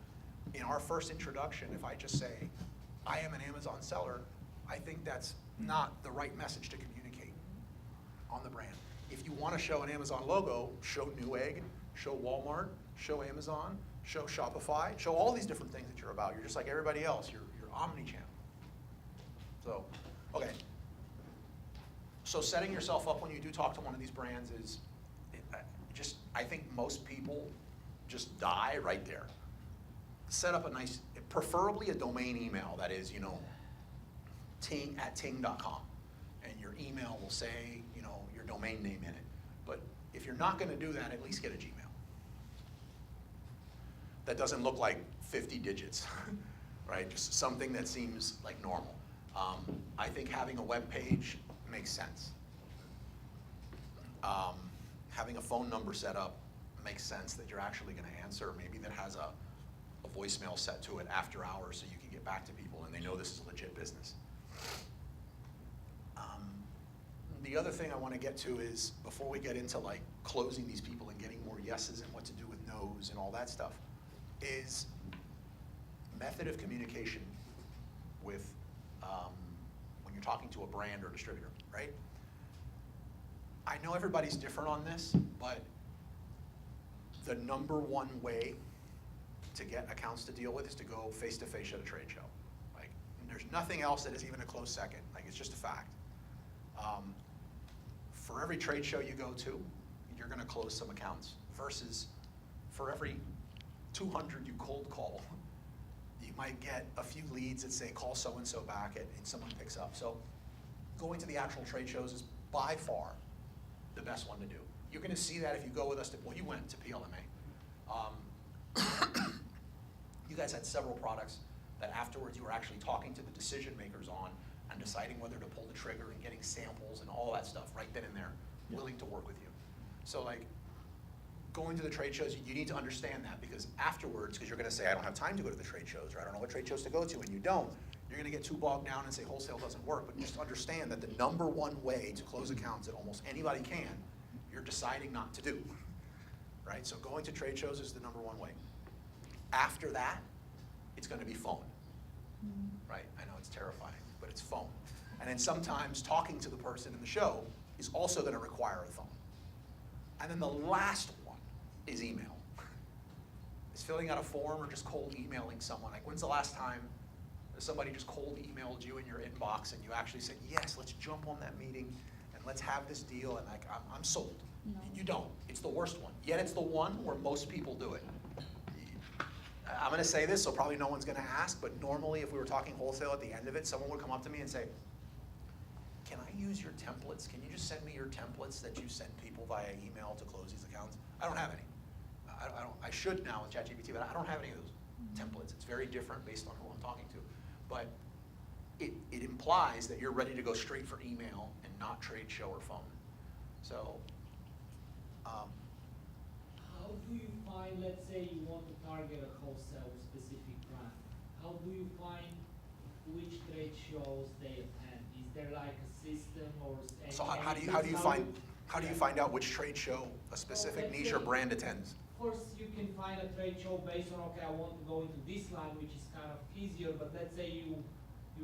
in our first introduction, if I just say, I am an Amazon seller, I think that's not the right message to communicate on the brand. If you want to show an Amazon logo, show Newegg, show Walmart, show Amazon, show Shopify, show all these different things that you're about. You're just like everybody else. You're omni-channel. So, okay. So setting yourself up when you do talk to one of these brands is, I think most people just die right there. Set up a nice, preferably a domain email that is, ting@ting.com. And your email will say, your domain name in it. But if you're not gonna do that, at least get a Gmail. That doesn't look like 50 digits, right? Just something that seems like normal. I think having a web page makes sense. Having a phone number set up makes sense that you're actually gonna answer, maybe that has a voicemail set to it after hours so you can get back to people and they know this is a legit business. The other thing I wanna get to is, before we get into like closing these people and getting more yeses and what to do with no's and all that stuff, is method of communication with, when you're talking to a brand or distributor, right? I know everybody's different on this, but the number one way to get accounts to deal with is to go face-to-face at a trade show. Like, there's nothing else that is even a close second. Like, it's just a fact. For every trade show you go to, you're gonna close some accounts, versus for every 200 you cold call, you might get a few leads that say, call so-and-so back, and someone picks up. So going to the actual trade shows is by far the best one to do. You're gonna see that if you go with us to, well, you went to PLMA. You guys had several products that afterwards you were actually talking to the decision makers on and deciding whether to pull the trigger and getting samples and all that stuff right then and there, willing to work with you. So like, going to the trade shows, you need to understand that, because afterwards, because you're gonna say, I don't have time to go to the trade shows, or I don't know what trade shows to go to, and you don't, you're gonna get too bogged down and say wholesale doesn't work. But just understand that the number one way to close accounts that almost anybody can, you're deciding not to do, right? So going to trade shows is the number one way. After that, it's gonna be phone, right? I know it's terrifying, but it's phone. And then sometimes talking to the person in the show is also gonna require a phone. And then the last one is email. Is filling out a form or just cold emailing someone. Like, when's the last time somebody just cold emailed you in your inbox and you actually said, yes, let's jump on that meeting and let's have this deal, and like, I'm sold. No. You don't. It's the worst one. Yet it's the one where most people do it. I'm gonna say this, so probably no one's gonna ask, but normally if we were talking wholesale at the end of it, someone would come up to me and say, can I use your templates? Can you just send me your templates that you send people via email to close these accounts? I don't have any. I should now with ChatGPT, but I don't have any of those templates. It's very different based on who I'm talking to. But it implies that you're ready to go straight for email and not trade show or phone. So, how do you find, let's say you want to target a wholesale specific brand, how do you find which trade shows they attend? Is there like a system or any? so how do you find out which trade show a specific let's niche or say- brand attends? Of course, you can find a trade show based on, okay, I want to go into this line, which is kind of easier, but let's say you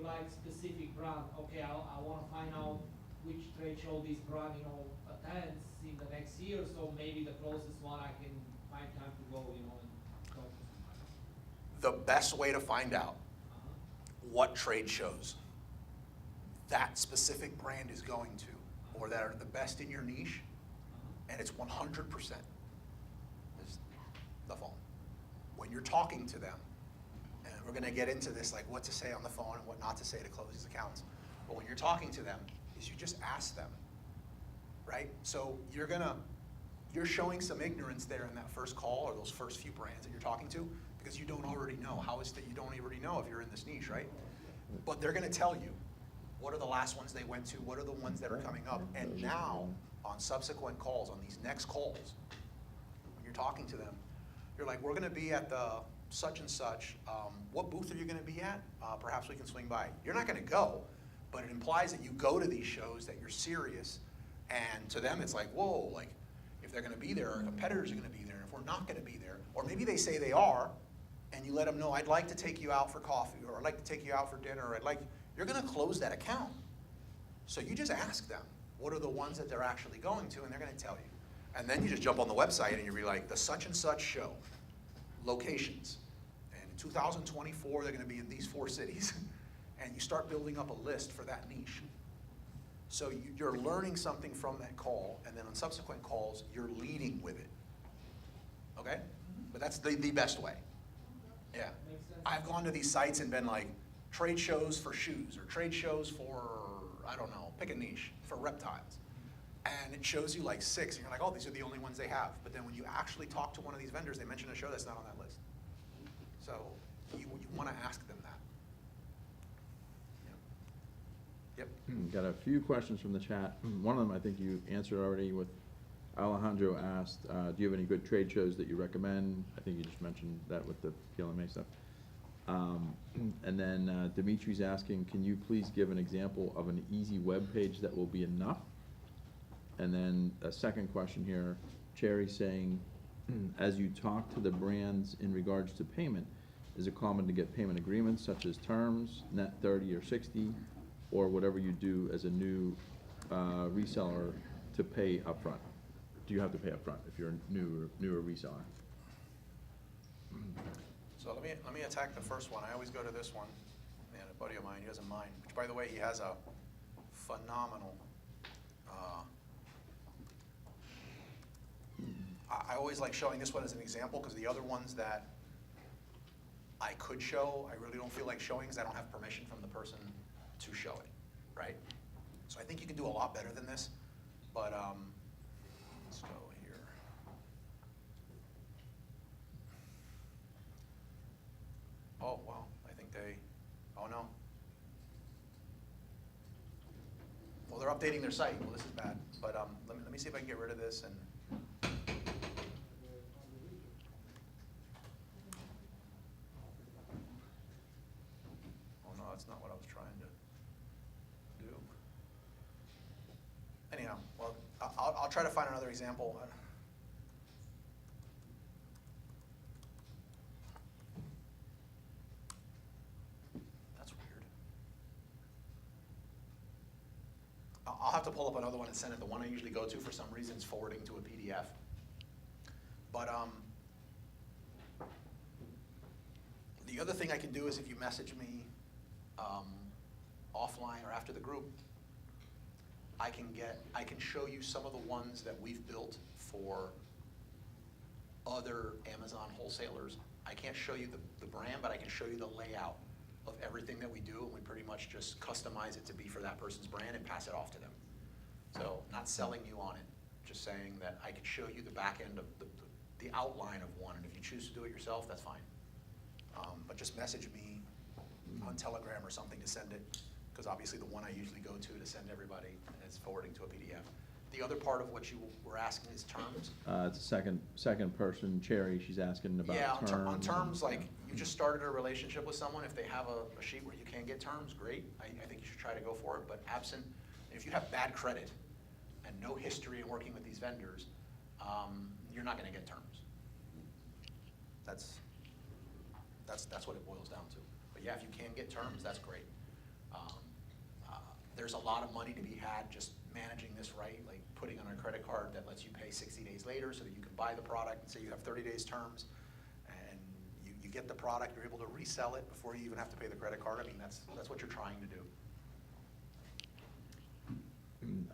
like specific brand, okay, I want to find out which trade show this brand, attends in the next year, so maybe the closest one I can find time to go, and talk to somebody. The best way to find out what trade shows that specific brand is going to, or that are the best in your niche, and it's 100%, is the phone. When you're talking to them, and we're gonna get into this, like what to say on the phone and what not to say to close these accounts, but when you're talking to them, is you just ask them, right? So you're showing some ignorance there in that first call or those first few brands that you're talking to, because you don't already know. How is that you don't already know if you're in this niche, right? But they're gonna tell you, what are the last ones they went to? What are the ones that are coming up? And now, on subsequent calls, on these next calls, when you're talking to them, you're like, we're gonna be at the such and such. What booth are you gonna be at? Perhaps we can swing by. You're not gonna go, but it implies that you go to these shows, that you're serious. And to them, it's like, whoa, like, if they're gonna be there, our competitors are gonna be there. And if we're not gonna be there, or maybe they say they are, and you let them know, I'd like to take you out for coffee, or I'd like to take you out for dinner, or you're gonna close that account. So you just ask them, what are the ones that they're actually going to, and they're gonna tell you. And then you just jump on the website and you'll be like, the such and such show, locations. And in 2024, they're gonna be in these 4 cities. and you start building up a list for that niche. So you're learning something from that call, and then on subsequent calls, you're leading with it. Okay? But that's the best way. Yeah. Makes sense. I've gone to these sites and been like, trade shows for shoes, or trade shows for, I don't know, pick a niche, for reptiles. And it shows you like 6, and you're like, oh, these are the only ones they have. But then when you actually talk to one of these vendors, they mention a show that's not on that list. So you want to ask them that. Yep. Got a few questions from the chat. One of them I think you answered already with Alejandro asked, do you have any good trade shows that you recommend? I think you just mentioned that with the PLMA stuff. And then Dimitri's asking, can you please give an example of an easy web page that will be enough? And then a second question here, Cherry saying, as you talk to the brands in regards to payment, is it common to get payment agreements such as terms, net 30 or 60, or whatever you do as a new reseller to pay upfront? Do you have to pay upfront if you're a newer reseller? So let me attack the first one. I always go to this one. Man, a buddy of mine, he doesn't mind. Which, by the way, he has a phenomenal. I always like showing this one as an example because the other ones that I could show, I really don't feel like showing because I don't have permission from the person to show it, right? So I think you can do a lot better than this, but let's go here. Oh, wow, I think oh no. Well, they're updating their site. Well, this is bad, but let me see if I can get rid of this and. Oh no, that's not what I was trying to do. Anyhow, well, I'll try to find another example. That's weird. I'll have to pull up another one and send it. The one I usually go to for some reason is forwarding to a PDF. But the other thing I can do is if you message me offline or after the group, I can show you some of the ones that we've built for other Amazon wholesalers. I can't show you the brand, but I can show you the layout of everything that we do, and we pretty much just customize it to be for that person's brand and pass it off to them. So not selling you on it, just saying that I can show you the back end of the outline of one, and if you choose to do it yourself, that's fine. But just message me on Telegram or something to send it, because obviously the one I usually go to send everybody is forwarding to a PDF. The other part of what you were asking is terms. It's a second person, Cherry, she's asking about terms. Yeah, on terms, like, you just started a relationship with someone, if they have a sheet where you can get terms, great. I think you should try to go for it, but absent, if you have bad credit and no history in working with these vendors, you're not gonna get terms. That's what it boils down to. But yeah, if you can get terms, that's great. There's a lot of money to be had just managing this right, like putting on a credit card that lets you pay 60 days later so that you can buy the product and say you have 30 days terms, and you get the product, you're able to resell it before you even have to pay the credit card. I mean, that's what you're trying to do.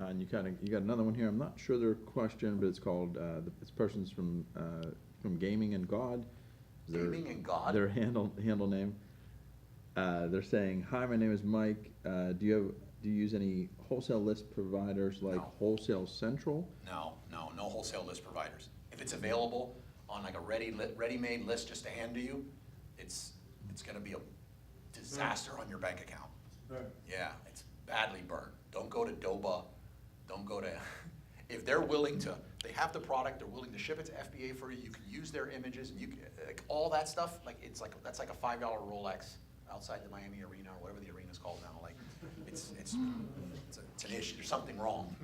And you got another one here. I'm not sure their question, but it's called this person's from Gaming and God. Gaming and God? Their handle name. They're saying, "Hi, my name is Mike. Do you use any wholesale list providers like No. Wholesale Central?" No wholesale list providers. If it's available on like a ready-made list just to hand to you, it's gonna be a disaster on your bank account. Yeah, it's badly burnt. Don't go to Doba, don't go to, if they're willing to, they have the product, they're willing to ship it to FBA for you, you can use their images, and you can, like, all that stuff, like, that's like a $5 Rolex outside the Miami Arena, or whatever the arena's called now, like, it's an issue, there's something wrong.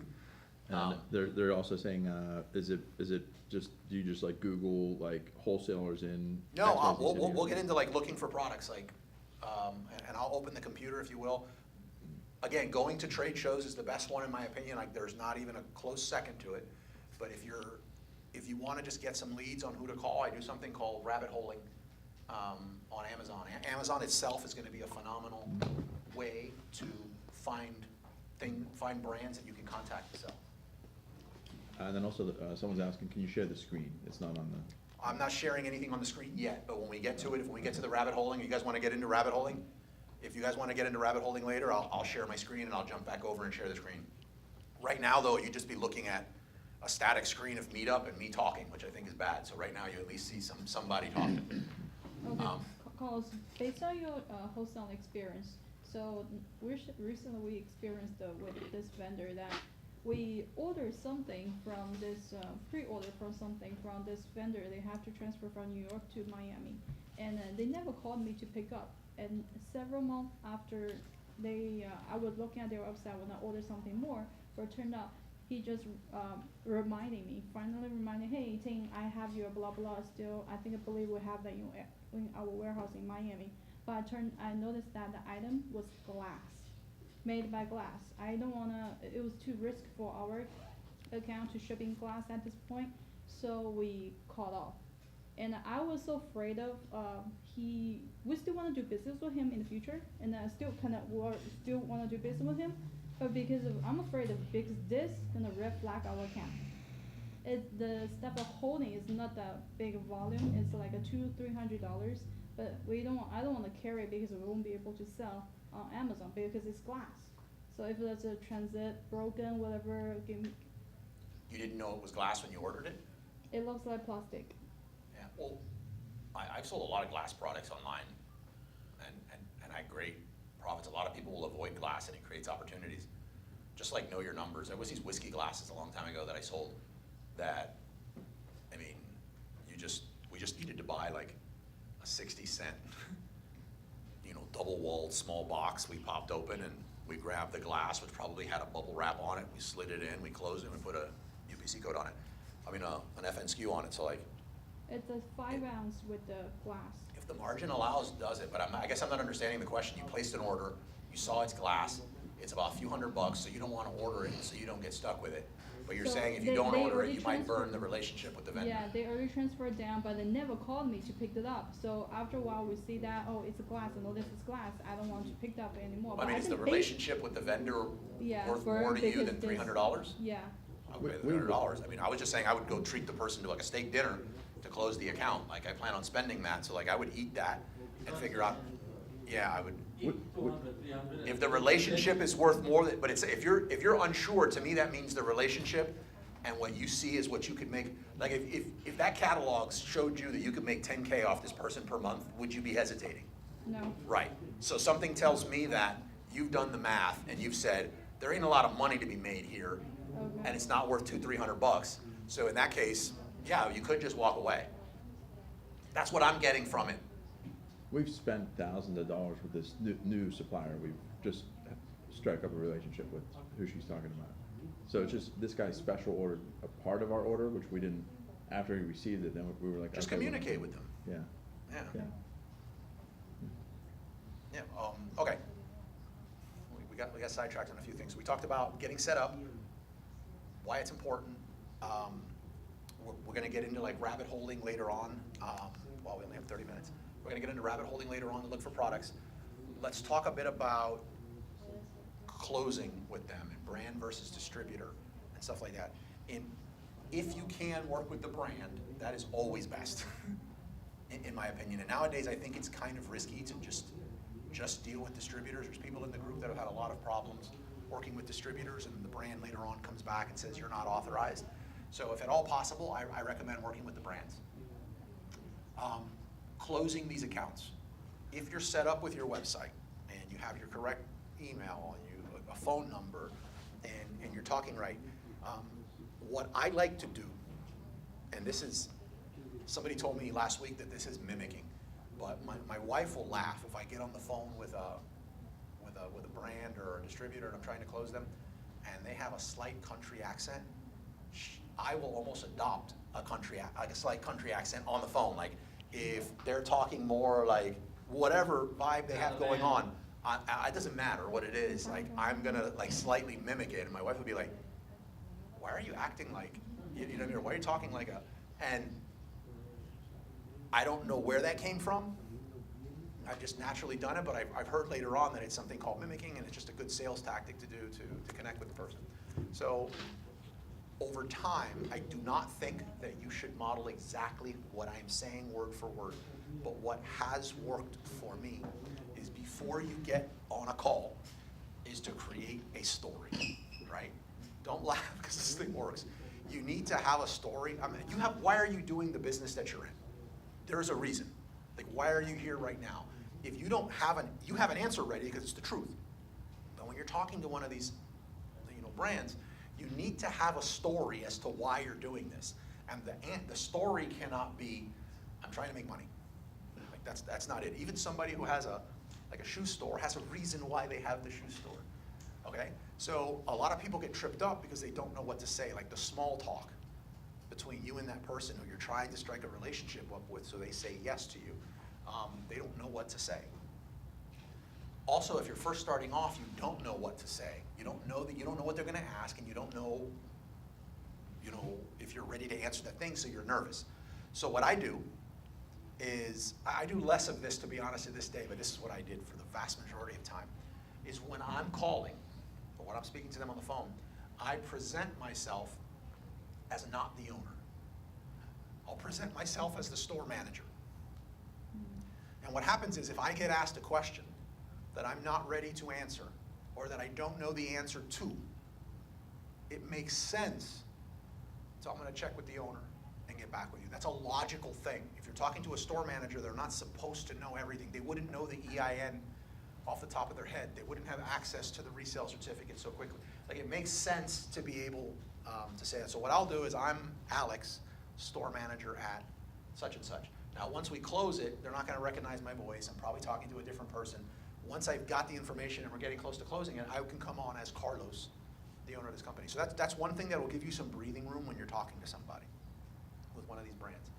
And they're also saying, is it just, do you just like Google like wholesalers in? No, XYZ city we'll or- get into like looking for products, like, and I'll open the computer if you will. Again, going to trade shows is the best one in my opinion. Like, there's not even a close second to it. But if you want to just get some leads on who to call, I do something called rabbit holing on Amazon. Amazon itself is going to be a phenomenal way to find brands that you can contact to sell. And then also, someone's asking, can you share the screen? It's not on the, I'm not sharing anything on the screen yet, but when we get to it, if we get to the rabbit holing, you guys want to get into rabbit holing? If you guys want to get into rabbit holing later, I'll share my screen and I'll jump back over and share the screen. Right now, though, you'd just be looking at a static screen of Meetup and me talking, which I think is bad. So right now, you at least see somebody talking. Okay, Carlos, based on your wholesale experience, so recently we experienced with this vendor that we ordered something from this, pre-order from something from this vendor. They have to transfer from New York to Miami. And they never called me to pick up. And several months after I was looking at their website when I ordered something more, but it turned out he just finally reminded, hey, Ting, I have your blah blah still. I believe we have that in our warehouse in Miami. But I noticed that the item was glass, made by glass. I don't wanna. It was too risky for our account to ship in glass at this point, so we called off. And I was so afraid of we still want to do business with him in the future, and I still still want to do business with him, but I'm afraid of because this gonna red flag our account. The step of holding is not that big a volume. It's like a $200-300, but I don't want to carry it because we won't be able to sell on Amazon because it's glass. So if there's a transit broken, whatever, You didn't know it was glass when you ordered it? it looks like plastic. Yeah, well, I've sold a lot of glass products online, and I had great profits. A lot of people will avoid glass, and it creates opportunities. Just like know your numbers. There was these whiskey glasses a long time ago that I sold that, I mean, we just needed to buy like a 60-cent, double-walled small box. We popped open and we grabbed the glass, which probably had a bubble wrap on it. We slid it in, we closed it, and we put a UPC code on it. I mean, an FN SKU on it, so like. It's a 5 ounce with the glass. If the margin allows, does it, but I guess I'm not understanding the question. You placed an order, you saw it's glass, it's about a few $100, so you don't want to order it so you don't get stuck with it. But you're So saying if you they don't order it, already you might burn transferred. the relationship with the vendor. Yeah, they already transferred down, but they never called me to pick it up. So after a while, we see that, oh, it's a glass, and oh, this is glass. I don't want to pick it up anymore. I mean, is the relationship with the vendor worth more to you than $300? Yeah. Okay, $300. I mean, I was just saying I would go treat the person to like a steak dinner to close the account. Like I plan on spending that, so like I would eat that and figure out. Yeah, I would. 200, 300. If the relationship is worth more than, but if you're unsure, to me that means the relationship and what you see is what you could make. Like if that catalog showed you that you could make 10K off this person per month, would you be hesitating? No. Right. So something tells me that you've done the math and you've said there ain't a lot of money to be made here, Okay. and it's not worth $200-300. So in that case, yeah, you could just walk away. That's what I'm getting from it. we've spent thousands of dollars with this new supplier. We've just struck up a relationship with who she's talking about. So it's just, this guy special ordered a part of our order, which we didn't, after he received it, then we were like. Just okay, communicate with them. Yeah. Yeah. Yeah. Yeah, okay. We got sidetracked on a few things. We talked about getting set up, why it's important. We're gonna get into like rabbit holing later on. Well, we only have 30 minutes. We're gonna get into rabbit holing later on to look for products. Let's talk a bit about closing with them and brand versus distributor and stuff like that. And if you can work with the brand, that is always best, in my opinion. And nowadays, I think it's kind of risky to just deal with distributors. There's people in the group that have had a lot of problems working with distributors, and the brand later on comes back and says you're not authorized. So if at all possible, I recommend working with the brands. Closing these accounts. If you're set up with your website and you have your correct email and a phone number and you're talking right, what I like to do, and this is, somebody told me last week that this is mimicking, but my wife will laugh if I get on the phone with a brand or a distributor and I'm trying to close them, and they have a slight country accent. I will almost adopt a slight country accent on the phone. Like if they're talking more like whatever vibe they have going on, it doesn't matter what it is. Like I'm gonna like slightly mimic it, and my wife would be like, "Why are you acting like, you know what I mean? Or why are you talking like a?" And I don't know where that came from. I've just naturally done it, but I've heard later on that it's something called mimicking, and it's just a good sales tactic to do to connect with the person. So over time, I do not think that you should model exactly what I'm saying word for word, but what has worked for me is before you get on a call is to create a story, right? Don't laugh because this thing works. You need to have a story. I mean, why are you doing the business that you're in? There's a reason. Like, why are you here right now? If you don't have you have an answer ready because it's the truth. But when you're talking to one of these, brands, you need to have a story as to why you're doing this. And the story cannot be, I'm trying to make money. Like that's not it. Even somebody who has a shoe store has a reason why they have the shoe store. Okay? So a lot of people get tripped up because they don't know what to say, like the small talk between you and that person who you're trying to strike a relationship up with, so they say yes to you. They don't know what to say. Also, if you're first starting off, you don't know what to say. You don't know what they're going to ask, and you don't know, if you're ready to answer that thing, so you're nervous. So what I do is, I do less of this, to be honest, to this day, but this is what I did for the vast majority of time, is when I'm calling, or when I'm speaking to them on the phone, I present myself as not the owner. I'll present myself as the store manager. And what happens is, if I get asked a question that I'm not ready to answer, or that I don't know the answer to, it makes sense. So I'm going to check with the owner and get back with you. That's a logical thing. If you're talking to a store manager, they're not supposed to know everything. They wouldn't know the EIN off the top of their head. They wouldn't have access to the resale certificate so quickly. Like, it makes sense to be able to say that. So what I'll do is, I'm Alex, store manager at such and such. Now, once we close it, they're not going to recognize my voice. I'm probably talking to a different person. Once I've got the information and we're getting close to closing it, I can come on as Carlos, the owner of this company. So that's one thing that will give you some breathing room when you're talking to somebody with one of these brands.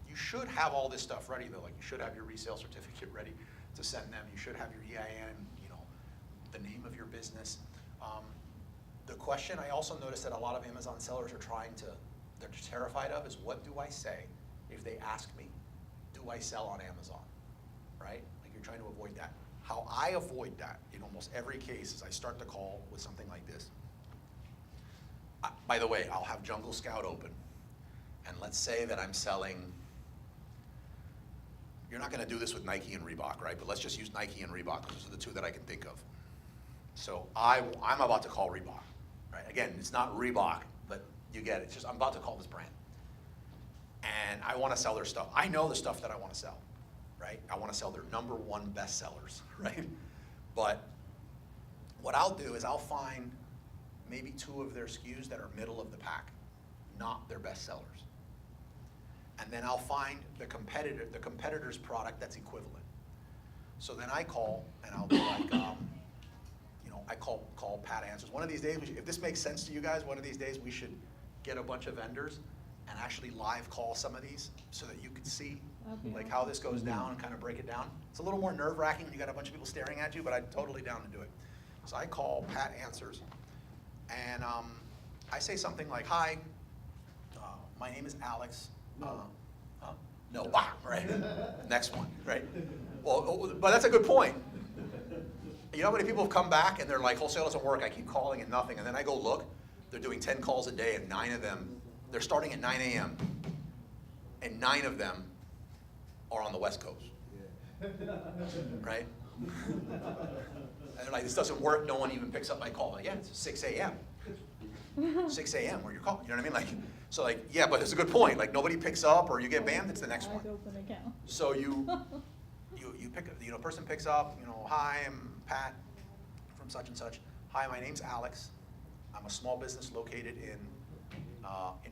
You should have all this stuff ready, though. Like, you should have your resale certificate ready to send them. You should have your EIN, the name of your business. The question I also noticed that a lot of Amazon sellers are they're terrified of is, what do I say if they ask me, do I sell on Amazon, right? Like, you're trying to avoid that. How I avoid that in almost every case is I start the call with something like this. By the way, I'll have Jungle Scout open, and let's say that I'm selling, you're not gonna do this with Nike and Reebok, right? But let's just use Nike and Reebok. Those are the two that I can think of. So I'm about to call Reebok, right? Again, it's not Reebok, but you get it. It's just, I'm about to call this brand. And I wanna sell their stuff. I know the stuff that I wanna sell, right? I wanna sell their #1 bestsellers, right? But what I'll do is I'll find maybe 2 of their SKUs that are middle of the pack, not their bestsellers. And then I'll find the competitor's product that's equivalent. So then I call, and I'll be like, I call Pat Answers. One of these days, if this makes sense to you guys, one of these days we should get a bunch of vendors and actually live call some of these so that you can see like how this goes down and kind of break it down. It's a little more nerve-wracking when you got a bunch of people staring at you, but I'm totally down to do it. So I call Pat Answers, and I say something like, hi, my name is Alex. No, right? Next one, right? Well, but that's a good point. You know how many people have come back and they're like, wholesale doesn't work, I keep calling and nothing, and then I go look, they're doing 10 calls a day, and 9 of them, they're starting at 9 a.m., and 9 of them are on the West Coast, right? And they're like, this doesn't work, no one even picks up my call. Like, yeah, it's 6 a.m. 6 a.m. where you're calling, you know what I mean? Like, so like, yeah, but it's a good point. Like, nobody picks up or you get banned, it's the next one. So you pick, a person picks up, hi, I'm Pat from such and such. Hi, my name's Alex. I'm a small business located in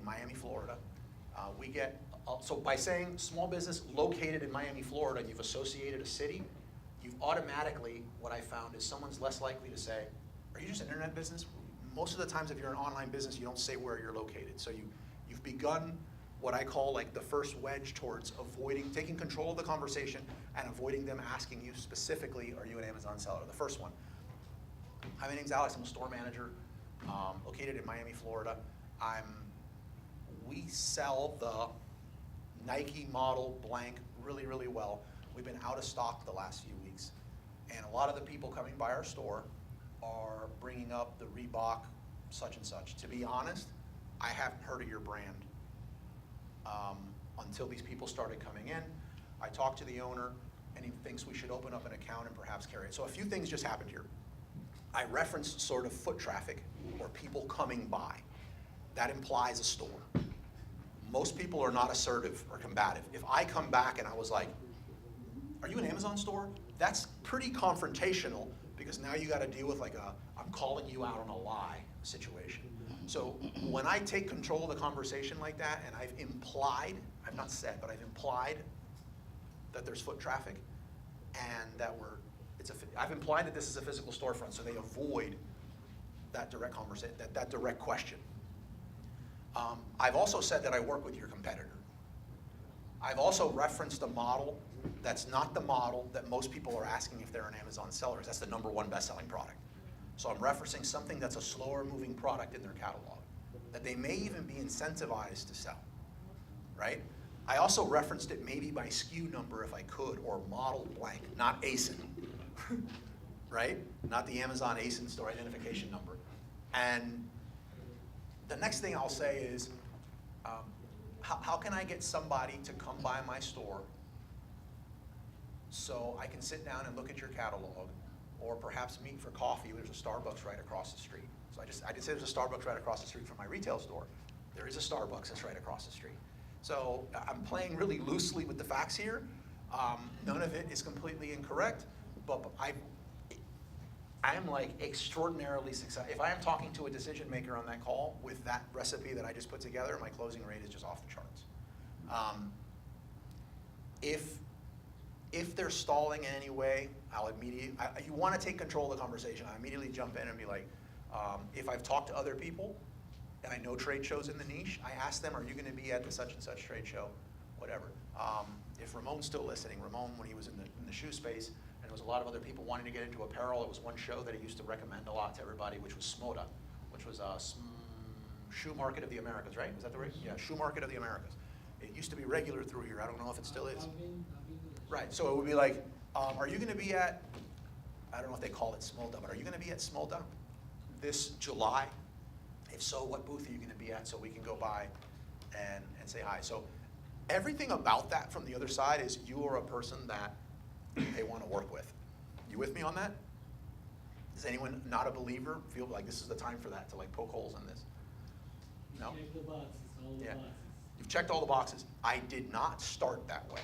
Miami, Florida. So by saying small business located in Miami, Florida, and you've associated a city, you've automatically, what I found is someone's less likely to say, are you just an internet business? Most of the times if you're an online business, you don't say where you're located. So you've begun what I call like the first wedge towards taking control of the conversation and avoiding them asking you specifically, are you an Amazon seller? The first one. Hi, my name's Alex, I'm a store manager located in Miami, Florida. We sell the Nike model blank really, really well. we've been out of stock the last few weeks. And a lot of the people coming by our store are bringing up the Reebok such and such. To be honest, I haven't heard of your brand until these people started coming in. I talked to the owner, and he thinks we should open up an account and perhaps carry it. So a few things just happened here. I referenced sort of foot traffic or people coming by. That implies a store. Most people are not assertive or combative. If I come back and I was like, are you an Amazon store? That's pretty confrontational, because now you gotta deal with like a, I'm calling you out on a lie situation. So when I take control of the conversation like that, and I've implied, I've not said, but I've implied that there's foot traffic, and that I've implied that this is a physical storefront, so they avoid that direct conversation, that direct question. I've also said that I work with your competitor. I've also referenced a model that's not the model that most people are asking if they're an Amazon seller. That's the #1 best-selling product. So I'm referencing something that's a slower moving product in their catalog, that they may even be incentivized to sell, right? I also referenced it maybe by SKU number if I could, or model blank, not ASIN, right? Not the Amazon ASIN store identification number. And the next thing I'll say is, how can I get somebody to come by my store so I can sit down and look at your catalog, or perhaps meet for coffee? There's a Starbucks right across the street. So I did say there's a Starbucks right across the street from my retail store. There is a Starbucks that's right across the street. So I'm playing really loosely with the facts here. None of it is completely incorrect, but I am like extraordinarily successful. If I am talking to a decision maker on that call with that recipe that I just put together, my closing rate is just off the charts. If they're stalling in any way, I'll immediately, you want to take control of the conversation, I immediately jump in and be like, if I've talked to other people, and I know trade shows in the niche, I ask them, are you going to be at the such and such trade show? Whatever. If Ramon's still listening, Ramon, when he was in the shoe space, and there was a lot of other people wanting to get into apparel, there was one show that he used to recommend a lot to everybody, which was SMODA, which was Shoe Market of the Americas, right? Was that the right? Yeah, Shoe Market of the Americas. It used to be regular through here. I don't know if it still is. Right, so it would be like, are you going to be at, I don't know if they call it SMODA, but are you going to be at SMODA this July? If so, what booth are you going to be at, so we can go by and say hi? So everything about that from the other side is you are a person that they want to work with. You with me on that? Does anyone not a believer feel like this is the time for that, to like poke holes in this? No? Check the boxes, all the boxes. You've checked all the boxes. I did not start that way.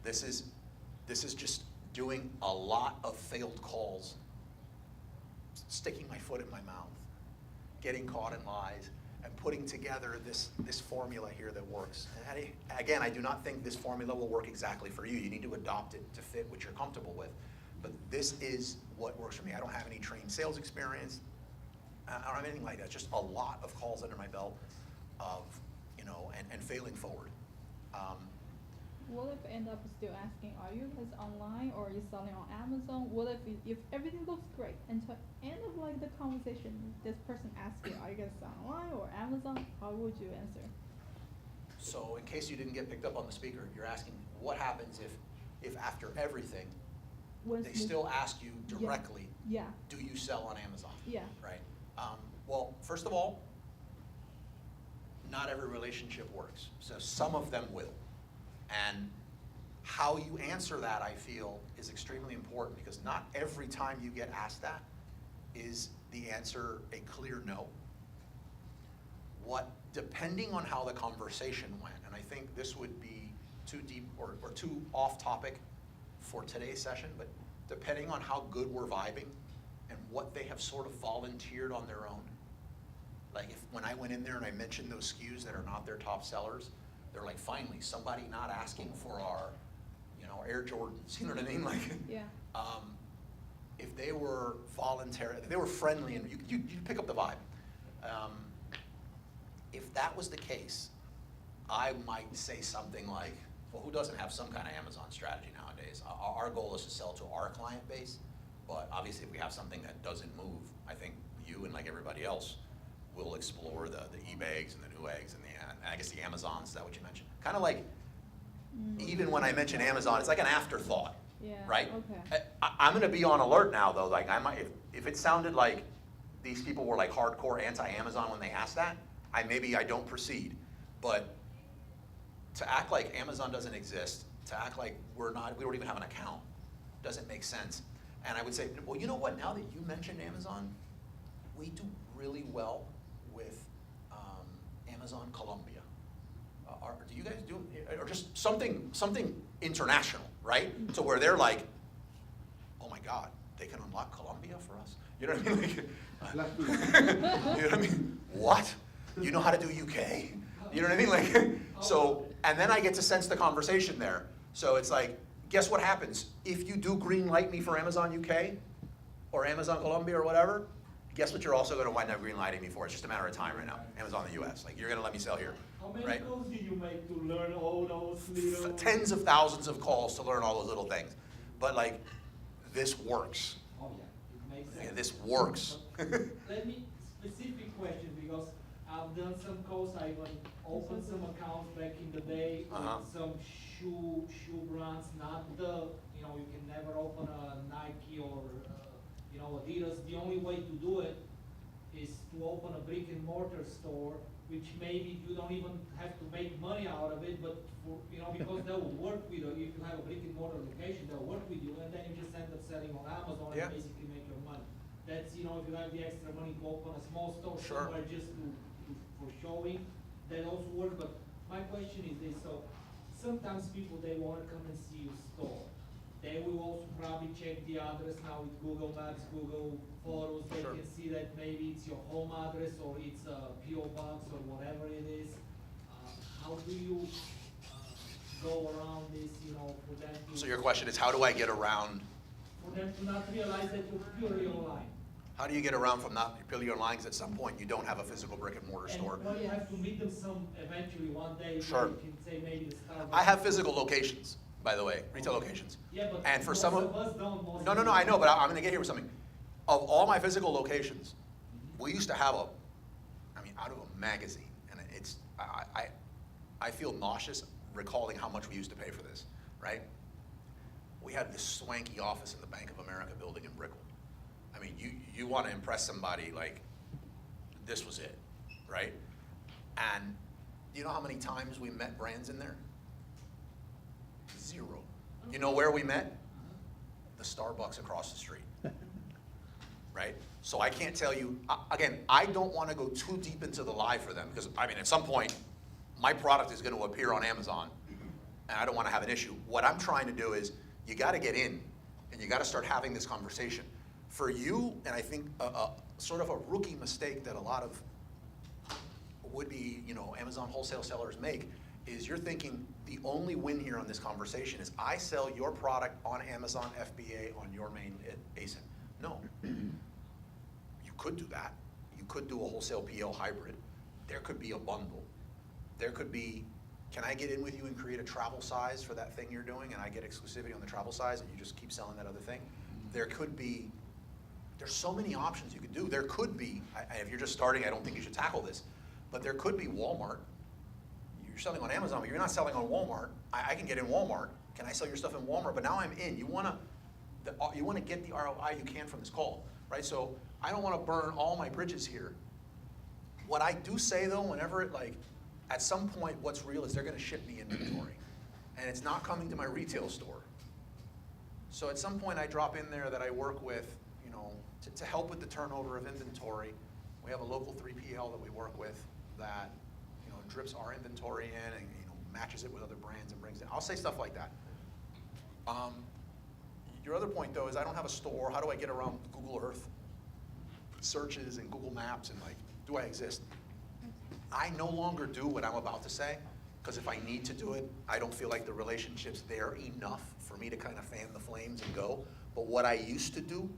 This is just doing a lot of failed calls, sticking my foot in my mouth, getting caught in lies, and putting together this formula here that works. And again, I do not think this formula will work exactly for you. You need to adopt it to fit what you're comfortable with. But this is what works for me. I don't have any trained sales experience. I don't have anything like that. Just a lot of calls under my belt of, and failing forward. What if end up still asking, are you guys online or are you selling on Amazon? What if everything looks great, and to end of like the conversation, this person asks you, are you guys online or Amazon? How would you answer? So in case you didn't get picked up on the speaker, you're asking what happens if after everything, they still ask you directly, yeah. Do you sell on Amazon? Yeah. Right. Well, first of all, not every relationship works. So some of them will. And how you answer that, I feel, is extremely important, because not every time you get asked that is the answer a clear no. Depending on how the conversation went, and I think this would be too deep or too off topic for today's session, but depending on how good we're vibing and what they have sort of volunteered on their own. Like when I went in there and I mentioned those SKUs that are not their top sellers, they're like, finally, somebody not asking for our, Air Jordans, you know what I mean? Like, yeah. If they were voluntary, if they were friendly, and you pick up the vibe. If that was the case, I might say something like, well, who doesn't have some kind of Amazon strategy nowadays? Our goal is to sell to our client base, but obviously if we have something that doesn't move, I think you and like everybody else will explore the eBags and the Newegs and I guess the Amazons. Is that what you mentioned? Kind of like even when I mention Amazon, it's like an afterthought, Yeah, right? okay. I'm gonna be on alert now, though, like, I might, if it sounded like these people were like hardcore anti-Amazon when they asked that, maybe I don't proceed. But to act like Amazon doesn't exist, to act like we don't even have an account, doesn't make sense. And I would say, well, you know what, now that you mentioned Amazon, we do really well with Amazon Colombia. Do you guys do, or just something international, right? So where they're like, oh my God, they can unlock Colombia for us? You know what I mean? You know what I mean? What? You know how to do UK? You know what I mean? Like, so, and then I get to sense the conversation there. So it's like, guess what happens? If you do green light me for Amazon UK, or Amazon Colombia or whatever, guess what you're also gonna wind up green lighting me for? It's just a matter of time right now. Amazon the US, like you're gonna let me sell here, How many right? calls did you make to learn all those little? Tens of thousands of calls to learn all those little things. But like, this works. Oh, yeah, it makes sense. Yeah, this works. Let me, specific question, because I've done some calls, I even opened some accounts back in the day Uh-huh. with some shoe brands, not the, you can never open a Nike or, Adidas. The only way to do it is to open a brick and mortar store, which maybe you don't even have to make money out of it, but because they will work with you. If you have a brick and mortar location, they'll work with you, and then you just end up selling on Amazon Yeah. and basically make your money. That's, if you have the extra money to open a small store Sure. somewhere just for showing, that also works. But my question is this, so sometimes people, they wanna come and see your store. They will also probably check the address now with Google Maps, Google Photos. They Sure. can see that maybe it's your home address or it's a PO box or whatever it is. How do you go around this, for them to? So your question is, how do I get around, For them to not realize that you're purely online. how do you get around from not purely online, because at some point you don't have a physical brick and mortar store? And well, you have to meet them eventually one day. Sure. You can say maybe the Starbucks. I have physical locations, by the way, retail locations. Yeah, but And for most some of us don't. Most No, of no, no, us I know, but I'm gonna get here with something. Of all my physical locations, we used to have out of a magazine, and I feel nauseous recalling how much we used to pay for this, right? We had this swanky office in the Bank of America building in Brickell. I mean, you wanna impress somebody, like, this was it, right? And you know how many times we met brands in there? 0. You know where we met? The Starbucks across the street. Right? So I can't tell you, again, I don't want to go too deep into the lie for them, because, at some point, my product is going to appear on Amazon, and I don't want to have an issue. What I'm trying to do is, you got to get in, and you got to start having this conversation. For you, and I think sort of a rookie mistake that a lot of would-be, Amazon wholesale sellers make, is you're thinking the only win here on this conversation is I sell your product on Amazon FBA on your main ASIN. No. You could do that. You could do a wholesale PL hybrid. There could be a bundle. There could be, can I get in with you and create a travel size for that thing you're doing, and I get exclusivity on the travel size, and you just keep selling that other thing? There could be, there's so many options you could do. There could be, if you're just starting, I don't think you should tackle this, but there could be Walmart. You're selling on Amazon, but you're not selling on Walmart. I can get in Walmart. Can I sell your stuff in Walmart? But now I'm in. You want to get the ROI you can from this call, right? So I don't want to burn all my bridges here. What I do say though, whenever at some point, what's real is they're going to ship me inventory, and it's not coming to my retail store. So at some point, I drop in there that I work with, to help with the turnover of inventory. We have a local 3PL that we work with that, drips our inventory in and matches it with other brands and brings it. I'll say stuff like that. Your other point though is I don't have a store. How do I get around Google Earth searches and Google Maps and do I exist? I no longer do what I'm about to say, because if I need to do it, I don't feel like the relationship's there enough for me to kind of fan the flames and go. But what I used to do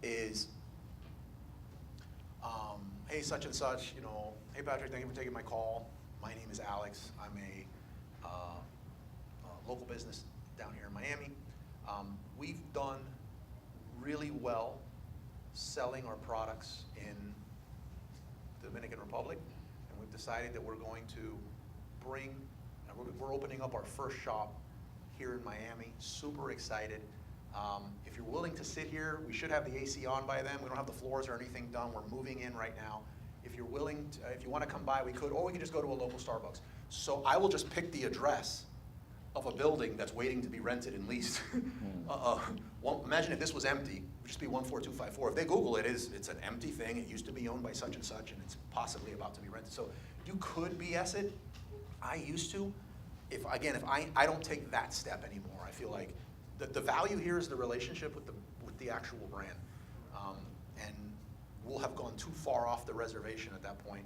is, hey, such and such, hey Patrick, thank you for taking my call. My name is Alex. I'm a local business down here in Miami. We've done really well selling our products in the Dominican Republic, and we've decided that we're going to bring We're opening up our first shop here in Miami, super excited. If you're willing to sit here, we should have the AC on by then. We don't have the floors or anything done. We're moving in right now. If you're willing, if you want to come by, we could, or we could just go to a local Starbucks. So I will just pick the address of a building that's waiting to be rented and leased. Imagine if this was empty, it would just be 14254. If they Google it, it's an empty thing. It used to be owned by such and such, and it's possibly about to be rented. So you could BS it. I used to. If I don't take that step anymore, I feel like the value here is the relationship with the actual brand, and we'll have gone too far off the reservation at that point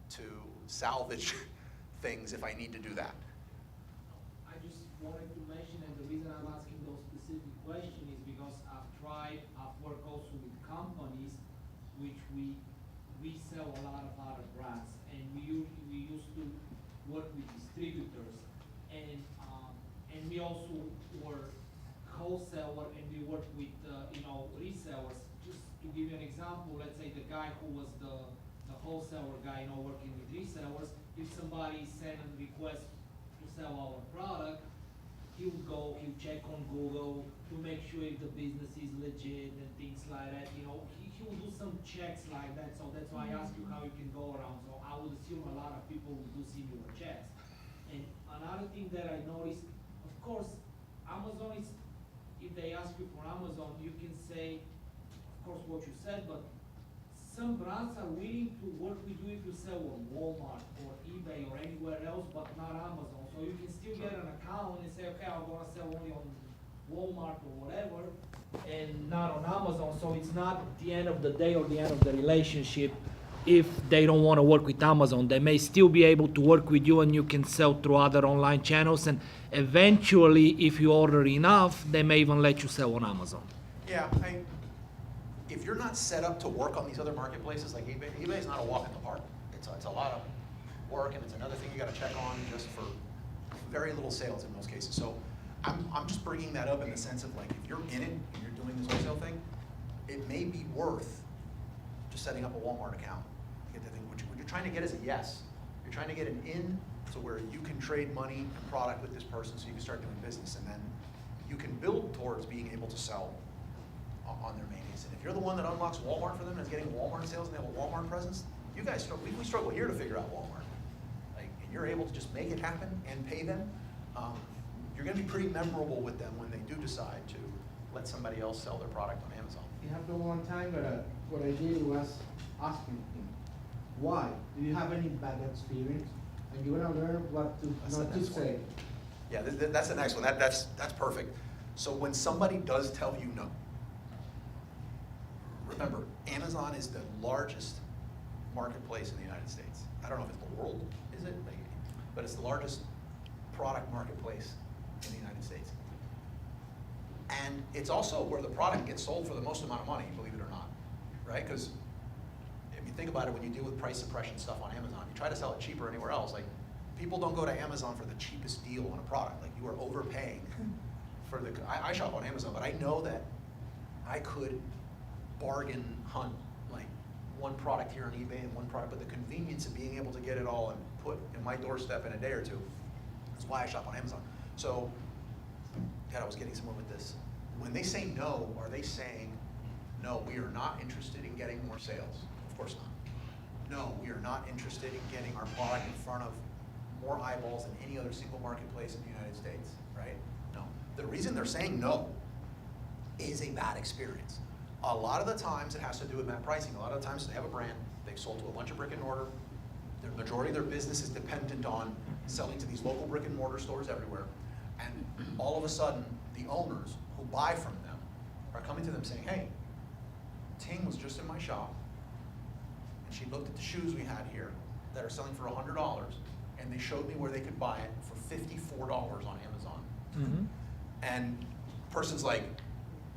to salvage things if I need to do that. I just wanted to mention, and the reason I'm asking those specific questions is because I've worked also with companies which we sell a lot of other brands, and we used to work with distributors, and we also were wholesaler, and we work with resellers. Just to give you an example, let's say the guy who was the wholesaler guy, working with resellers, if somebody sent a request to sell our product, he would check on Google to make sure if the business is legit and things like that. He will do some checks like that. So that's why I asked you how you can go around. So I would assume a lot of people will do similar checks. And another thing that I noticed, of course, Amazon is, if they ask you for Amazon, you can say, of course, what you said, but some brands are willing to work with you if you sell on Walmart or eBay or anywhere else, but not Amazon. So you can still get an account and say, okay, I'm gonna sell only on Walmart or whatever, and not on Amazon. So it's not the end of the day or the end of the relationship if they don't want to work with Amazon. They may still be able to work with you, and you can sell through other online channels, and eventually, if you order enough, they may even let you sell on Amazon. Yeah, if you're not set up to work on these other marketplaces like eBay, eBay is not a walk in the park. It's a lot of work, and it's another thing you got to check on just for very little sales in most cases. So I'm just bringing that up in the sense of, like, if you're in it and you're doing this wholesale thing, it may be worth just setting up a Walmart account. Get the thing. What you're trying to get is a yes. You're trying to get an in to where you can trade money and product with this person, so you can start doing business, and then you can build towards being able to sell on their manias. And if you're the one that unlocks Walmart for them and is getting Walmart sales and they have a Walmart presence, you guys struggle. We struggle here to figure out Walmart. Like, and you're able to just make it happen and pay them. You're going to be pretty memorable with them when they do decide to let somebody else sell their product on Amazon. It happened one time, but what I did was asking him, why? Do you have any bad experience? And you're gonna learn what to not to say. Yeah, that's the next one. That's perfect. So when somebody does tell you no, remember, Amazon is the largest marketplace in the United States. I don't know if it's the world, is it? Maybe. But it's the largest product marketplace in the United States. And it's also where the product gets sold for the most amount of money, believe it or not, right? Because if you think about it, when you deal with price suppression stuff on Amazon, you try to sell it cheaper anywhere else. Like, people don't go to Amazon for the cheapest deal on a product. Like, you are overpaying for the, I shop on Amazon, but I know that I could bargain hunt, like, one product here on eBay and one product, but the convenience of being able to get it all and put in my doorstep in a day or two is why I shop on Amazon. So, God, I was getting somewhere with this. When they say no, are they saying, no, we are not interested in getting more sales? Of course not. No, we are not interested in getting our product in front of more eyeballs than any other single marketplace in the United States, right? No. The reason they're saying no is a bad experience. A lot of the times it has to do with bad pricing. A lot of the times they have a brand, they've sold to a bunch of brick and mortar. The majority of their business is dependent on selling to these local brick and mortar stores everywhere. And all of a sudden, the owners who buy from them are coming to them saying, hey, Ting was just in my shop, and she looked at the shoes we had here that are selling for $100, and they showed me where they could buy it for $54 on Amazon. Mm-hmm. And the person's like,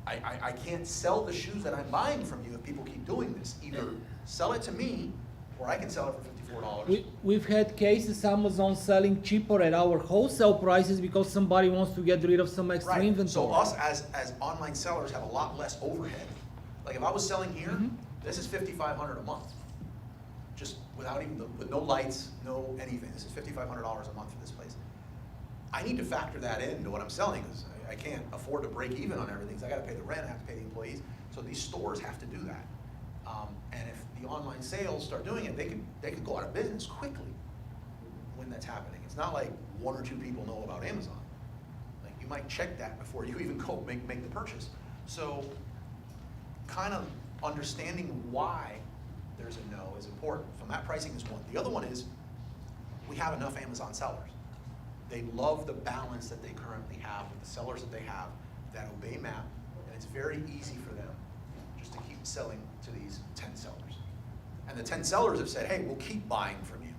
I can't sell the shoes that I'm buying from you if people keep doing this. Either sell it to me, or I can sell it for $54. We've had cases Amazon selling cheaper at our wholesale prices because somebody wants to get rid of some extra Right. inventory. So us as online sellers have a lot less overhead. Like, if I was selling here, this is $5,500 a month, just without even with no lights, no anything. This is $5,500 a month for this place. I need to factor that into what I'm selling, because I can't afford to break even on everything, 'cause I gotta pay the rent, I have to pay the employees, so these stores have to do that. And if the online sales start doing it, they could go out of business quickly when that's happening. It's not like one or two people know about Amazon. Like, you might check that before you even go make the purchase. So, kind of understanding why there's a no is important. From that, pricing is one. The other one is, we have enough Amazon sellers. They love the balance that they currently have with the sellers that they have that obey MAP, and it's very easy for them just to keep selling to these 10 sellers. And the 10 sellers have said, hey, we'll keep buying from you,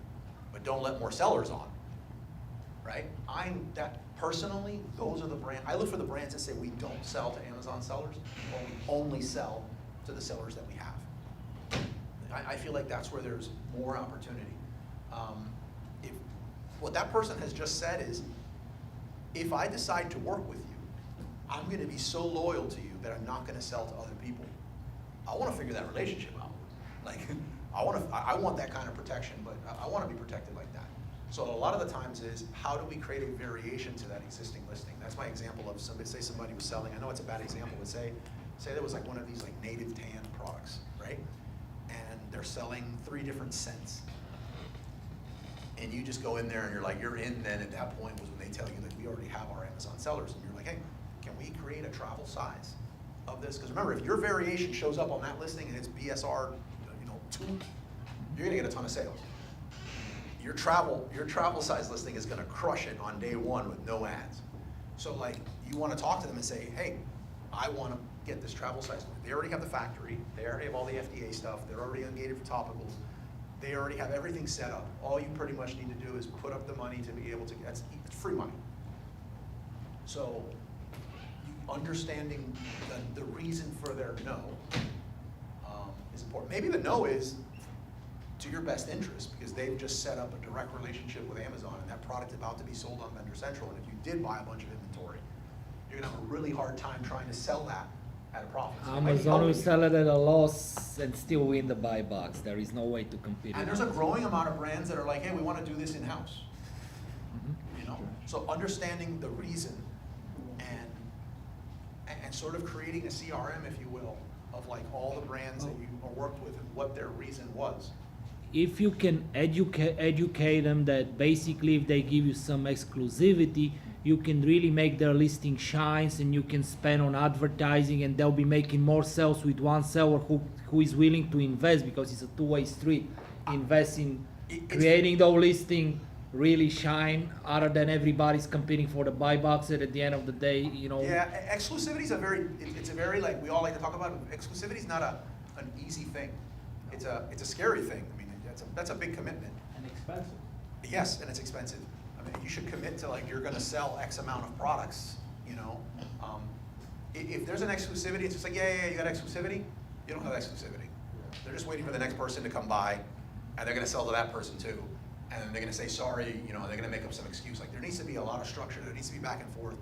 but don't let more sellers on, right? Personally, those are the brands, I look for the brands that say we don't sell to Amazon sellers, or we only sell to the sellers that we have. I feel like that's where there's more opportunity. What that person has just said is, if I decide to work with you, I'm gonna be so loyal to you that I'm not gonna sell to other people. I wanna figure that relationship out. Like, I want that kind of protection, but I wanna be protected like that. So a lot of the times is, how do we create a variation to that existing listing? That's my example of somebody, say somebody was selling, I know it's a bad example, but say there was like one of these like native tan products, right? And they're selling 3 different scents. And you just go in there and you're like, you're in then at that point was when they tell you that we already have our Amazon sellers. And you're like, hey, can we create a travel size of this? Because remember, if your variation shows up on that listing and it's BSR 2, you're gonna get a ton of sales. Your travel size listing is gonna crush it on day 1 with no ads. So like, you wanna talk to them and say, hey, I wanna get this travel size. They already have the factory, they already have all the FDA stuff, they're already ungated for topicals. They already have everything set up. All you pretty much need to do is put up the money to be able to, it's free money. So, understanding the reason for their no is important. Maybe the no is to your best interest, because they've just set up a direct relationship with Amazon, and that product's about to be sold on Vendor Central, and if you did buy a bunch of inventory, you're gonna have a really hard time trying to sell that at a profit. So it might be Amazon will helping you. sell it at a loss and still win the buy box. There is no way to compete. And with there's a it. growing amount of brands that are like, hey, we want to do this in-house. Mhm. You know, so understanding the reason and sort of creating a CRM, if you will, of like all the brands that you worked with and what their reason was. If you can educate them that basically if they give you some exclusivity, you can really make their listing shines, and you can spend on advertising, and they'll be making more sales with one seller who is willing to invest, because it's a two-way street. Invest in creating the listing really shine, other than everybody's competing for the buy box, and at the end of the day, you know. Yeah, exclusivity is it's a very, like, we all like to talk about it. Exclusivity is not an easy thing. It's a scary thing. I mean, that's a big commitment. And expensive. Yes, and it's expensive. I mean, you should commit to like, you're gonna sell X amount of products, you know? If there's an exclusivity, it's just like, yeah, you got exclusivity, you don't have exclusivity. They're just waiting for the next person to come by, and they're gonna sell to that person too. And then they're gonna say, sorry, you know, they're gonna make up some excuse. Like, there needs to be a lot of structure, there needs to be back and forth.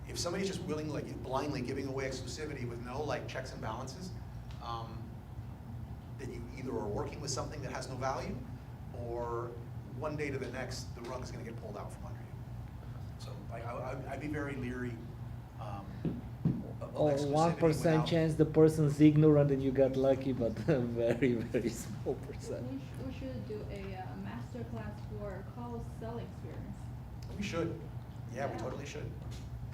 If somebody's just willing, like, blindly giving away exclusivity with no like checks and balances, then you either are working with something that has no value, or one day to the next, the rug is gonna get pulled out from under you. So, like, I'd be very leery, of Or exclusivity 1% without- chance the person's ignorant and you got lucky, but a very, very small percent. We should do a master class for selling experience. We should. Yeah, we Yeah. totally should.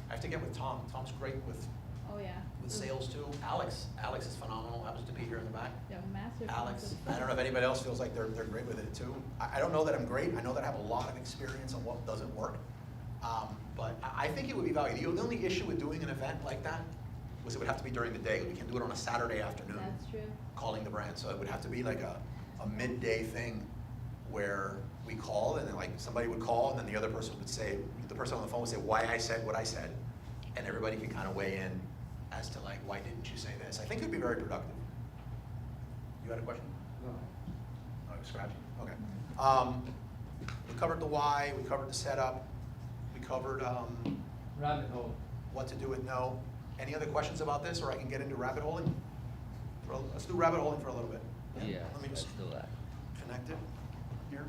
I have to get with Tom. Tom's great with Oh, yeah. sales too. Alex is phenomenal. Happens to be here in the back. Yeah, master class. Alex, I don't know if anybody else feels like they're great with it too. I don't know that I'm great. I know that I have a lot of experience on what doesn't work. But I think it would be valuable. The only issue with doing an event like that was it would have to be during the day. We can do it on a Saturday afternoon. That's true. Calling the brand. So it would have to be like a midday thing where we call, and then like somebody would call, and then the other person would say, the person on the phone would say why I said what I said, and everybody can kind of weigh in as to like, why didn't you say this? I think it'd be very productive. You had a question? No. Oh, you're scratching, okay. We covered the why, we covered the setup, we covered Rabbit hole. what to do with no. Any other questions about this, or I can get into rabbit holing? Let's do rabbit holing for a little bit. Yeah, Let me let's just do that. connect it here.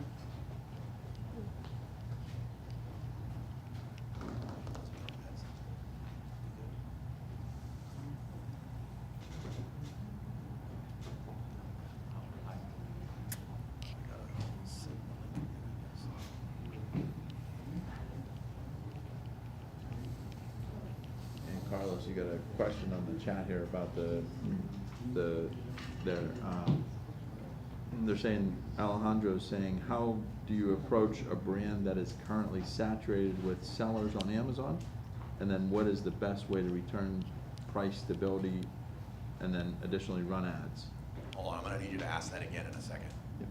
you got a question on the chat here about they're saying, Alejandro's saying, how do you approach a brand that is currently saturated with sellers on Amazon? And then what is the best way to return price stability and then additionally run ads? Hold on, I'm gonna need you to ask that again in a second. Yep.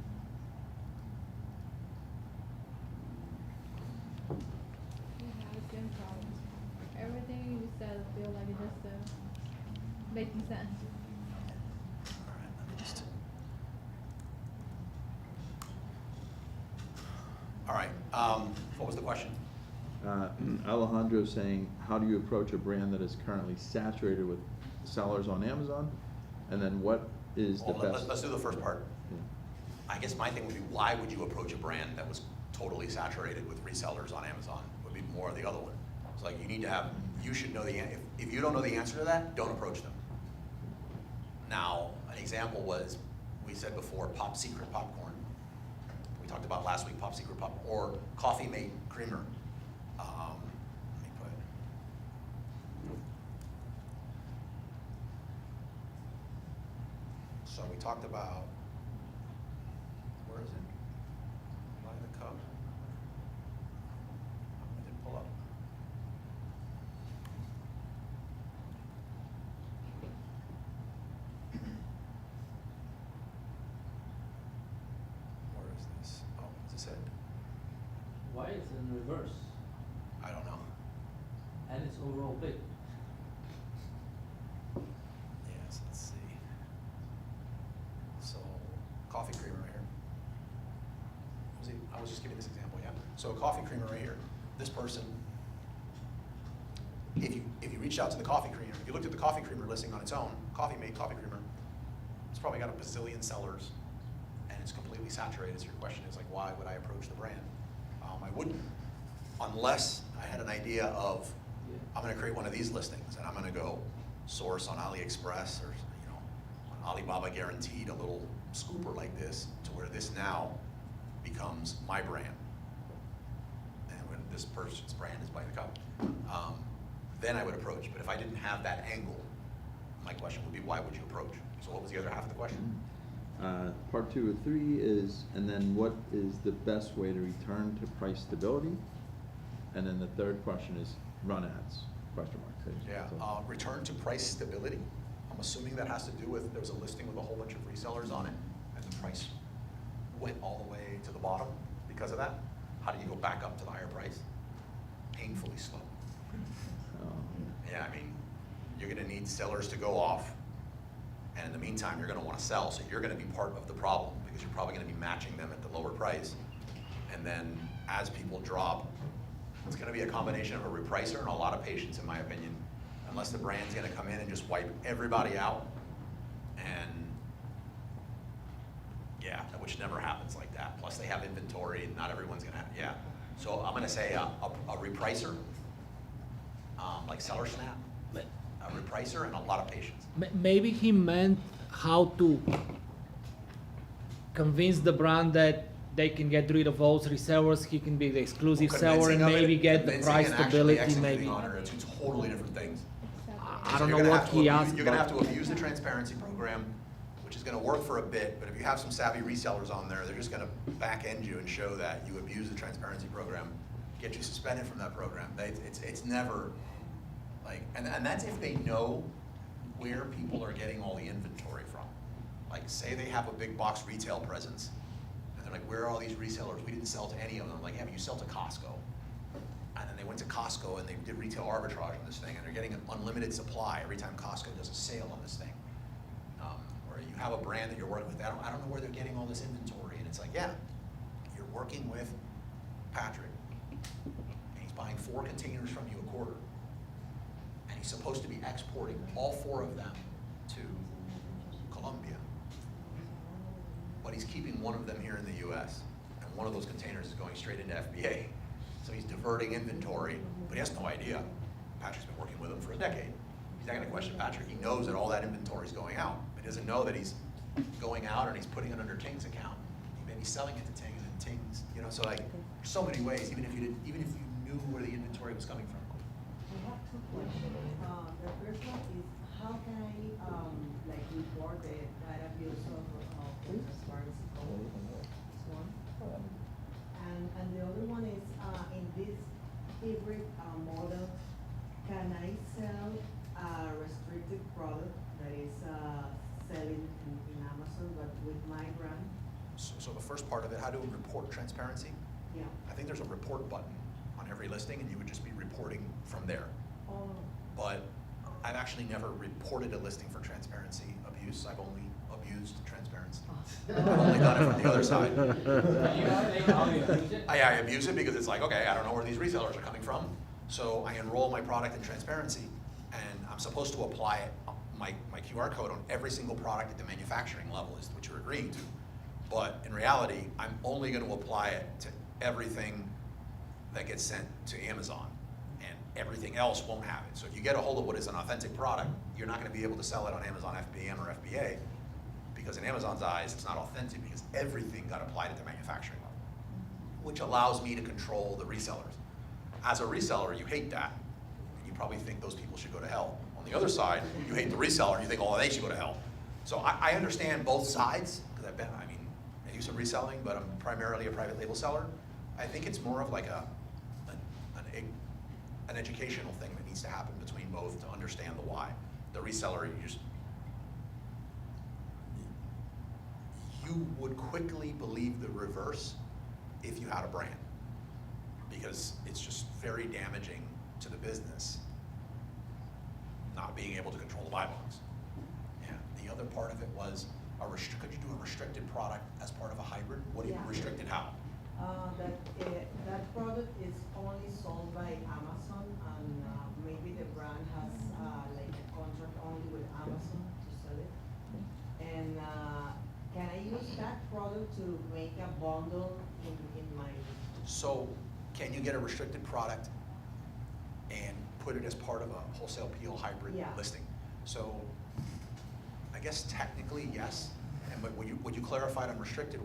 We have the same problems. Everything you said feel like it's just making sense. All right, let me just. All right, what was the question? Alejandro's saying, how do you approach a brand that is currently saturated with sellers on Amazon? And then what is the Well, best? let's do the first part. Yeah. I guess my thing would be, why would you approach a brand that was totally saturated with resellers on Amazon? Would be more of the other one. It's like you need to have, you should know if you don't know the answer to that, don't approach them. Now, an example was, we said before, Pop Secret popcorn. We talked about last week, Pop Secret popcorn, or Coffee Mate creamer. Let me put. So we talked about, where is it? Buy the cup. It didn't pull up. Where is this? Oh, is this it? Why is it in reverse? I don't know. And it's overall big. Yes, let's see. So, coffee creamer right here. I was just giving this example, yeah. So a coffee creamer right here. This person, if you reached out to the coffee creamer, if you looked at the coffee creamer listing on its own, Coffee Mate coffee creamer, it's probably got a bazillion sellers, and it's completely saturated. So your question is like, why would I approach the brand? I wouldn't, unless I had an idea of, I'm going to create one of these listings, and I'm going to go source on AliExpress or on Alibaba Guaranteed, a little scooper like this, to where this now becomes my brand. And when this person's brand is By the Cup, then I would approach. But if I didn't have that angle, my question would be, why would you approach? So what was the other half of the question? Part 2 of 3 is, and then what is the best way to return to price stability? And then the third question is run ads, question mark. Yeah, return to price stability. I'm assuming that has to do with, there was a listing with a whole bunch of resellers on it, and the price went all the way to the bottom because of that. How do you go back up to the higher price? Painfully slow. Yeah, I mean, you're gonna need sellers to go off, and in the meantime, you're gonna wanna sell, so you're gonna be part of the problem, because you're probably gonna be matching them at the lower price. And then, as people drop, it's gonna be a combination of a repricer and a lot of patience, in my opinion, unless the brand's gonna come in and just wipe everybody out. And yeah, which never happens like that. Plus they have inventory and not everyone's gonna have, yeah. So I'm gonna say a repricer, like Seller Snap, a repricer and a lot of patience. Maybe he meant how to convince the brand that they can get rid of all resellers, he can be the exclusive seller and maybe get the price stability maybe. On it are two totally different things. I don't know what he asked. You're gonna have to abuse the transparency program, which is gonna work for a bit, but if you have some savvy resellers on there, they're just gonna back end you and show that you abuse the transparency program, get you suspended from that program. It's never, like, and that's if they know where people are getting all the inventory from. Like, say they have a big box retail presence, and they're like, where are all these resellers? We didn't sell to any of them. Like, yeah, but you sell to Costco. And then they went to Costco and they did retail arbitrage on this thing, and they're getting an unlimited supply every time Costco does a sale on this thing. Or you have a brand that you're working with, I don't know where they're getting all this inventory, and it's like, yeah, you're working with Patrick, and he's buying 4 containers from you a quarter, and he's supposed to be exporting all 4 of them to Colombia, but he's keeping 1 of them here in the US, and 1 of those containers is going straight into FBA. So he's diverting inventory, but he has no idea. Patrick's been working with him for a decade. He's not gonna question Patrick. He knows that all that inventory is going out, but he doesn't know that he's going out and he's putting it under Ting's account. He may be selling it to Ting, and then Ting's, so like, there's so many ways, even if you knew where the inventory was coming from. have two questions. The first one is, how can I, like, report the data abuse of transparency code? That's one. And the other one is, in this hybrid model, can I sell a restricted product that is selling in Amazon, but with my brand? So the first part of it, how to report transparency? Yeah. I think there's a report button on every listing, and you would just be reporting from there. Oh. But I've actually never reported a listing for transparency abuse. I've only abused transparency. I've only done it from the other side. I abuse it because it's like, okay, I don't know where these resellers are coming from. So I enroll my product in transparency, and I'm supposed to apply it, my QR code on every single product at the manufacturing level is what you're agreeing to. But in reality, I'm only going to apply it to everything that gets sent to Amazon, and everything else won't have it. So if you get a hold of what is an authentic product, you're not going to be able to sell it on Amazon FBM or FBA, because in Amazon's eyes, it's not authentic because everything got applied at the manufacturing level, which allows me to control the resellers. As a reseller, you hate that. You probably think those people should go to hell. On the other side, you hate the reseller, you think, oh, they should go to hell. So I understand both sides, because I do some reselling, but I'm primarily a private label seller. I think it's more of like an educational thing that needs to happen between both to understand the why. The reseller, you would quickly believe the reverse if you had a brand, because it's just very damaging to the business not being able to control the buy box. Yeah. The other part of it was, could you do a restricted product as part of a hybrid? What do you restricted how? That product is only sold by Amazon, and maybe the brand has like a contract only with Amazon to sell it. And can I use that product to make a bundle in my? So can you get a restricted product and put it as part of a wholesale PO hybrid listing? So I guess technically, yes. And but what you clarified on restricted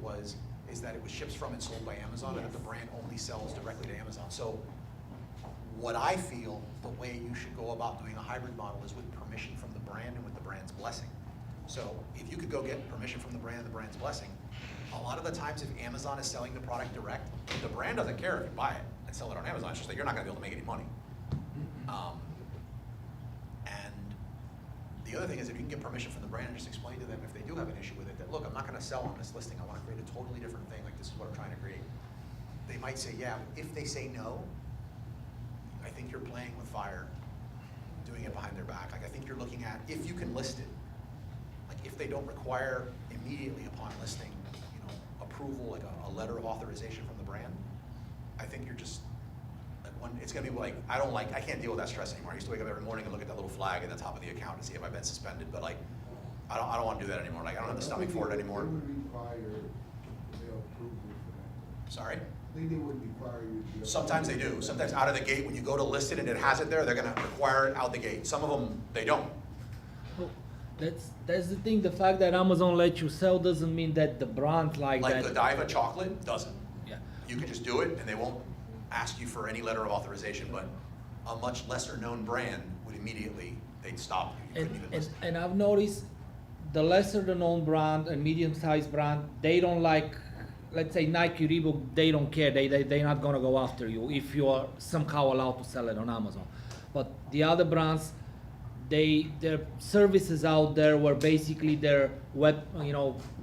is that it was ships from and sold by Amazon, and that the brand only sells directly to Amazon. So what I feel the way you should go about doing a hybrid model is with permission from the brand and with the brand's blessing. So if you could go get permission from the brand and the brand's blessing, a lot of the times if Amazon is selling the product direct, the brand doesn't care if you buy it and sell it on Amazon. It's just that you're not going to be able to make any money. And the other thing is, if you can get permission from the brand and just explain to them if they do have an issue with it, that look, I'm not going to sell on this listing. I want to create a totally different thing. Like, this is what I'm trying to create. They might say yeah. If they say no, I think you're playing with fire, doing it behind their back. Like, I think you're looking at if you can list it. Like, if they don't require immediately upon listing, approval, like a letter of authorization from the brand, I think you're just it's gonna be like, I can't deal with that stress anymore. I used to wake up every morning and look at that little flag at the top of the account to see if I've been suspended, but like, I don't want to do that anymore. Like, I don't have the stomach for it anymore. They would require their approval for that. Sorry? I think they would require you to. Sometimes they do. Sometimes out of the gate, when you go to list it and it has it there, they're gonna require it out the gate. Some of them, they don't. Well, that's the thing. The fact that Amazon lets you sell doesn't mean that the brand like that. Like the Godiva chocolate doesn't. Yeah. You can just do it and they won't ask you for any letter of authorization, but a much lesser known brand would immediately, they'd stop you. You couldn't even list it. And I've noticed the lesser the known brand and medium-sized brand, they don't like, let's say Nike, Reebok, they don't care. They're not gonna go after you if you are somehow allowed to sell it on Amazon. But the other brands, their services out there were basically their web,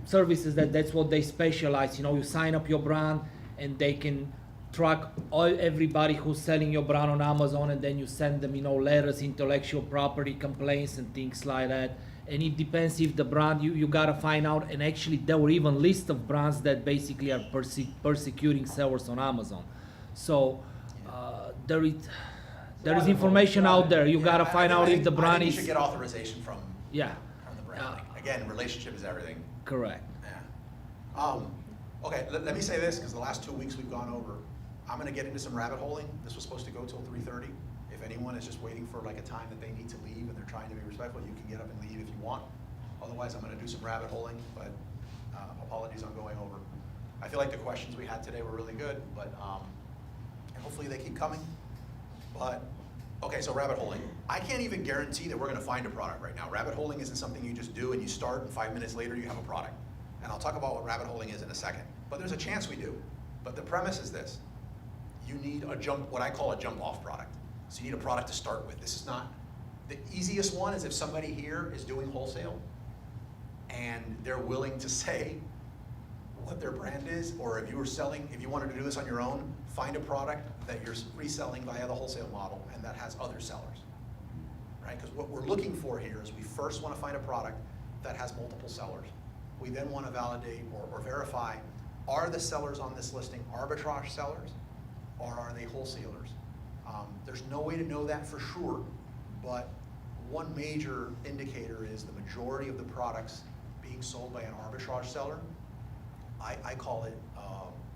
services that's what they specialize. You sign up your brand and they can track everybody who's selling your brand on Amazon, and then you send them, letters, intellectual property complaints and things like that. And it depends if the brand, you gotta find out, and actually there were even lists of brands that basically are persecuting sellers on Amazon. So there is information out there. You gotta find out if the brand you is. should get authorization from Yeah. From the brand. Again, relationship is everything. Correct. Yeah. Okay, let me say this, because the last 2 weeks we've gone over. I'm gonna get into some rabbit holing. This was supposed to go till 3:30. If anyone is just waiting for like a time that they need to leave and they're trying to be respectful, you can get up and leave if you want. Otherwise, I'm gonna do some rabbit holing, but apologies on going over. I feel like the questions we had today were really good, but and hopefully they keep coming. But Okay, so rabbit holing. I can't even guarantee that we're gonna find a product right now. Rabbit holing isn't something you just do and you start and 5 minutes later you have a product. And I'll talk about what rabbit holing is in a second. But there's a chance we do. But the premise is this. You need a what I call a jump off product. So you need a product to start with. This is not, the easiest one is if somebody here is doing wholesale and they're willing to say what their brand is, or if you were selling, if you wanted to do this on your own, find a product that you're reselling via the wholesale model and that has other sellers, right? Because what we're looking for here is we first want to find a product that has multiple sellers. We then want to validate or verify, are the sellers on this listing arbitrage sellers or are they wholesalers? There's no way to know that for sure, but one major indicator is the majority of the products being sold by an arbitrage seller. I call it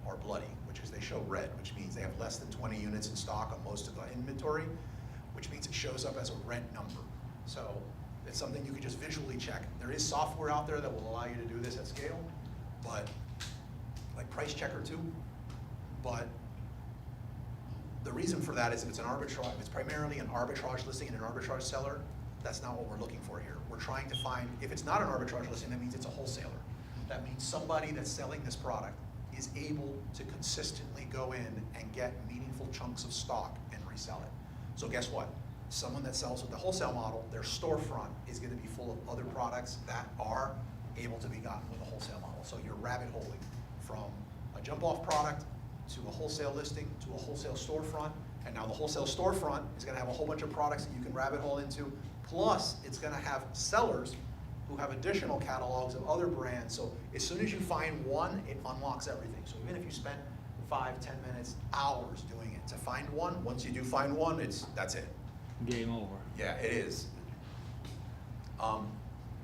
are bloody, which is they show red, which means they have less than 20 units in stock on most of the inventory, which means it shows up as a red number. So it's something you can just visually check. There is software out there that will allow you to do this at scale, but like Price Checker too. But the reason for that is if it's an arbitrage, if it's primarily an arbitrage listing and an arbitrage seller, that's not what we're looking for here. We're trying to find, if it's not an arbitrage listing, that means it's a wholesaler. That means somebody that's selling this product is able to consistently go in and get meaningful chunks of stock and resell it. So guess what? Someone that sells with the wholesale model, their storefront is going to be full of other products that are able to be gotten with a wholesale model. So you're rabbit holing from a jump-off product to a wholesale listing to a wholesale storefront, and now the wholesale storefront is going to have a whole bunch of products that you can rabbit hole into, plus it's going to have sellers who have additional catalogs of other brands. So as soon as you find one, it unlocks everything. So even if you spent 5, 10 minutes, hours doing it to find one, once you do find one, that's it. Game over. Yeah, it is.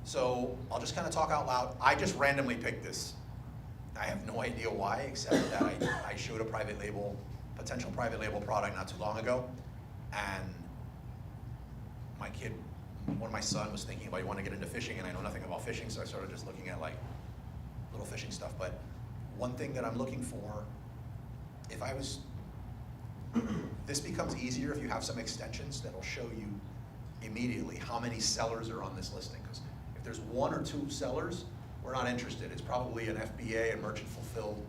So I'll just kind of talk out loud. I just randomly picked this. I have no idea why, except that I showed a private label, potential private label product not too long ago, and my kid, one of my son was thinking about he wanted to get into fishing, and I know nothing about fishing, so I started just looking at like little fishing stuff. But one thing that I'm looking for, if I was, this becomes easier if you have some extensions that'll show you immediately how many sellers are on this listing. Because if there's 1 or 2 sellers, we're not interested. It's probably an FBA, a merchant fulfilled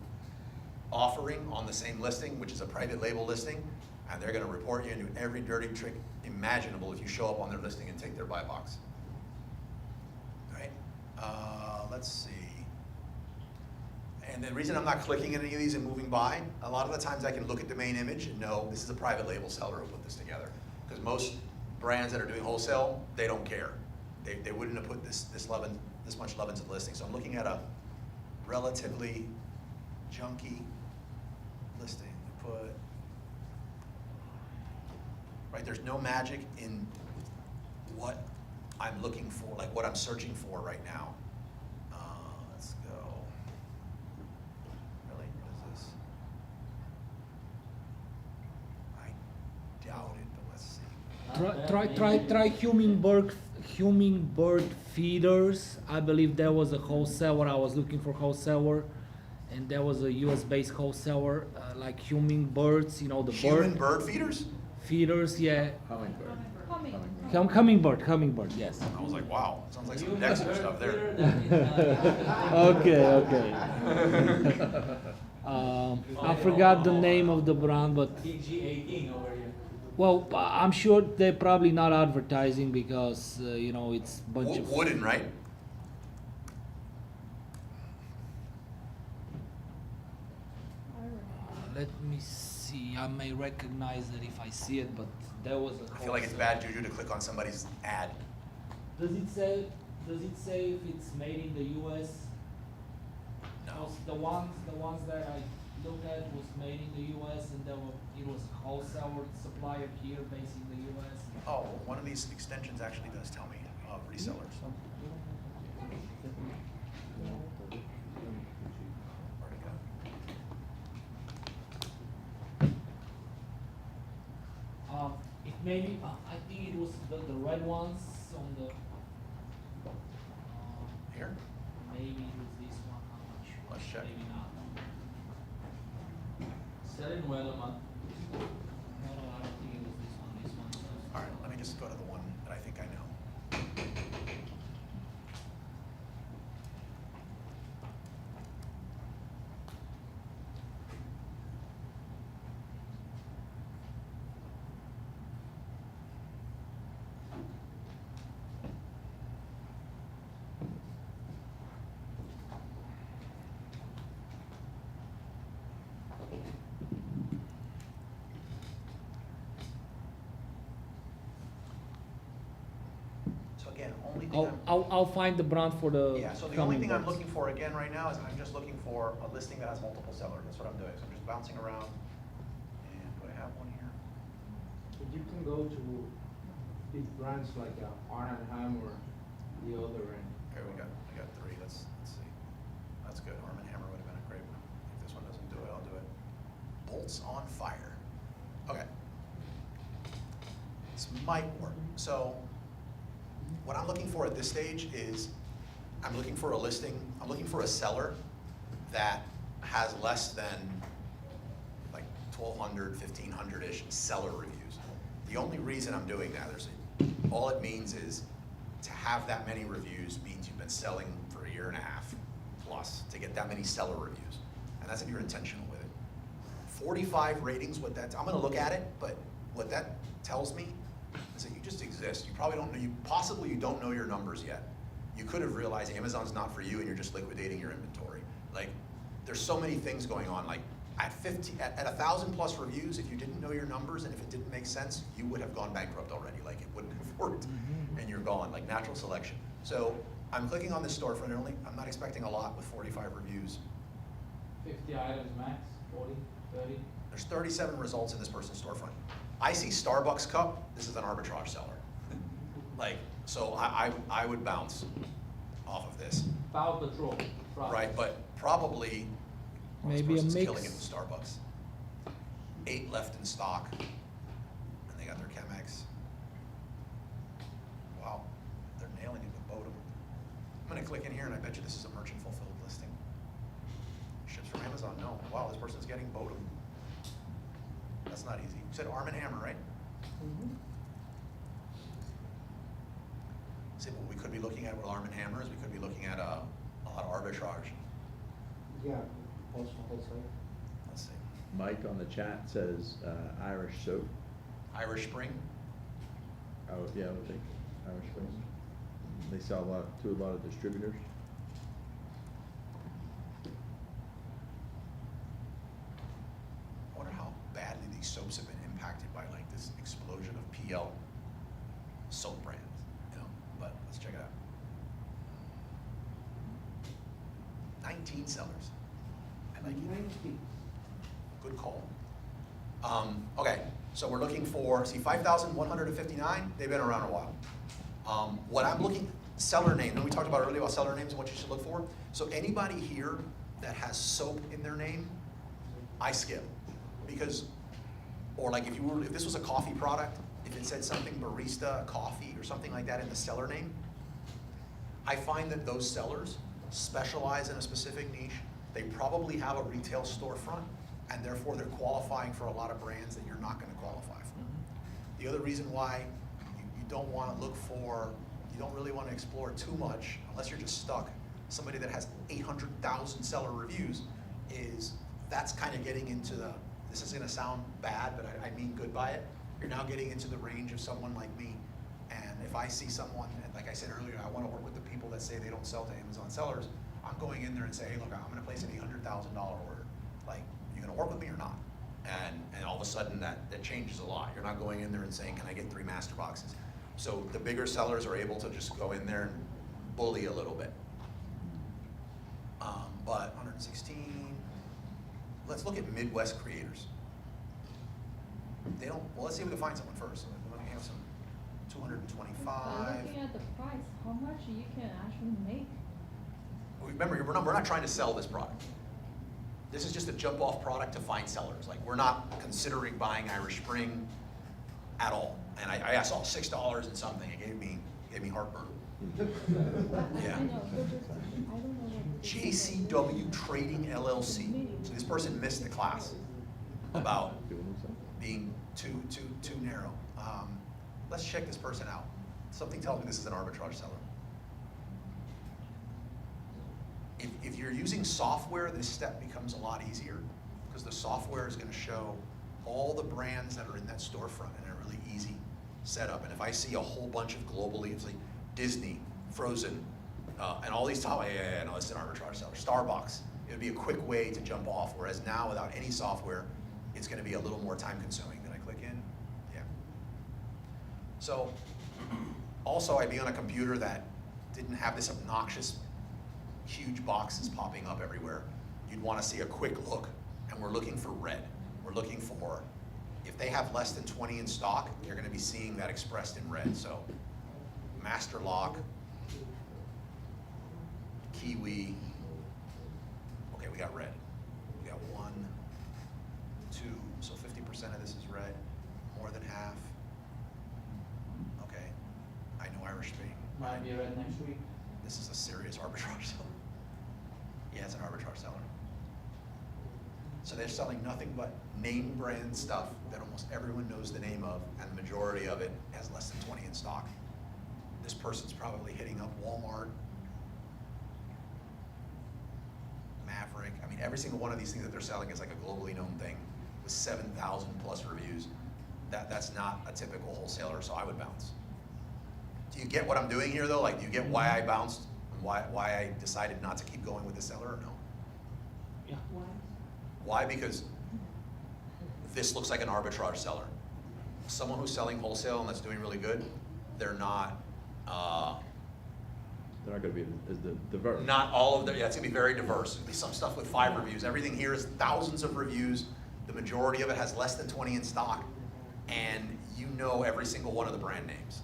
offering on the same listing, which is a private label listing, and they're going to report you and do every dirty trick imaginable if you show up on their listing and take their buy box. All right, let's see. And the reason I'm not clicking any of these and moving by, a lot of the times I can look at domain image and know this is a private label seller who put this together. Because most brands that are doing wholesale, they don't care. They wouldn't have put this much love into the listing. So I'm looking at a relatively junky listing. Put, right, there's no magic in what I'm looking for, like what I'm searching for right now. Let's go. Really, what is this? I doubt it, but let's see. Try hummingbird feeders. I believe there was a wholesaler. I was looking for wholesaler, and there was a US-based wholesaler, like hummingbirds. You know the Human bird feeders? feeders. Yeah. Hummingbird. Hummingbird. Yes. I was like, wow, sounds like some Dexter stuff there. Okay. I forgot the name of the brand, but PG-18 over here. well, I'm sure they're probably not advertising because you know it's a bunch of Wooden, right? Let me see. I may recognize it if I see it, but there was a. I feel like it's bad juju to click on somebody's ad. Does it say if it's made in the US? No. Because the ones that I looked at was made in the US, and it was a wholesale supplier here based in the US. Oh, well, one of these extensions actually does tell me of resellers. Where'd it go? It maybe I think it was the red ones on the. Here? Maybe it was this one. I'm not sure. Let's check. Maybe not. Selling well, man. No, I don't think it was this one. This one. me just go to the one that I think I know. So again, only thing I'll find the brand for the yeah, so the only coming thing I'm months. looking for again right now is I'm just looking for a listing that has multiple sellers. That's what I'm doing. So I'm just bouncing around. And do I have one here? But you can go to big brands like Arnhem or the other end. Okay, we got 3. Let's see. That's good. Arm & Hammer would have been a great one. If this one doesn't do it, I'll do it. Bolts on Fire. Okay. This might work. So what I'm looking for at this stage is I'm looking for a listing, I'm looking for a seller that has less than like 1,200, 1,500-ish seller reviews. The only reason I'm doing that, all it means is to have that many reviews means you've been selling for a year and a half plus to get that many seller reviews. And that's if you're intentional with it. 45 ratings, I'm gonna look at it, but what that tells me is that you just exist. You probably don't know, possibly you don't know your numbers yet. You could have realized Amazon's not for you and you're just liquidating your inventory. Like, there's so many things going on. Like, at 1,000 plus reviews, if you didn't know your numbers and if it didn't make sense, you would have gone bankrupt already. Like, it wouldn't have worked and you're gone, like natural selection. So I'm clicking on this storefront, I'm not expecting a lot with 45 reviews. 50 items max, 40, 30. There's 37 results in this person's storefront. I see Starbucks cup, this is an arbitrage seller. Like, so I would bounce off of this. Power Patrol. Right, but probably, well, Maybe a this person's mix. killing it with Starbucks. 8 left in stock, and they got their Chemex. Wow, they're nailing it with Bodum. I'm gonna click in here and I bet you this is a merchant fulfilled listing. Ships from Amazon, no. Wow, this person's getting Bodum. That's not easy. You said Arm & Hammer, right? See, what we could be looking at with Arm & Hammer is we could be looking at a lot of arbitrage. Yeah, also wholesale. Let's see. Mike on the chat says Irish soap. Irish Spring. Oh, yeah, I would think Irish Spring. They sell to a lot of distributors. I wonder how badly these soaps have been impacted by like this explosion of PL soap brands, you know, but let's check it out. 19 sellers. I like it. Good call. Okay, so we're looking for, see 5,159, they've been around a while. What I'm looking, seller name, and we talked about earlier about seller names and what you should look for. So anybody here that has soap in their name, I skip. Because, or like if this was a coffee product, if it said something barista, coffee, or something like that in the seller name, I find that those sellers specialize in a specific niche. They probably have a retail storefront, and therefore they're qualifying for a lot of brands that you're not gonna qualify for. The other reason why you don't wanna look for, you don't really wanna explore too much, unless you're just stuck, somebody that has 800,000 seller reviews, is that's kind of getting into the, this is gonna sound bad, but I mean good by it. You're now getting into the range of someone like me. And if I see someone, and like I said earlier, I wanna work with the people that say they don't sell to Amazon sellers, I'm going in there and say, hey, look, I'm gonna place an $800,000 order. Like, you gonna work with me or not? And all of a sudden that changes a lot. You're not going in there and saying, can I get 3 master boxes? So the bigger sellers are able to just go in there and bully a little bit. But 116, let's look at Midwest creators. They don't, well, let's see if we can find someone first. Let me have some 225. Looking at the price, how much you can actually make? Remember, we're not trying to sell this product. This is just a jump off product to find sellers. Like, we're not considering buying Irish Spring at all. And I saw $6 and something. It gave me heartburn. Yeah. I know, but just, I don't know what. JCW Trading LLC. So this person missed the class about being too narrow. let's check this person out. Something tells me this is an arbitrage seller. If you're using software, this step becomes a lot easier because the software is going to show all the brands that are in that storefront in a really easy setup. And if I see a whole bunch of globally, it's like Disney, Frozen, and all these top, yeah, no, it's an arbitrage seller. Starbucks, it would be a quick way to jump off. Whereas now, without any software, it's going to be a little more time consuming. Did I click in? Yeah. So, also, I'd be on a computer that didn't have this obnoxious huge boxes popping up everywhere. You'd want to see a quick look, and we're looking for red. We're looking for, if they have less than 20 in stock, you're going to be seeing that expressed in red. So, Master Lock, Kiwi, okay, we got red. We got 1, 2, so 50% of this is red, more than half. Okay, I know Irish Spring. Might be red next week. This is a serious arbitrage seller. Yeah, it's an arbitrage seller. So they're selling nothing but name brand stuff that almost everyone knows the name of, and the majority of it has less than 20 in stock. This person's probably hitting up Walmart, Maverick. I mean, every single one of these things that they're selling is like a globally known thing with 7,000 plus reviews. That's not a typical wholesaler, so I would bounce. Do you get what I'm doing here though? Like, do you get why I bounced and why I decided not to keep going with the seller or no? Yeah. Why? Because this looks like an arbitrage seller. Someone who's selling wholesale and that's doing really good, they're not going to be as diverse. Not all of them, yeah, it's gonna be very diverse. It'll be some stuff with 5 reviews. Everything here is thousands of reviews. The majority of it has less than 20 in stock. And you know every single one of the brand names.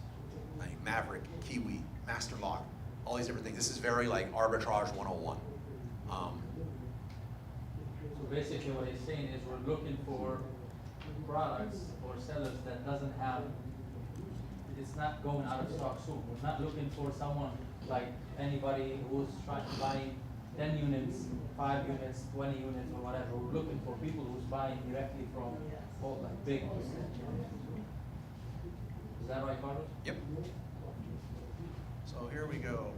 Like Maverick, Kiwi, Master Lock, all these different things. This is very like arbitrage 101. So basically what he's saying is we're looking for products or sellers that doesn't have, it's not going out of stock soon. We're not looking for someone like anybody who's trying to buy 10 units, 5 units, 20 units or whatever. We're looking for people who's buying directly from like big. Is that right, Carlos? Yep. So here we go.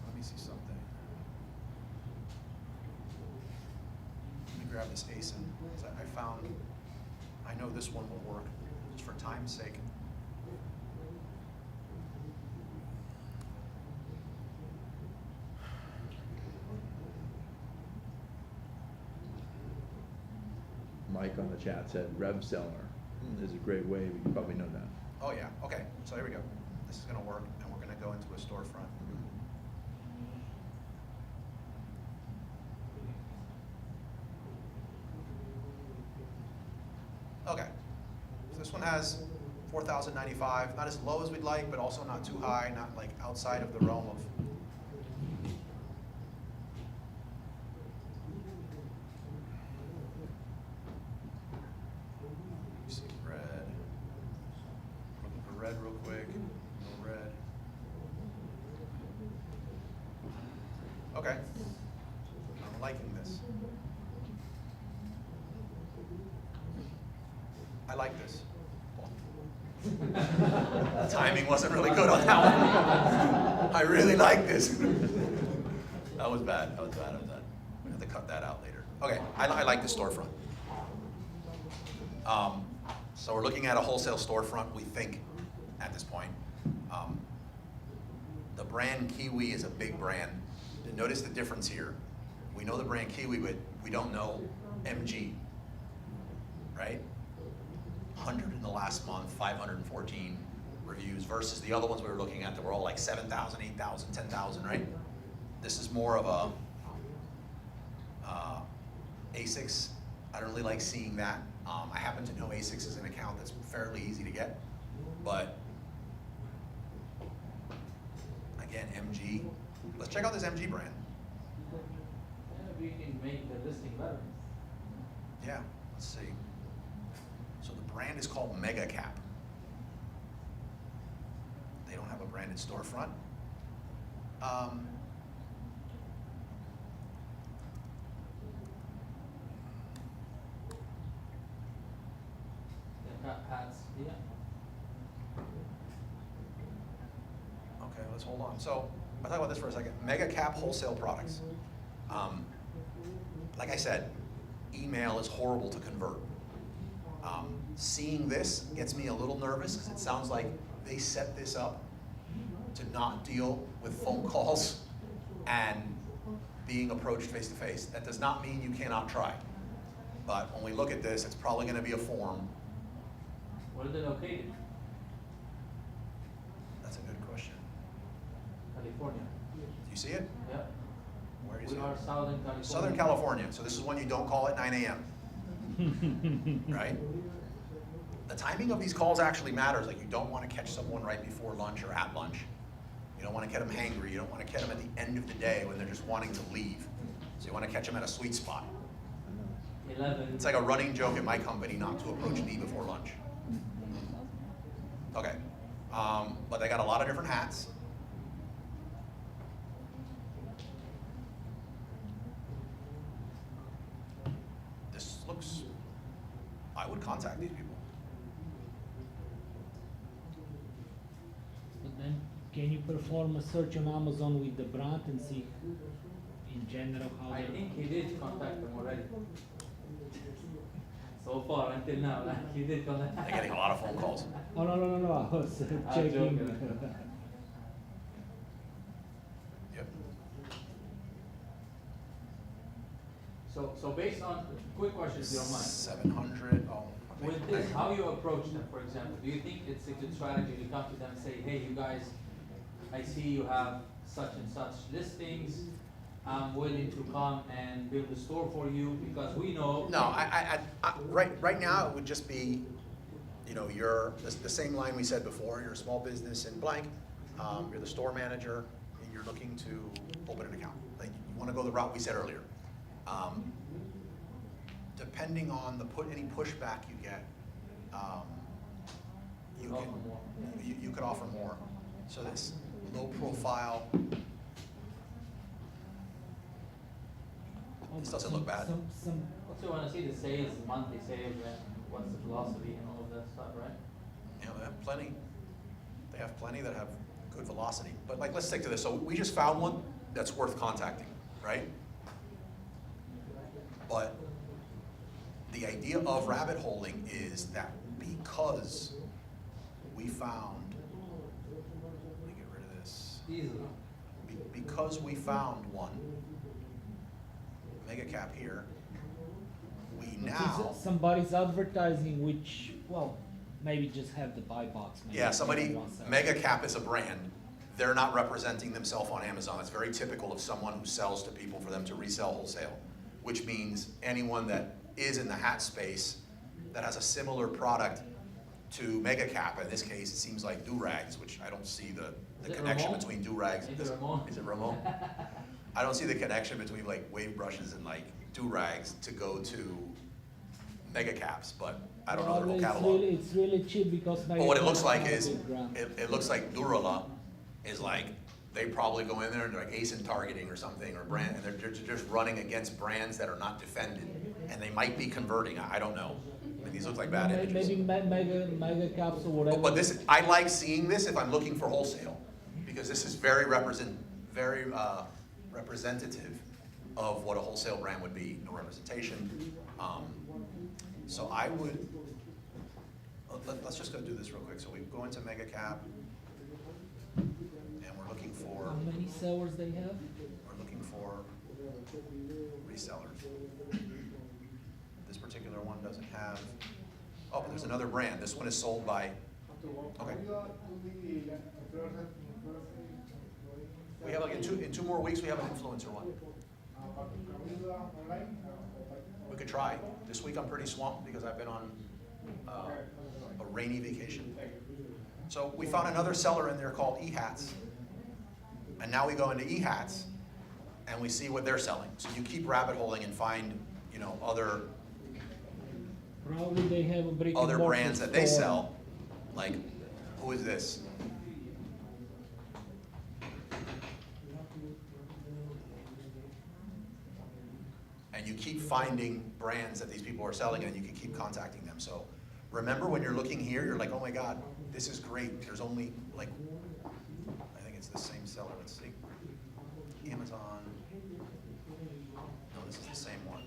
Let me see something. Let me grab this ASIN. I know this one will work, just for time's sake. Mike on the chat said Rev Seller is a great way, but you probably know that. Oh yeah, okay, so here we go. This is gonna work, and we're gonna go into a storefront. Okay, so this one has 4,095, not as low as we'd like, but also not too high, not like outside of the realm of. You see red. Looking for red real quick. No red. Okay. I'm liking this. I like this. The timing wasn't really good on that one. I really like this. That was bad. That was bad. We have to cut that out later. Okay, I like the storefront. So we're looking at a wholesale storefront, we think, at this point. The brand Kiwi is a big brand. Notice the difference here. We know the brand Kiwi, but we don't know MG, right? 100 in the last month, 514 reviews versus the other ones we were looking at that were all like 7,000, 8,000, 10,000, right? This is more of a ASICS. I don't really like seeing that. I happen to know ASICS is an account that's fairly easy to get, but again, MG. Let's check out this MG brand. We can make the listing better. Yeah, let's see. So the brand is called Mega Cap. They don't have a branded storefront. They've got hats, yeah. let's hold on. So, I'll talk about this for a second. Mega Cap wholesale products. Like I said, email is horrible to convert. Seeing this gets me a little nervous because it sounds like they set this up to not deal with phone calls and being approached face to face. That does not mean you cannot try. But when we look at this, it's probably going to be a form. Where are they located? That's a good question. California. Do you see it? Yeah. Where is We it? are Southern California. Southern California. So this is one you don't call at 9 a.m. Right? The timing of these calls actually matters. Like, you don't want to catch someone right before lunch or at lunch. You don't want to get them hangry. You don't want to catch them at the end of the day when they're just wanting to leave. So you want to catch them at a sweet spot. 11. It's like a running joke at my company not to approach me before lunch. Okay. But they got a lot of different hats. This looks, I would contact these people. But then, can you perform a search on Amazon with the brand and see in general how I they're- think he did contact them already. So far, until now, like, he did contact. They're getting a lot of phone calls. Oh, no, I was I'm checking. joking. Yep. So based on, quick question if you don't mind. 700, oh. With this, how you approach them, for example, do you think it's a good strategy to come to them and say, hey, you guys, I see you have such and such listings, I'm willing to come and build a store for you, because we know. No, right now it would just be, you know, you're, the same line we said before, you're a small business in blank, you're the store manager, and you're looking to open an account. Like, you wanna go the route we said earlier. Depending on any pushback you get, you could offer more. So this low profile, this doesn't look bad. Also, you wanna see the sales, monthly sales, and what's the velocity and all of that stuff, right? You know, they have plenty. They have plenty that have good velocity. But like, let's stick to this. So we just found one that's worth contacting, right? But the idea of rabbit holing is that because we found, let me get rid of this. Easily. Because we found one mega cap here, we If now. somebody's advertising, which, well, maybe just have the buy box. Maybe Yeah, somebody, wants that. Mega Cap is a brand. They're not representing themselves on Amazon. It's very typical of someone who sells to people for them to resell wholesale, which means anyone that is in the hat space that has a similar product to Mega Cap. In this case, it seems like do-rags, which I don't see the Is it connection Ramon? between do-rags. Is it Ramon? Is it Ramon? I don't see the connection between like wave brushes and like do-rags to go to Mega Caps, but I don't know their whole catalog. It's really cheap because. But what it looks like Mega is, Cap a brand. it looks like Durala is like, they probably go in there and they're like ASIN targeting or something, or brand, and they're just running against brands that are not defended. And they might be converting, I don't know. I mean, these look like bad images. Maybe mega caps or whatever. But this, I like seeing this if I'm looking for wholesale, because this is very representative of what a wholesale brand would be, no representation. So I would, let's just go do this real quick. So we go into Mega Cap, and we're looking for, How many sellers they have? we're looking for resellers. This particular one doesn't have, oh, but there's another brand. This one is sold by, okay. We have like in two more weeks, we have an influencer one. We could try. This week I'm pretty swamped because I've been on a rainy vacation. So we found another seller in there called eHats. And now we go into eHats and we see what they're selling. So you keep rabbit holing and find, you know, other Probably they have a brick and mortar brands that they store. sell. Like, who is this? And you keep finding brands that these people are selling, and you can keep contacting them. So remember, when you're looking here, you're like, oh my God, this is great. There's only like, I think it's the same seller, let's see. Amazon, no, this is the same one.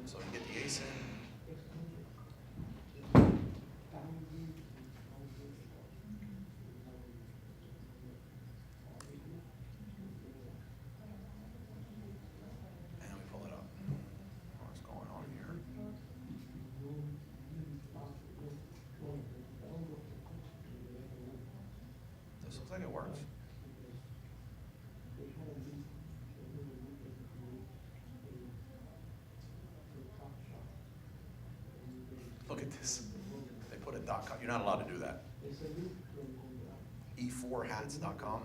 So you get the ASIN. And we pull it up. What's going on here? This looks like it works. Look at this. They put a .com. You're not allowed to do that. E4hats.com.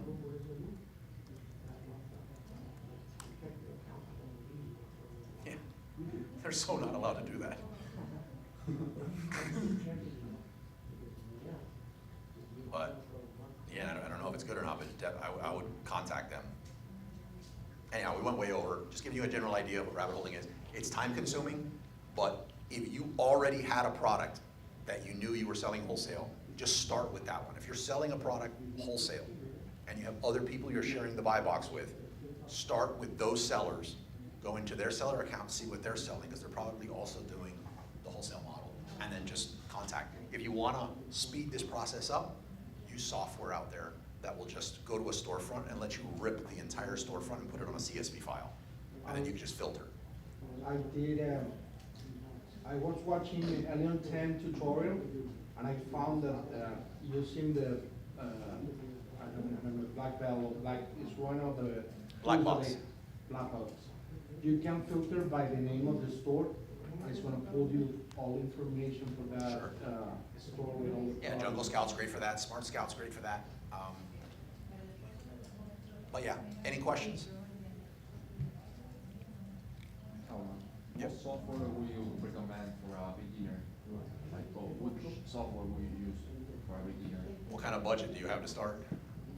Yeah, they're so not allowed to do that. But yeah, I don't know if it's good or not, but I would contact them. Anyhow, we went way over. Just giving you a general idea of what rabbit holding is. It's time consuming, but if you already had a product that you knew you were selling wholesale, just start with that one. If you're selling a product wholesale and you have other people you're sharing the buy box with, start with those sellers, go into their seller account, see what they're selling, because they're probably also doing the wholesale model, and then just contact them. If you want to speed this process up, use software out there that will just go to a storefront and let you rip the entire storefront and put it on a CSV file, and then you can just filter. I was watching the Alien 10 tutorial, and I found that using the, I don't remember, black belt or black, is one of the Black box. Black box. You can filter by the name of the store, and it's gonna pull you all information for that Sure. store with all the Yeah, products. Jungle Scout's great for that, Smart Scout's great for that. But yeah, any questions? Yep. What software would you recommend for a beginner? Like, which software would you use for a beginner? What kind of budget do you have to start?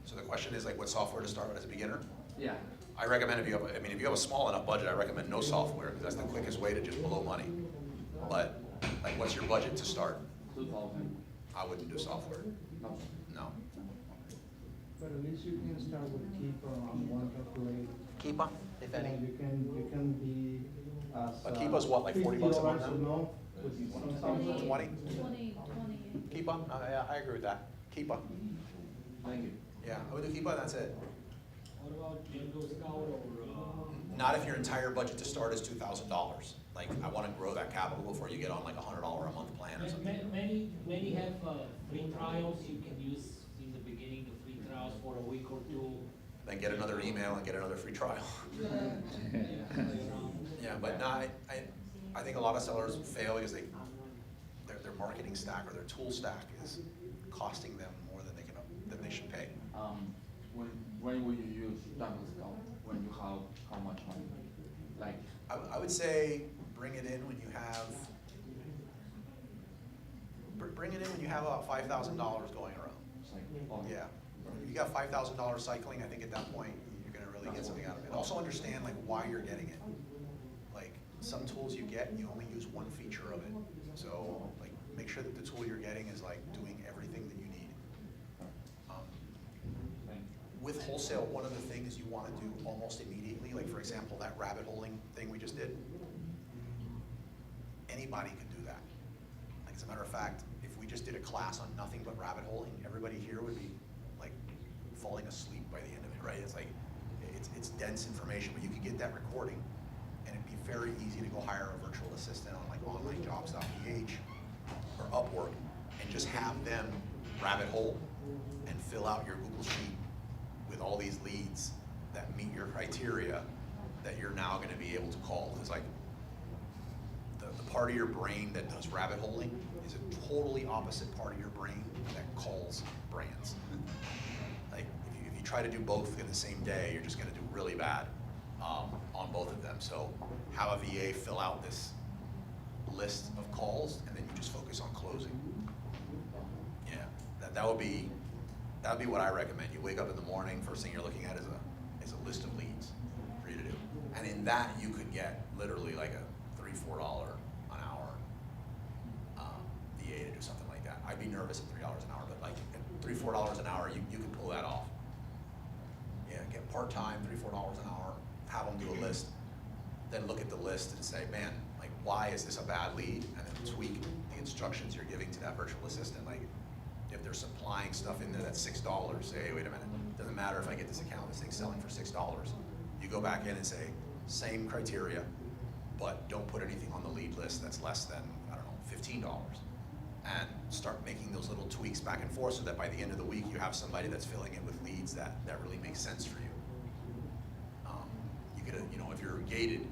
So the question is like, what software to start with as a beginner? Yeah. I recommend if you have, if you have a small enough budget, I recommend no software, because that's the quickest way to just blow money. But, like, what's your budget to start? 2000. I wouldn't do software, No. no. But at least you can start with Keeper on one calculator. Keepa, if Yeah, any? you can be as. Keepa's what, like 40 bucks a month $50 now? with some 20? software. 20. Keepa, yeah, I agree with that. Keepa, Thank you. yeah, I would do Keepa, that's it. What about Jungle Scout or, Not if your entire budget to start is $2,000. Like, I wanna grow that capital before you get on like a $100 a month plan or something. Many have free trials you can use in the beginning, the free trials for a week or two. Then get another email and get another free trial. Yeah, but no, I think a lot of sellers fail because their marketing stack or their tool stack is costing them more than they should pay. When will you use Jungle Scout? When you have how much money? Like, I would say bring it in when you have about $5,000 going around. it's like, oh, Yeah, if you got $5,000 cycling, I think at that point, you're gonna really get something out of it. Also understand like why you're getting it. Like, some tools you get, you only use one feature of it. So, like, make sure that the tool you're getting is like doing everything that you need. thank you. With wholesale, one of the things you wanna do almost immediately, like for example, that rabbit holing thing we just did, anybody could do that. Like, as a matter of fact, if we just did a class on nothing but rabbit holing, everybody here would be like falling asleep by the end of it, right? It's like, it's dense information, but you could get that recording, and it'd be very easy to go hire a virtual assistant on like onlinejobs.ph or Upwork, and just have them rabbit hole and fill out your Google Sheet with all these leads that meet your criteria that you're now gonna be able to call. It's like, the part of your brain that does rabbit holing is a totally opposite part of your brain that calls brands. Like, if you try to do both in the same day, you're just gonna do really bad on both of them. So have a VA fill out this list of calls, and then you just focus on closing. Yeah, that would be what I recommend. You wake up in the morning, first thing you're looking at is a list of leads for you to do. And in that, you could get literally like a $3, $4 an hour VA to do something like that. I'd be nervous at $3 an hour, but like at $3, $4 an hour, you could pull that off. part-time, $3, $4 an hour, have them do a list, then look at the list and say, man, like, why is this a bad lead? And then tweak the instructions you're giving to that virtual assistant. Like, if they're supplying stuff in there that's $6, say, hey, wait a minute, doesn't matter if I get this account, this thing's selling for $6. You go back in and say, same criteria, but don't put anything on the lead list that's less than, I don't know, $15. And start making those little tweaks back and forth so that by the end of the week, you have somebody that's filling it with leads that really makes sense for you. You could, you know, if you're gated,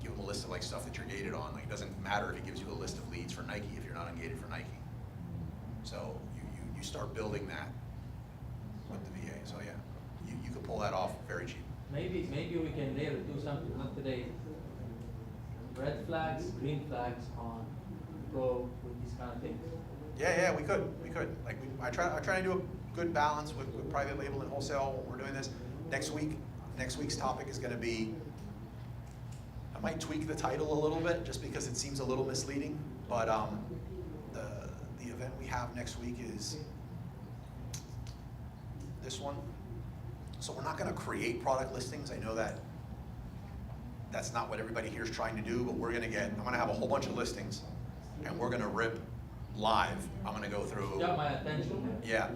give them a list of like stuff that you're gated on. Like, it doesn't matter if he gives you a list of leads for Nike if you're not ungated for Nike. So you start building that with the VA. So yeah, you can pull that off very cheap. Maybe we can later do something, not today. Red flags, green flags on Go with these kind of things. Yeah, we could. Like, I try to do a good balance with private label and wholesale when we're doing this. Next week's topic is going to be, I might tweak the title a little bit just because it seems a little misleading, but the event we have next week is this one. So we're not going to create product listings. I know that that's not what everybody here is trying to do, but I'm going to have a whole bunch of listings, and we're going to rip live. I'm going to go through. Got my attention. Yeah,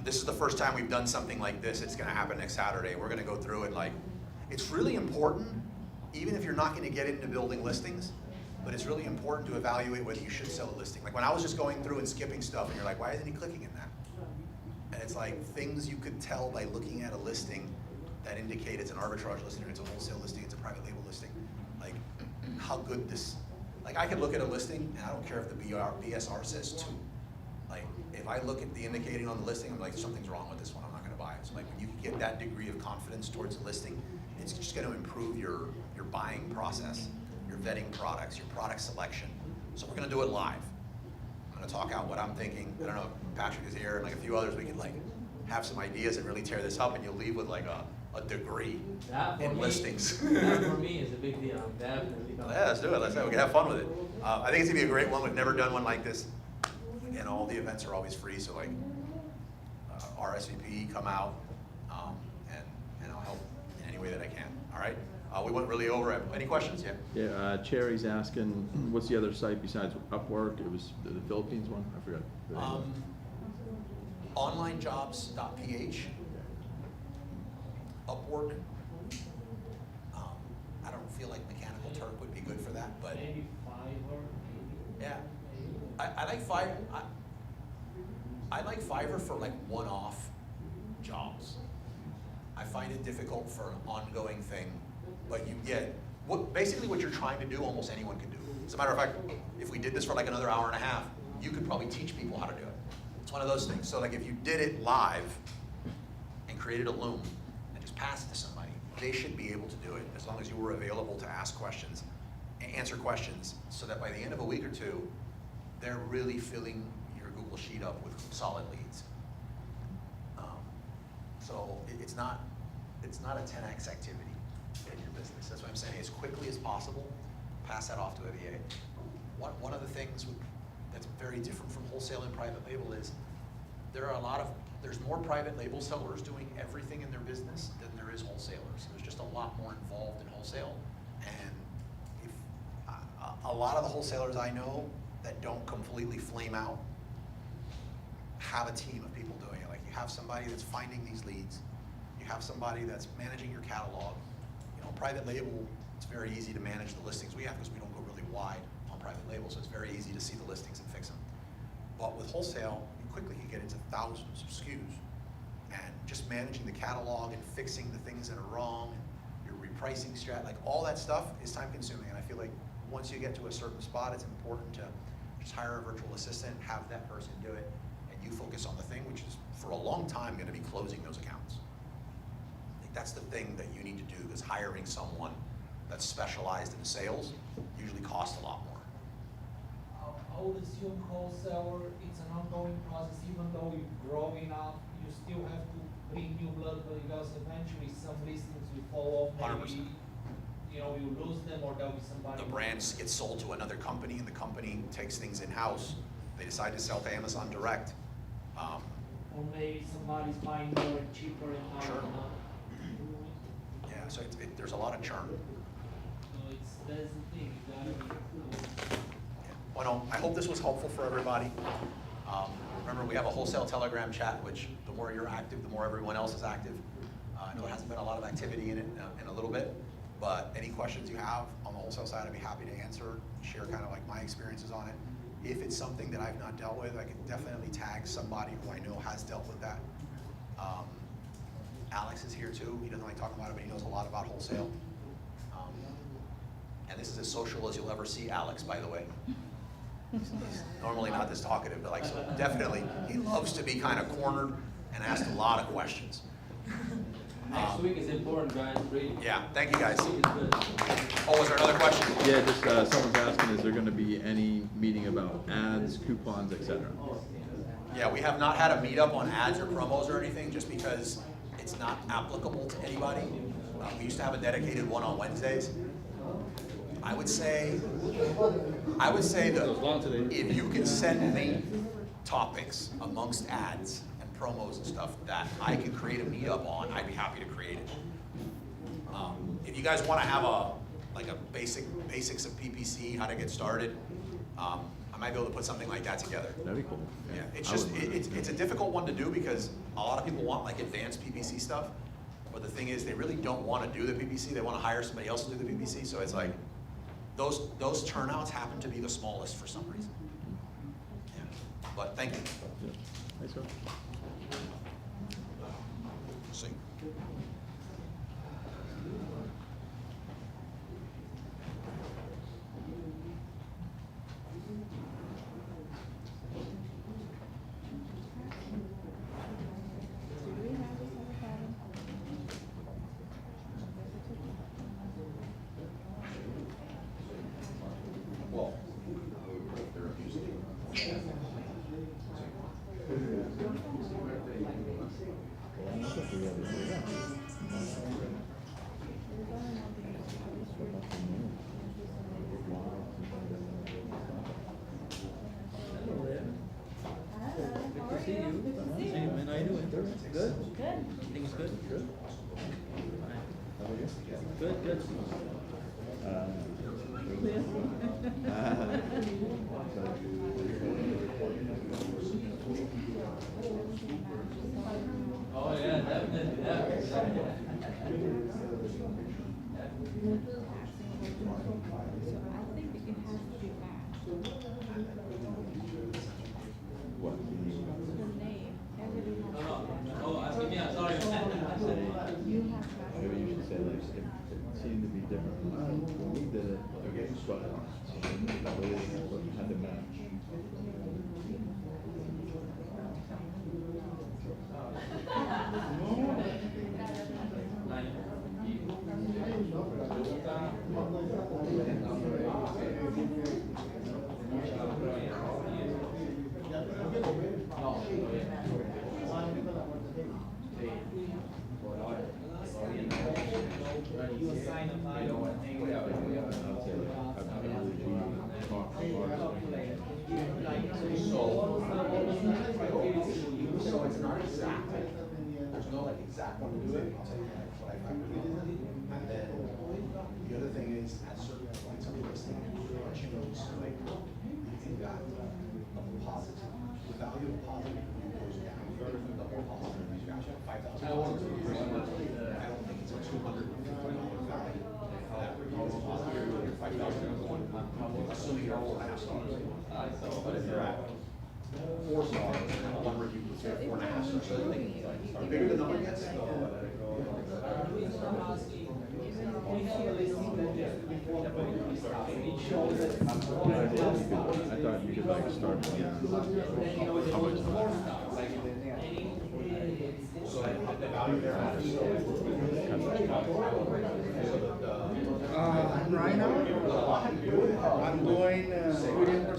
this is the first time we've done something like this. It's going to happen next Saturday. We're going to go through it. Like, it's really important, even if you're not going to get into building listings, but it's really important to evaluate whether you should sell a listing. Like, when I was just going through and skipping stuff, and you're like, why isn't he clicking in that? And it's like things you could tell by looking at a listing that indicate it's an arbitrage listing, or it's a wholesale listing, it's a private label listing. Like, how good this, like, I could look at a listing and I don't care if the BSR says 2. Like, if I look at the indicating on the listing, I'm like, something's wrong with this one, I'm not gonna buy it. So like, when you can get that degree of confidence towards a listing, it's just gonna improve your buying process, your vetting products, your product selection. So we're gonna do it live. I'm gonna talk out what I'm thinking. I don't know if Patrick is here and like a few others, we can like have some ideas and really tear this up, and you'll leave with like a degree in listings. That for me is a big deal. I'm definitely going. Yeah, let's do it. We can have fun with it. I think it's gonna be a great one. We've never done one like this, and all the events are always free. So like, RSVP, come out, and I'll help in any way that I can. All right. We went really over it. Any questions? Yeah. Yeah, Cherry's asking, what's the other site besides Upwork? It was the Philippines one? I forgot. the name. Onlinejobs.ph, Upwork. I don't feel like Mechanical Turk would be good for that, but Maybe Fiverr. yeah, I like Fiverr. I like Fiverr for like one-off jobs. I find it difficult for an ongoing thing, but you get basically what you're trying to do. Almost anyone can do. As a matter of fact, if we did this for like another hour and a half, you could probably teach people how to do it. It's one of those things. So like, if you did it live and created a loom and just passed it to somebody, they should be able to do it as long as you were available to ask questions, answer questions, so that by the end of a week or two, they're really filling your Google Sheet up with solid leads. So it's not a 10x activity in your business. That's what I'm saying. As quickly as possible, pass that off to a VA. One of the things that's very different from wholesale and private label is there's more private label sellers doing everything in their business than there is wholesalers. There's just a lot more involved in wholesale, and if a lot of the wholesalers I know that don't completely flame out have a team of people doing it. Like, you have somebody that's finding these leads, you have somebody that's managing your catalog. You know, private label, it's very easy to manage the listings we have because we don't go really wide on private label, so it's very easy to see the listings and fix them. But with wholesale, you quickly can get into thousands of SKUs, and just managing the catalog and fixing the things that are wrong, and your repricing strat, like all that stuff is time consuming. And I feel like once you get to a certain spot, it's important to just hire a virtual assistant, have that person do it, and you focus on the thing, which is for a long time going to be closing those accounts. Like, that's the thing that you need to do, because hiring someone that's specialized in sales usually costs a lot more. I would assume wholesaler, it's an ongoing process. Even though you grow enough, you still have to bring new blood, because eventually some listings will fall off. 100%. Maybe, you lose them, or there'll be somebody. The brands get sold to another company, and the company takes things in-house. They decide to sell to Amazon direct. Or maybe somebody's buying more and cheaper and not Sure. enough. so there's a lot of churn. So that's the thing, you gotta be. Well, no, I hope this was helpful for everybody. Remember, we have a wholesale Telegram chat, which the more you're active, the more everyone else is active. I know there hasn't been a lot of activity in it in a little bit, but any questions you have on the wholesale side, I'd be happy to answer, share kind of like my experiences on it. If it's something that I've not dealt with, I can definitely tag somebody who I know has dealt with that. Alex is here too. He doesn't like talking about it, but he knows a lot about wholesale. And this is as social as you'll ever see Alex, by the way. He's normally not this talkative, but like, so definitely, he loves to be kind of cornered and asked a lot of questions. Next week is important, guys, really. Yeah, thank you guys. Next week is good. Oh, was there another question? Yeah, just, someone's asking, is there gonna be any meeting about ads, coupons, et cetera? Yeah, we have not had a meetup on ads or promos or anything, just because it's not applicable to anybody. We used to have a dedicated one on Wednesdays. I would say that if you can send me topics amongst ads and promos and stuff that I can create a meetup on, I'd be happy to create it. If you guys want to have a basics of PPC, how to get started, I might be able to put something like that together. That'd be cool. Yeah, it's a difficult one to do because a lot of people want like advanced PPC stuff, but the thing is they really don't want to do the PPC. They want to hire somebody else to do the PPC. So it's like those turnouts happen to be the smallest for some reason. Yeah, but thank you. Yeah. Thanks, sir. See. Well, they're abusing. Good to see you. Hey, man, how you doing? Good? Good. Things good? Good. Good, good. Oh, yeah, definitely, definitely. So I think it has to be matched. What? The name, everything has to match. Oh, asking me, I'm sorry. You have matched. Maybe you should say like, it seemed to be different when we did it, but the way they had to match. So it's not exact. There's no like exact one to do it. I'll tell you that's what I found. And then the other thing is at certain points of the listing, so like you've got a positive, the value of positive review goes down. The whole positive review goes down. $5,000. I don't think it's a $250 value. That review is positive. You're $5,000. Assuming you're 4.5 stars. But if you're at 4 stars, one review was 4.5 stars. So the bigger the number gets. I thought you could like start with how much. So the value there. Right now, I'm doing reading for